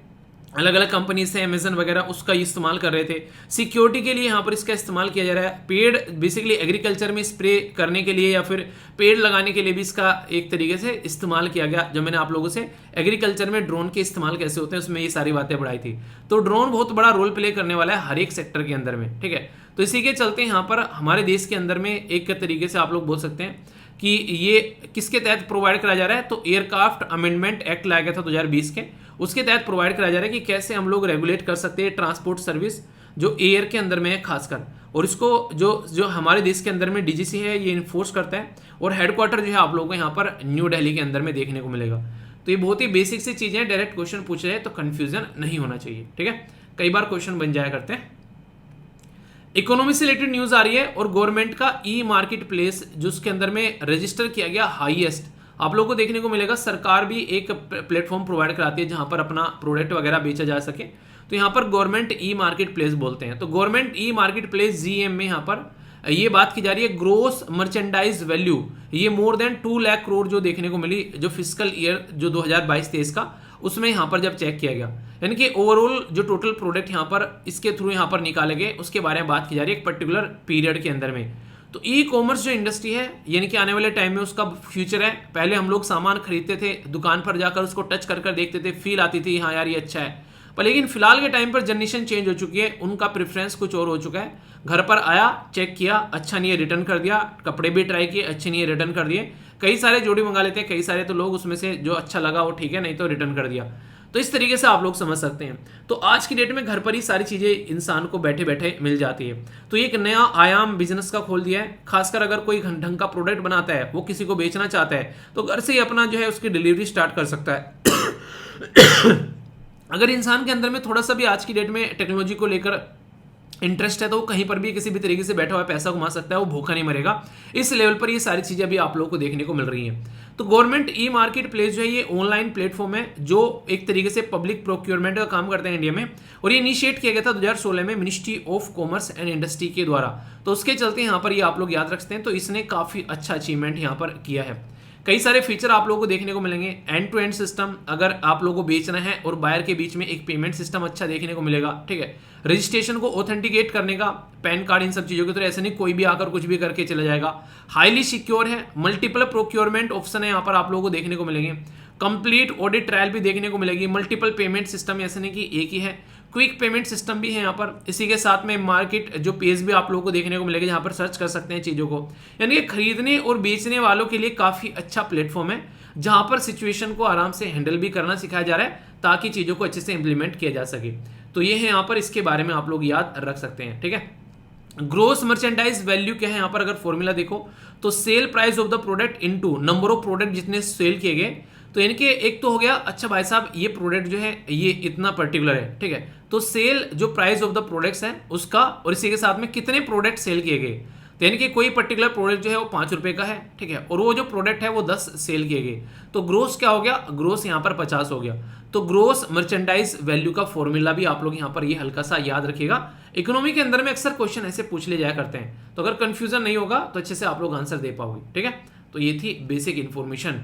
अलग अलग कंपनी से, अमेजन वगैरह उसका इस्तेमाल कर रहे थे। सिक्योरिटी के लिए यहाँ पर इसका इस्तेमाल किया जा रहा है। पेड़ बेसिकली एग्रीकल्चर में स्प्रे करने के लिए या फिर पेड़ लगाने के लिए भी इसका एक तरीके से इस्तेमाल किया गया। जो मैंने आप लोगों से एग्रीकल्चर में ड्रोन के इस्तेमाल कैसे होते हैं उसमें ये सारी बातें बढ़ाई थी। तो ड्रोन बहुत बड़ा रोल प्ले करने वाला है हर एक सेक्टर के अंदर में, ठीक है। तो इसी के चलते यहाँ पर हमारे देश के अंदर में एक तरीके से आप लोग बोल सकते हैं कि ये किसके तहत प्रोवाइड कराया जा रहा है, तो एयरक्राफ्ट अमेंडमेंट एक्ट लाया गया था 2020 के, उसके तहत प्रोवाइड कराया जा रहा है कि कैसे हम लोग रेगुलेट कर सकते हैं ट्रांसपोर्ट सर्विस जो एयर के अंदर में है खासकर, और इसको जो हमारे देश के अंदर में डीजीसी है ये इन्फोर्स करता है, और हेडक्वार्टर जो है आप लोगों को यहाँ पर न्यू दिल्ली के अंदर में देखने को मिलेगा। तो ये बहुत ही बेसिक सी चीजें हैं, डायरेक्ट क्वेश्चन पूछ रहे हैं तो कंफ्यूजन नहीं होना चाहिए, ठीक है। कई बार क्वेश्चन बन जाया करते हैं। इकोनॉमी से रिलेटेड न्यूज आ रही है, और गवर्नमेंट का ई मार्केट प्लेस जो उसके अंदर में रजिस्टर किया गया हाईएस्ट आप लोगों को देखने को मिलेगा। सरकार भी एक प्लेटफॉर्म प्रोवाइड कराती है जहां पर अपना प्रोडक्ट वगैरह बेचा जा सके, तो यहाँ पर गवर्नमेंट ई मार्केट प्लेस बोलते हैं। तो government e market place GM में यहाँ पर ये बात की जा रही है ग्रोस मर्चेंडाइज वैल्यू ये मोर देन 2 लाख करोड़ जो देखने को मिली जो फिजिकल ईयर जो 2022-23 का, उसमें यहाँ पर जब चेक किया गया, यानी कि ओवरऑल जो टोटल प्रोडक्ट यहाँ पर इसके थ्रू यहाँ पर निकाले गए उसके बारे में बात की जा रही है एक पर्टिकुलर पीरियड के अंदर में। तो ई कॉमर्स जो इंडस्ट्री है यानी कि आने वाले टाइम में उसका फ्यूचर है। पहले हम लोग सामान खरीदते थे, दुकान पर जाकर उसको टच कर कर देखते थे, फील आती थी हाँ यार ये अच्छा है, पर लेकिन फिलहाल के टाइम पर जनरेशन चेंज हो चुकी है, उनका प्रेफरेंस कुछ और हो चुका है। घर पर आया, चेक किया, अच्छा नहीं है रिटर्न कर दिया, कपड़े भी ट्राई किए, अच्छे नहीं है रिटर्न कर दिए। कई सारे जोड़ी मंगा लेते हैं, कई सारे तो लोग उसमें से जो अच्छा लगा वो ठीक है, नहीं तो रिटर्न कर दिया। तो इस तरीके से आप लोग समझ सकते हैं। तो आज की डेट में घर पर ही सारी चीजें इंसान को बैठे बैठे मिल जाती है। तो एक नया आयाम बिजनेस का खोल दिया है, खासकर अगर कोई ढंग का प्रोडक्ट बनाता है, वो किसी को बेचना चाहता है, तो घर से ही अपना जो है उसकी डिलीवरी स्टार्ट कर सकता है। अगर इंसान के अंदर में थोड़ा सा भी आज की डेट में टेक्नोलॉजी को लेकर इंटरेस्ट है तो वो कहीं पर भी किसी भी तरीके से बैठा हुआ पैसा कमा सकता है, वो भूखा नहीं मरेगा। इस लेवल पर ये सारी चीजें अभी आप लोगों को देखने को मिल रही हैं। तो गवर्नमेंट ई मार्केट प्लेस जो है ये ऑनलाइन प्लेटफॉर्म है जो एक तरीके से पब्लिक प्रोक्योरमेंट का काम करता है इंडिया में, और ये इनिशिएट किया गया था 2016 में ministry of commerce and industry के द्वारा। तो उसके चलते यहाँ पर ये आप लोग याद रखते हैं, तो इसने काफी अच्छा अचीवमेंट यहाँ पर किया है। कई सारे फीचर आप लोगों को देखने को मिलेंगे। एंड टू एंड सिस्टम, अगर आप लोगों को बेचना है और बायर के बीच में एक पेमेंट सिस्टम अच्छा देखने को मिलेगा, ठीक है। रजिस्ट्रेशन को ऑथेंटिकेट करने का, पैन कार्ड, इन सब चीजों की तरह ऐसे नहीं कोई भी आकर कुछ भी करके चला जाएगा। हाईली सिक्योर है, मल्टीपल प्रोक्योरमेंट ऑप्शन है यहाँ पर आप लोगों को देखने को मिलेंगे। कंप्लीट ऑडिट ट्रायल भी देखने को मिलेगी। मल्टीपल पेमेंट सिस्टम ऐसे नहीं कि एक ही है, क्विक पेमेंट सिस्टम भी है यहाँ पर। इसी के साथ में मार्केट जो पेज भी आप लोगों को देखने को मिलेगा जहाँ पर सर्च कर सकते हैं चीज़ों को, यानी कि खरीदने और बेचने वालों के लिए काफ़ी अच्छा प्लेटफॉर्म है जहाँ पर सिचुएशन को आराम से हैंडल भी करना सिखाया जा रहा है ताकि चीज़ों को अच्छे से इंप्लीमेंट किया जा सके। तो ये है यहाँ पर, इसके बारे में आप लोग याद रख सकते हैं, ठीक है। ग्रोस मर्चेंडाइज वैल्यू क्या है यहाँ पर, अगर फॉर्मूला देखो तो sale price of the product into number of product जितने सेल किए गए। तो यानी कि एक तो हो गया, अच्छा भाई साहब ये प्रोडक्ट जो है ये इतना पर्टिकुलर है, ठीक है, तो सेल जो प्राइस ऑफ द प्रोडक्ट्स है उसका, और इसी के साथ में कितने प्रोडक्ट सेल किए गए। तो यानी कि कोई पर्टिकुलर प्रोडक्ट जो है वो 5 रुपए का है, ठीक है, और वो जो प्रोडक्ट है वो 10 सेल किए गए, तो ग्रोस क्या हो गया, ग्रोस यहाँ पर 50 हो गया। तो ग्रोस मर्चेंडाइज वैल्यू का फॉर्मूला भी आप लोग यहाँ पर ये हल्का सा याद रखिएगा। इकोनॉमी के अंदर में अक्सर क्वेश्चन ऐसे पूछ ले जाया करते हैं, तो अगर कंफ्यूजन नहीं होगा तो अच्छे से आप लोग आंसर दे पाओगे, ठीक है। तो ये थी बेसिक इन्फॉर्मेशन।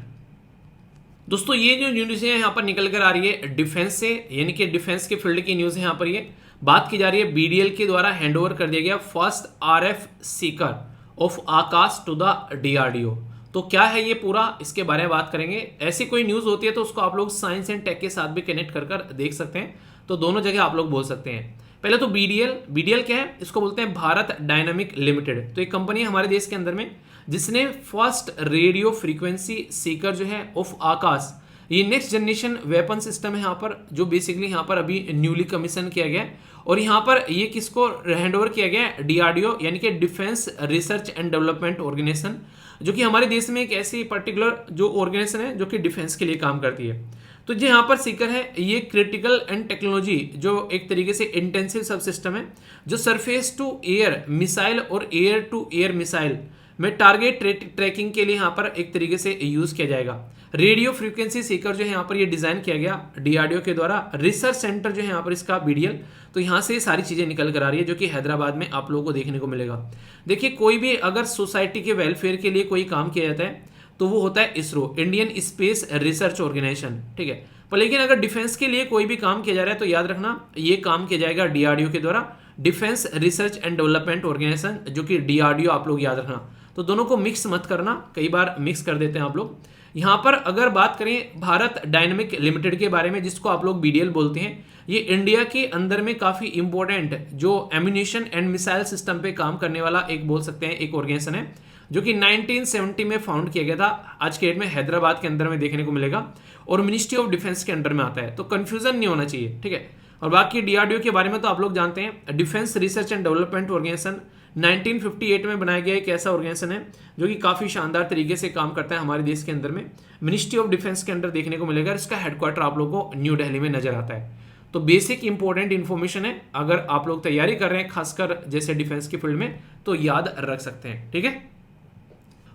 दोस्तों ये जो न्यूज़ है यहाँ पर निकल कर आ रही है डिफेंस से, यानी कि डिफेंस के फील्ड की न्यूज़ है। यहाँ पर ये बात की जा रही है बीडीएल के द्वारा हैंडओवर कर दिया गया first RF seeker of Akash to the DRDO. तो क्या है ये पूरा, इसके बारे में बात करेंगे। ऐसी कोई न्यूज़ होती है तो उसको आप लोग साइंस एंड टेक के साथ भी कनेक्ट कर कर देख सकते हैं, तो दोनों जगह आप लोग बोल सकते हैं। पहले तो बीडीएल क्या है, इसको बोलते हैं भारत डायनामिक लिमिटेड। तो एक कंपनी है हमारे देश के अंदर में जिसने फर्स्ट रेडियो फ्रीक्वेंसी सीकर जो है ऑफ आकाश, ये नेक्स्ट जनरेशन वेपन सिस्टम है यहाँ पर, जो बेसिकली यहाँ पर अभी न्यूली कमीशन किया गया है। और यहाँ पर ये किसको हैंडओवर किया गया है, डीआरडीओ यानी कि defence research and development organisation, जो कि हमारे देश में एक ऐसी पर्टिकुलर जो ऑर्गेनाइजेशन है जो कि डिफेंस के लिए काम करती है। तो जो यहाँ पर सीकर है ये क्रिटिकल एंड टेक्नोलॉजी जो एक तरीके से इंटेंसिव सब सिस्टम है, जो सरफेस टू एयर मिसाइल और एयर टू एयर मिसाइल में टारगेट ट्रैकिंग के लिए यहाँ पर एक तरीके से यूज किया जाएगा। रेडियो फ्रीक्वेंसी सीकर जो है यहाँ पर ये डिजाइन किया गया डीआरडीओ के द्वारा। रिसर्च सेंटर जो है यहाँ पर इसका बीडीएल, तो यहाँ से सारी चीजें निकल कर आ रही है जो कि हैदराबाद में आप लोगों को देखने को मिलेगा। देखिए कोई भी अगर सोसाइटी के वेलफेयर के लिए कोई काम किया जाता है तो वो होता है ISRO, Indian space research organisation, ठीक है। पर लेकिन अगर डिफेंस के लिए कोई भी काम किया जा रहा है तो याद रखना ये काम किया जाएगा डीआरडीओ के द्वारा, defence research and development organisation, जो कि डीआरडीओ आप लोग याद रखना। तो दोनों को मिक्स मत करना, कई बार मिक्स कर देते हैं आप लोग। यहाँ पर अगर बात करें भारत डायनामिक लिमिटेड के बारे में, जिसको आप लोग बीडीएल बोलते हैं, ये इंडिया के अंदर में काफी इंपॉर्टेंट जो एम्यूनिशन एंड मिसाइल सिस्टम पे काम करने वाला एक बोल सकते हैं एक ऑर्गेनाइजेशन है, जो कि 1970 में फाउंड किया गया था। आज के डेट में हैदराबाद के अंदर में देखने को मिलेगा और मिनिस्ट्री ऑफ डिफेंस के अंडर में आता है, तो कंफ्यूजन नहीं होना चाहिए, ठीक है। और बाकी डीआरडीओ के बारे में तो आप लोग जानते हैं, defence research and development organisation 1958 में बनाया गया एक ऐसा ऑर्गेनाइजेशन है जो कि काफी शानदार तरीके से काम करता है हमारे देश के अंदर में, मिनिस्ट्री ऑफ डिफेंस के अंदर देखने को मिलेगा। इसका हेडक्वार्टर आप लोगों को न्यू दिल्ली में नजर आता है। तो बेसिक इंपॉर्टेंट इन्फॉर्मेशन है, अगर आप लोग तैयारी कर रहे हैं खासकर जैसे डिफेंस के फील्ड में तो याद रख सकते हैं, ठीक है।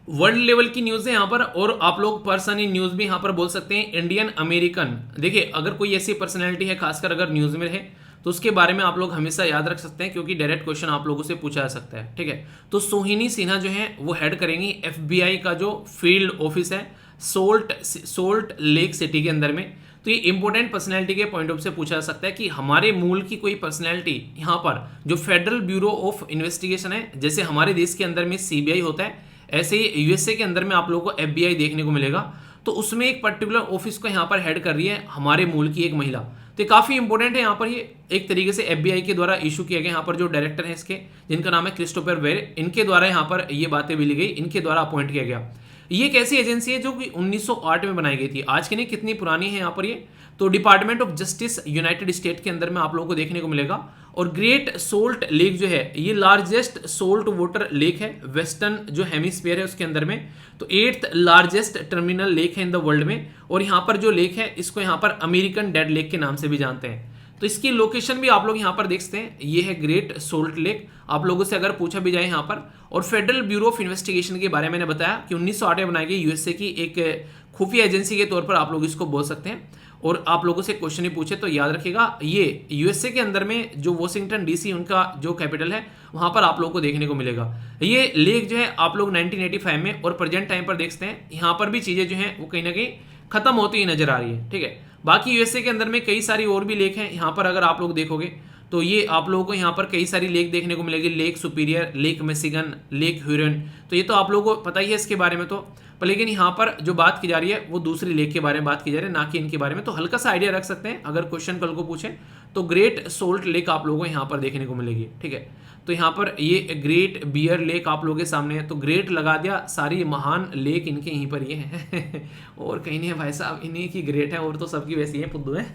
वर्ल्ड लेवल की न्यूज है यहाँ पर, और आप लोग पर्सन इन न्यूज भी यहाँ पर बोल सकते हैं इंडियन अमेरिकन। देखिए अगर कोई ऐसी पर्सनैलिटी है खासकर अगर न्यूज में रहे तो उसके बारे में आप लोग हमेशा याद रख सकते हैं, क्योंकि डायरेक्ट क्वेश्चन आप लोगों से पूछा जा सकता है, ठीक है। तो सोहिनी सिन्हा जो है वो हेड करेंगी एफबीआई का जो फील्ड ऑफिस है सोल्ट लेक सिटी के अंदर में। तो ये इंपॉर्टेंट पर्सनैलिटी के पॉइंट ऑफ से पूछा जा सकता है कि हमारे मूल की कोई पर्सनैलिटी यहाँ पर जो फेडरल ब्यूरो ऑफ इन्वेस्टिगेशन है, जैसे हमारे देश के अंदर में सीबीआई होता है, ऐसे ही यूएसए के अंदर में आप लोगों को एफबीआई देखने को मिलेगा। तो उसमें एक पर्टिकुलर ऑफिस को यहाँ पर हेड कर रही है हमारे मूल की एक महिला। तो काफी इंपॉर्टेंट है यहाँ पर, ये एक तरीके से एफबीआई के द्वारा इशू किया गया। यहाँ पर जो डायरेक्टर है इसके, जिनका नाम है क्रिस्टोफर वेर, इनके द्वारा यहाँ पर ये बातें भी ली गई, इनके द्वारा अपॉइंट किया गया। ये एक ऐसी एजेंसी है जो कि 1908 में बनाई गई थी, आज की नहीं कितनी पुरानी है यहाँ पर ये। तो department of justice United state के अंदर में आप लोगों को देखने को मिलेगा। और ग्रेट सोल्ट लेक जो है ये लार्जेस्ट सोल्ट वाटर लेक है वेस्टर्न जो हेमिस्फीयर है उसके अंदर में। तो 8th लार्जेस्ट टर्मिनल लेक है इन द वर्ल्ड में। और यहाँ पर जो लेक है इसको यहाँ पर अमेरिकन डेड लेक के नाम से भी जानते हैं। तो इसकी लोकेशन भी आप लोग यहाँ पर देख सकते हैं, ये है ग्रेट सोल्ट लेक। आप लोगों से अगर पूछा भी जाए यहाँ पर, और फेडरल ब्यूरो ऑफ इन्वेस्टिगेशन के बारे में मैंने बताया कि 1908 में बनाई गई यूएसए की एक खुफिया एजेंसी के तौर पर आप लोग इसको बोल सकते हैं। और आप लोगों से क्वेश्चन ही पूछे तो याद रखिएगा, ये यूएसए के अंदर में जो वॉशिंगटन डीसी उनका जो कैपिटल है वहां पर आप लोगों को देखने को मिलेगा। ये लेक जो है आप लोग 1985 में और प्रेजेंट टाइम पर देखते हैं, यहाँ पर भी चीजें जो हैं वो कहीं ना कहीं खत्म होती ही नजर आ रही है, ठीक है। बाकी यूएसए के अंदर में कई सारी और भी लेक हैं, यहाँ पर अगर आप लोग देखोगे तो ये आप लोगों को यहाँ पर कई सारी लेक देखने को मिलेगी, lake Superior, lake Michigan, lake Huron. तो ये तो आप लोगों को पता ही है इसके बारे में। तो पर लेकिन यहाँ पर जो बात की जा रही है वो दूसरी लेक के बारे में बात की जा रही है, ना कि इनके बारे में। तो हल्का सा आइडिया रख सकते हैं, अगर क्वेश्चन कल को पूछे तो ग्रेट सोल्ट लेक आप लोगों को यहाँ पर देखने को मिलेगी, ठीक है। तो यहाँ पर ये ग्रेट बियर लेक आप लोगों के सामने है, तो ग्रेट लगा दिया, सारी महान लेक इनके यहीं पर ये है और कहीं नहीं है भाई साहब, इन्हीं की ग्रेट है, और तो सबकी वैसी है फुद्दू है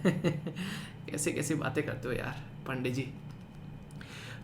कैसे कैसे बातें करते हो यार पंडित जी।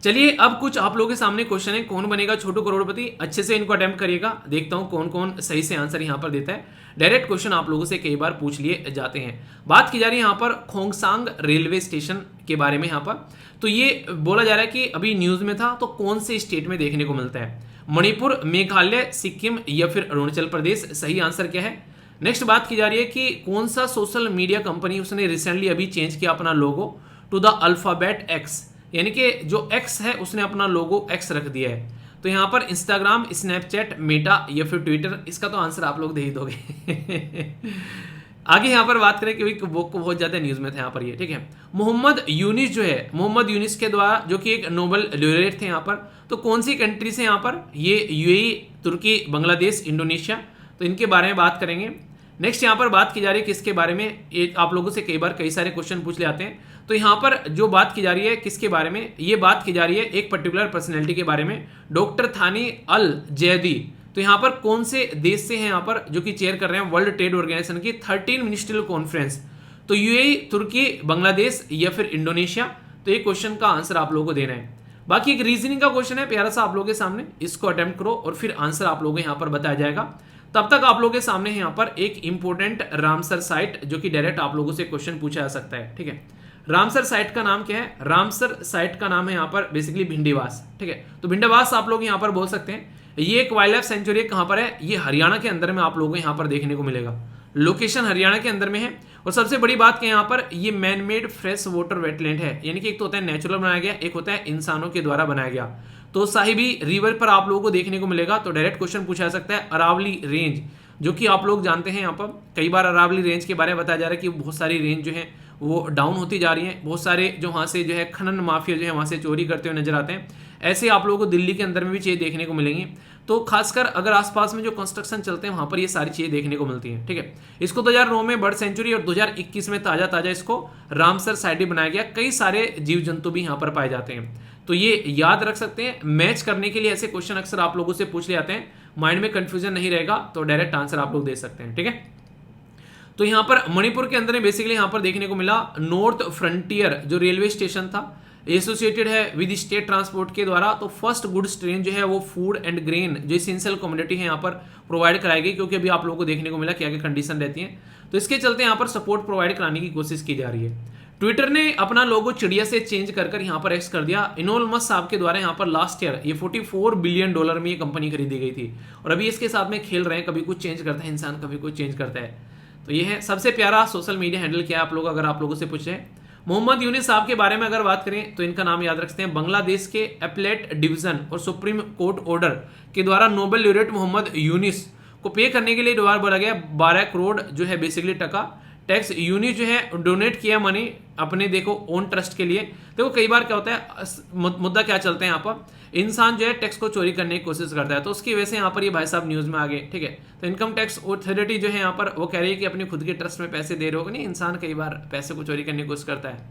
चलिए अब कुछ आप लोगों के सामने क्वेश्चन है, कौन बनेगा छोटू करोड़पति, अच्छे से इनको अटेम्प्ट करिएगा, देखता हूं कौन कौन सही से आंसर यहां पर देता है। डायरेक्ट क्वेश्चन आप लोगों से कई बार पूछ लिए जाते हैं। बात की जा रही है यहां पर खोंगसांग रेलवे स्टेशन के बारे में। यहां पर तो ये बोला जा रहा है कि अभी न्यूज में था, तो कौन से स्टेट में देखने को मिलता है, मणिपुर, मेघालय, सिक्किम या फिर अरुणाचल प्रदेश। सही आंसर क्या है। नेक्स्ट बात की जा रही है कि कौन सा सोशल मीडिया कंपनी उसने रिसेंटली अभी चेंज किया अपना लोगो टू द अल्फाबेट एक्स, यानी कि जो एक्स है उसने अपना लोगो एक्स रख दिया है। तो यहां पर इंस्टाग्राम, स्नैपचैट, मेटा या फिर ट्विटर, इसका तो आंसर आप लोग दे ही दोगे। आगे यहां पर बात करें कि वो बहुत ज्यादा न्यूज में थे यहां पर ये, ठीक है। मोहम्मद यूनिस जो है, मोहम्मद यूनिस के द्वारा जो कि एक नोबेल लॉरेट थे यहां पर, तो कौन सी कंट्री से यहां पर, ये यूएई, तुर्की, बांग्लादेश, इंडोनेशिया, तो इनके बारे में बात करेंगे। नेक्स्ट यहां पर बात की जा रही है किसके बारे में, ये आप लोगों से कई बार कई सारे क्वेश्चन पूछ ले आते हैं। तो यहां पर जो बात की जा रही है किसके बारे में, ये बात की जा रही है एक पर्टिकुलर पर्सनैलिटी के बारे में, डॉक्टर थानी अल जैदी। तो यहां पर कौन से देश से हैं यहां पर जो कि चेयर कर रहे हैं वर्ल्ड ट्रेड ऑर्गेनाइजेशन की 13 मिनिस्ट्रियल कॉन्फ्रेंस, तो यूएई, तुर्की, बांग्लादेश या फिर इंडोनेशिया। तो ये क्वेश्चन का आंसर आप लोगों को देना है। बाकी एक रीजनिंग का क्वेश्चन है प्यारा सा आप लोगों के सामने, इसको अटेम्प्ट करो और फिर आंसर आप लोगों को यहां पर बताया जाएगा। तब तक आप लोगों के सामने यहां पर एक इंपॉर्टेंट रामसर साइट जो कि डायरेक्ट आप लोगों से क्वेश्चन पूछा जा सकता है, ठीक है। रामसर साइट का नाम क्या है, रामसर साइट का नाम है यहाँ पर बेसिकली भिंडीवास, ठीक है। तो भिंडीवास आप लोग यहाँ पर बोल सकते हैं। ये एक वाइल्ड लाइफ सेंचुरी कहाँ पर है, ये हरियाणा के अंदर में आप लोगों को यहाँ पर देखने को मिलेगा। लोकेशन हरियाणा के अंदर में है। और सबसे बड़ी बात क्या यहाँ पर, ये man made fresh water wetland है, यानी कि एक तो होता है नेचुरल बनाया गया, एक होता है इंसानों के द्वारा बनाया गया। तो साहिबी रिवर पर आप लोगों को देखने को मिलेगा। तो डायरेक्ट क्वेश्चन पूछा जा सकता है अरावली रेंज, जो कि आप लोग जानते हैं यहाँ पर कई बार अरावली रेंज के बारे में बताया जा रहा है कि बहुत सारी रेंज जो है वो डाउन होती जा रही है, बहुत सारे जो वहाँ से जो है खनन माफिया जो है वहाँ से चोरी करते हुए नजर आते हैं। ऐसे आप लोगों को दिल्ली के अंदर में भी चीज़ें देखने को मिलेंगी। तो खासकर अगर आसपास में जो कंस्ट्रक्शन चलते हैं वहाँ पर ये सारी चीज़ें देखने को मिलती हैं, ठीक है। इसको 2009 में बर्ड सेंचुरी और 2021 में ताज़ा इसको रामसर साइट भी बनाया गया। कई सारे जीव जंतु भी यहाँ पर पाए जाते हैं, तो ये याद रख सकते हैं। मैच करने के लिए ऐसे क्वेश्चन अक्सर आप लोगों से पूछ ले आते हैं, माइंड में कंफ्यूजन नहीं रहेगा, तो डायरेक्ट आंसर आप लोग दे सकते हैं, ठीक है। तो यहाँ पर मणिपुर के अंदर में बेसिकली यहाँ पर देखने को मिला नॉर्थ फ्रंटियर जो रेलवे स्टेशन था एसोसिएटेड है विद स्टेट ट्रांसपोर्ट के द्वारा। तो फर्स्ट गुड्स ट्रेन जो है वो फूड एंड ग्रेन जो इसेंशियल कमोडिटी है यहाँ पर प्रोवाइड कराई गई, क्योंकि अभी आप लोगों को देखने को मिला क्या क्या कंडीशन रहती है। तो इसके चलते यहाँ पर सपोर्ट प्रोवाइड कराने की कोशिश की जा रही है। ट्विटर ने अपना लोगो चिड़िया से चेंज कर यहाँ पर एक्स कर दिया। इनोल मस्क साहब के द्वारा यहाँ पर लास्ट ईयर ये $44 बिलियन में ये कंपनी खरीदी गई थी, और अभी इसके साथ में खेल रहे हैं। कभी कुछ चेंज करता है इंसान, कभी कुछ चेंज करता है। तो ये है सबसे प्यारा सोशल मीडिया हैंडल क्या है आप लोग अगर आप लोगों से पूछे। मोहम्मद यूनिस साहब के बारे में अगर बात करें तो इनका नाम याद रखते हैं। बांग्लादेश के एपलेट डिवीजन और सुप्रीम कोर्ट ऑर्डर के द्वारा नोबेल लॉरेट मोहम्मद यूनिस को पे करने के लिए द्वारा बोला गया 12 करोड़ जो है बेसिकली टका टैक्स। यूनिस जो है डोनेट किया मनी अपने देखो ओन ट्रस्ट के लिए। देखो कई बार क्या होता है मुद्दा क्या चलते हैं यहाँ पर, इंसान जो है टैक्स को चोरी करने की कोशिश करता है, तो उसकी वजह से यहाँ पर ये भाई साहब न्यूज में आ गए, ठीक है। तो इनकम टैक्स अथॉरिटी जो है यहाँ पर वो कह रही है कि अपनी खुद के ट्रस्ट में पैसे दे रहे हो, नहीं इंसान कई बार पैसे को चोरी करने की कोशिश करता है।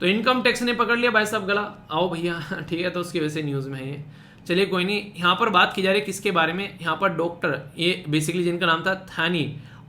तो इनकम टैक्स ने पकड़ लिया भाई साहब गला, आओ भैया, ठीक है। तो उसकी वजह से न्यूज में है ये। चलिए कोई नहीं। यहाँ पर बात की जा रही है किसके बारे में, यहाँ पर डॉक्टर ये बेसिकली जिनका नाम था थानी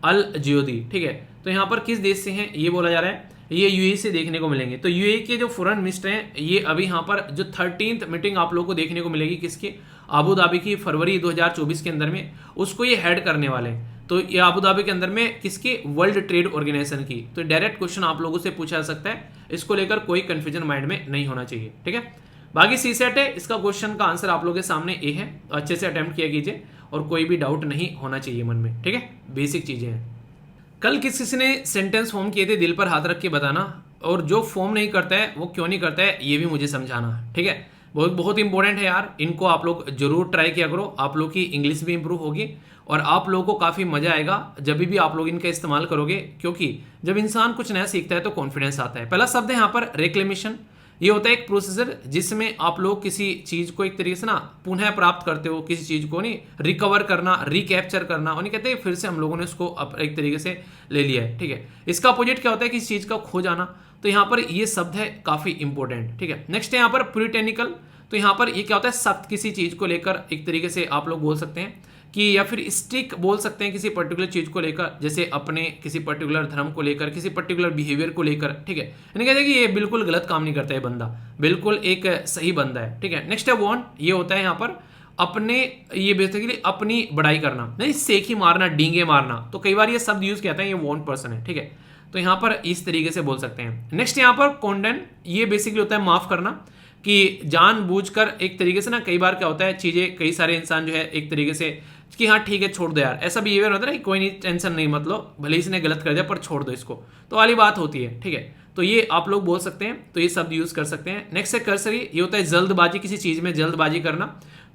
अल जैदी, ठीक है। तो यहाँ पर किस देश से हैं ये बोला जा रहा है, ये यूएई से देखने को मिलेंगे। तो यूएई के जो फॉरेन मिनिस्टर हैं ये अभी यहाँ पर जो 13th मीटिंग आप लोगों को देखने को मिलेगी किसकी, अबू धाबी की, फरवरी 2024 के अंदर में, उसको ये हेड करने वाले हैं। तो ये अबू धाबी के अंदर में किसकी, वर्ल्ड ट्रेड ऑर्गेनाइजेशन की। तो डायरेक्ट क्वेश्चन आप लोगों से पूछा जा सकता है, इसको लेकर कोई कंफ्यूजन माइंड में नहीं होना चाहिए, ठीक है। बाकी सी सेट है, इसका क्वेश्चन का आंसर आप लोगों के सामने ए है, तो अच्छे से अटेम्प्ट किया कीजिए और कोई भी डाउट नहीं होना चाहिए मन में, ठीक है। बेसिक चीजें हैं। कल किसी ने सेंटेंस फॉर्म किए थे, दिल पर हाथ रख के बताना, और जो फॉर्म नहीं करता है वो क्यों नहीं करता है ये भी मुझे समझाना, ठीक है। बहुत बहुत इंपॉर्टेंट है यार, इनको आप लोग जरूर ट्राई किया करो। आप लोग की इंग्लिश भी इंप्रूव होगी और आप लोगों को काफ़ी मजा आएगा जब भी आप लोग इनका इस्तेमाल करोगे, क्योंकि जब इंसान कुछ नया सीखता है तो कॉन्फिडेंस आता है। पहला शब्द है यहाँ पर रिक्लेमेशन। ये होता है एक प्रोसीजर जिसमें आप लोग किसी चीज को एक तरीके से ना पुनः प्राप्त करते हो, किसी चीज को नहीं रिकवर करना, रिकैप्चर करना, और नहीं कहते फिर से हम लोगों ने उसको एक तरीके से ले लिया है, ठीक है। इसका अपोजिट क्या होता है, किसी चीज का खो जाना। तो यहाँ पर ये शब्द है काफी इंपॉर्टेंट, ठीक है। नेक्स्ट है यहाँ पर प्यूरिटेनिकल। तो यहाँ पर ये क्या होता है, सख्त किसी चीज़ को लेकर एक तरीके से आप लोग बोल सकते हैं कि, या फिर स्ट्रिक्ट बोल सकते हैं किसी पर्टिकुलर चीज़ को लेकर, जैसे अपने किसी पर्टिकुलर धर्म को लेकर, किसी पर्टिकुलर बिहेवियर को लेकर, ठीक है। यानी कहते हैं कि ये बिल्कुल गलत काम नहीं करता है बंदा, बिल्कुल एक सही बंदा है, ठीक है। नेक्स्ट है वॉन्ट, ये होता है यहाँ पर अपने, ये बेसिकली अपनी बड़ाई करना, नहीं सेखी मारना, डींगे मारना, तो कई बार ये शब्द यूज किया था, ये वॉन्ट पर्सन है, ठीक है। तो यहाँ पर इस तरीके से बोल सकते हैं। नेक्स्ट यहाँ पर कॉन्डेन, ये बेसिकली होता है माफ करना, कि जानबूझकर एक तरीके से ना, कई बार क्या होता है चीजें, कई सारे इंसान जो है एक तरीके से कि हाँ ठीक है छोड़ दो यार, ऐसा बिहेवियर होता है ना कि कोई नहीं, टेंशन नहीं, मतलब भले इसने गलत कर दिया पर छोड़ दो इसको, तो वाली बात होती है, ठीक है। तो ये आप लोग बोल सकते हैं, तो ये शब्द यूज कर सकते हैं। नेक्स्ट है कर्सरी, ये होता है जल्दबाजी, किसी चीज में जल्दबाजी करना,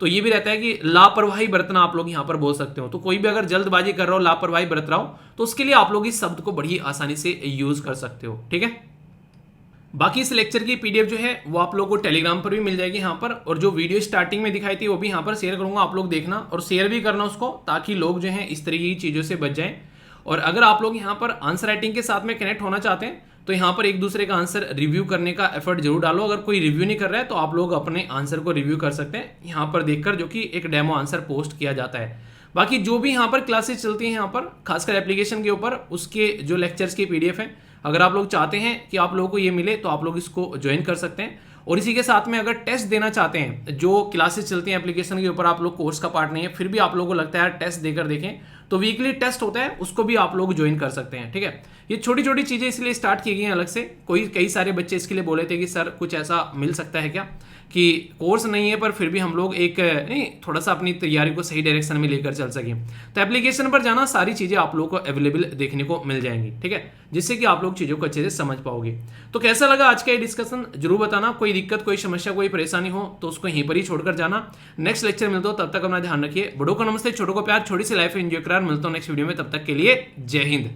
तो ये भी रहता है कि लापरवाही बरतना, आप लोग यहाँ पर बोल सकते हो। तो कोई भी अगर जल्दबाजी कर रहा हो, लापरवाही बरत रहा हो, तो उसके लिए आप लोग इस शब्द को बड़ी आसानी से यूज कर सकते हो, ठीक है। बाकी इस लेक्चर की पीडीएफ जो है वो आप लोगों को टेलीग्राम पर भी मिल जाएगी यहाँ पर, और जो वीडियो स्टार्टिंग में दिखाई थी वो भी यहाँ पर शेयर करूंगा, आप लोग देखना और शेयर भी करना उसको, ताकि लोग जो है इस तरीके की चीज़ों से बच जाएं। और अगर आप लोग यहाँ पर आंसर राइटिंग के साथ में कनेक्ट होना चाहते हैं, तो यहाँ पर एक दूसरे का आंसर रिव्यू करने का एफर्ट जरूर डालो। अगर कोई रिव्यू नहीं कर रहा है तो आप लोग अपने आंसर को रिव्यू कर सकते हैं यहाँ पर देखकर, जो कि एक डेमो आंसर पोस्ट किया जाता है। बाकी जो भी यहाँ पर क्लासेस चलती हैं यहाँ पर, खासकर एप्लीकेशन के ऊपर, उसके जो लेक्चर्स की पीडीएफ है, अगर आप लोग चाहते हैं कि आप लोगों को ये मिले तो आप लोग इसको ज्वाइन कर सकते हैं। और इसी के साथ में अगर टेस्ट देना चाहते हैं, जो क्लासेस चलती हैं एप्लीकेशन के ऊपर, आप लोग कोर्स का पार्ट नहीं है, फिर भी आप लोगों को लगता है टेस्ट देकर देखें, तो वीकली टेस्ट होता है, उसको भी आप लोग ज्वाइन कर सकते हैं, ठीक है। ये छोटी छोटी चीजें इसलिए स्टार्ट की गई हैं अलग से, कई सारे बच्चे इसके लिए बोले थे कि सर कुछ ऐसा मिल सकता है क्या, कि कोर्स नहीं है पर फिर भी हम लोग एक नहीं थोड़ा सा अपनी तैयारी को सही डायरेक्शन में लेकर चल सकें। तो एप्लीकेशन पर जाना, सारी चीज़ें आप लोगों को अवेलेबल देखने को मिल जाएंगी, ठीक है, जिससे कि आप लोग चीज़ों को अच्छे से समझ पाओगे। तो कैसा लगा आज का ये डिस्कशन जरूर बताना। कोई दिक्कत, कोई समस्या, कोई परेशानी हो तो उसको यहीं पर ही छोड़कर जाना। नेक्स्ट लेक्चर मिलता हो, तब तक अपना ध्यान रखिए। बड़ों को नमस्ते, छोटों को प्यार, छोटी सी लाइफ एंजॉय करार। मिलता हूँ नेक्स्ट वीडियो में, तब तक के लिए जय हिंद।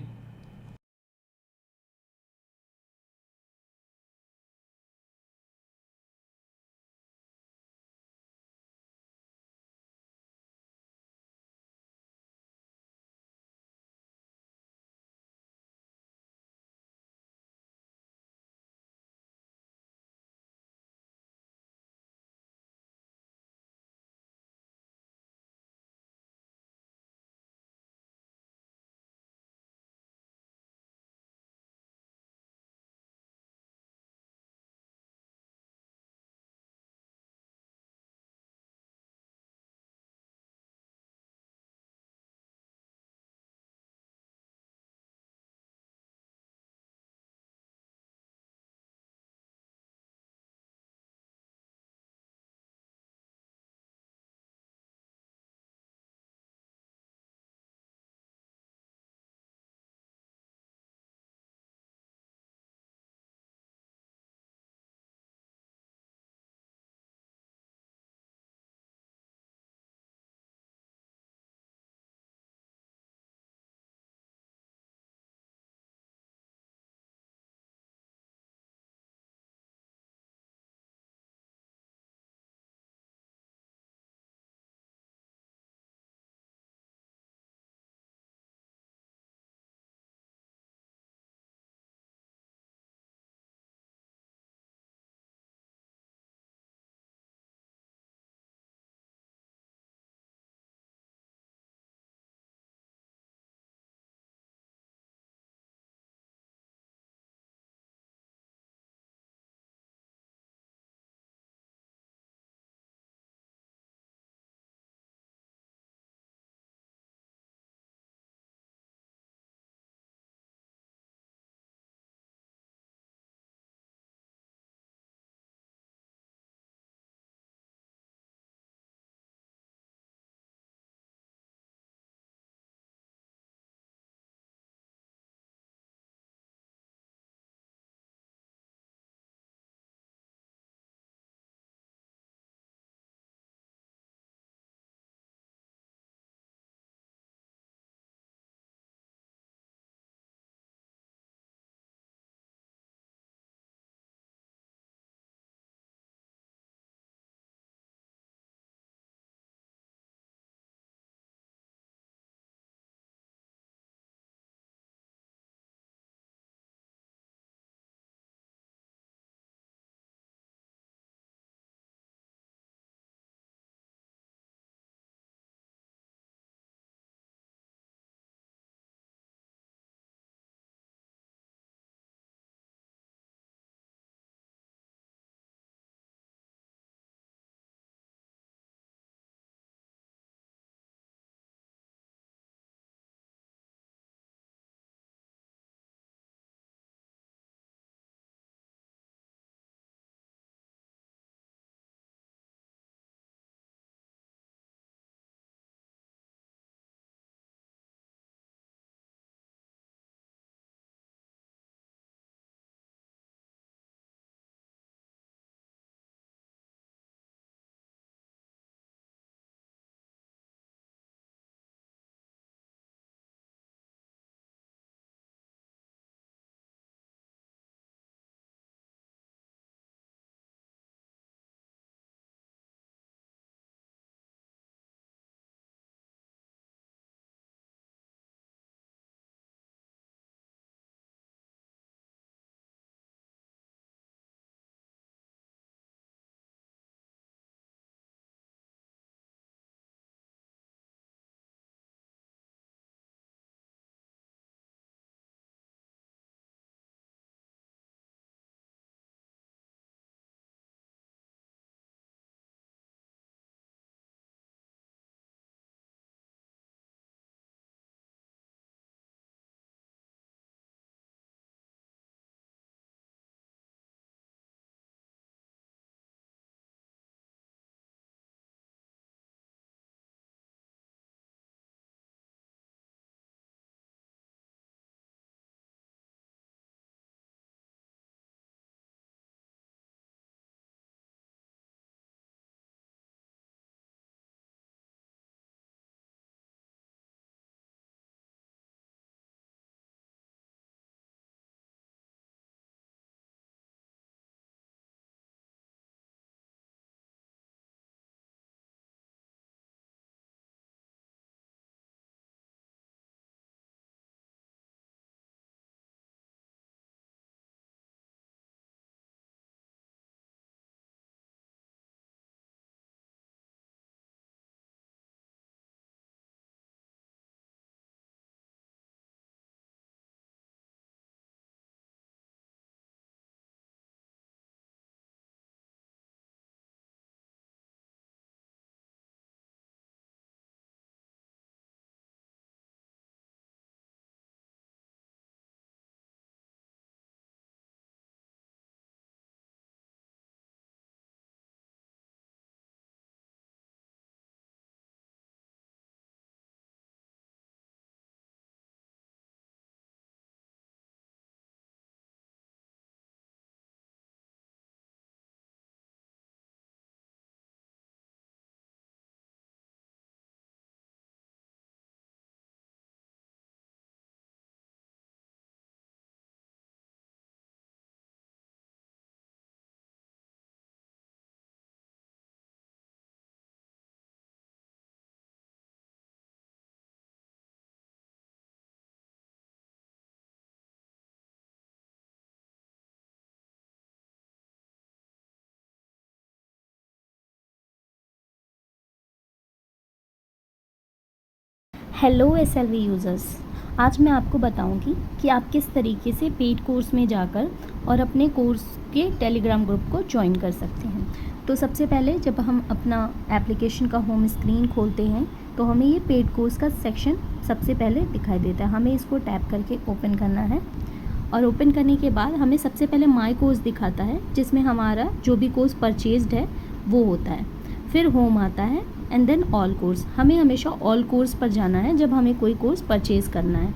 हेलो SLV यूज़र्स, आज मैं आपको बताऊंगी कि आप किस तरीके से पेड कोर्स में जाकर और अपने कोर्स के टेलीग्राम ग्रुप को ज्वाइन कर सकते हैं। तो सबसे पहले जब हम अपना एप्लीकेशन का होम स्क्रीन खोलते हैं तो हमें ये पेड कोर्स का सेक्शन सबसे पहले दिखाई देता है। हमें इसको टैप करके ओपन करना है और ओपन करने के बाद हमें सबसे पहले माई कोर्स दिखाता है, जिसमें हमारा जो भी कोर्स परचेज्ड है वो होता है। फिर होम आता है एंड देन ऑल कोर्स। हमें हमेशा ऑल कोर्स पर जाना है जब हमें कोई कोर्स परचेज़ करना है,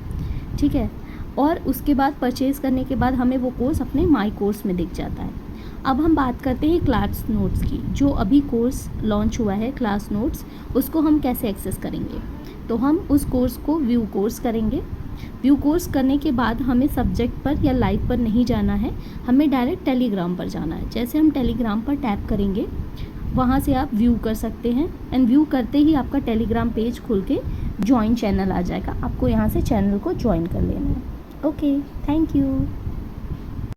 ठीक है। और उसके बाद परचेज़ करने के बाद हमें वो कोर्स अपने माई कोर्स में दिख जाता है। अब हम बात करते हैं क्लास नोट्स की। जो अभी कोर्स लॉन्च हुआ है क्लास नोट्स, उसको हम कैसे एक्सेस करेंगे। तो हम उस कोर्स को व्यू कोर्स करेंगे। व्यू कोर्स करने के बाद हमें सब्जेक्ट पर या लाइव पर नहीं जाना है, हमें डायरेक्ट टेलीग्राम पर जाना है। जैसे हम टेलीग्राम पर टैप करेंगे, वहाँ से आप व्यू कर सकते हैं एंड व्यू करते ही आपका टेलीग्राम पेज खुल के ज्वाइन चैनल आ जाएगा। आपको यहाँ से चैनल को ज्वाइन कर लेना है। Okay, thank you.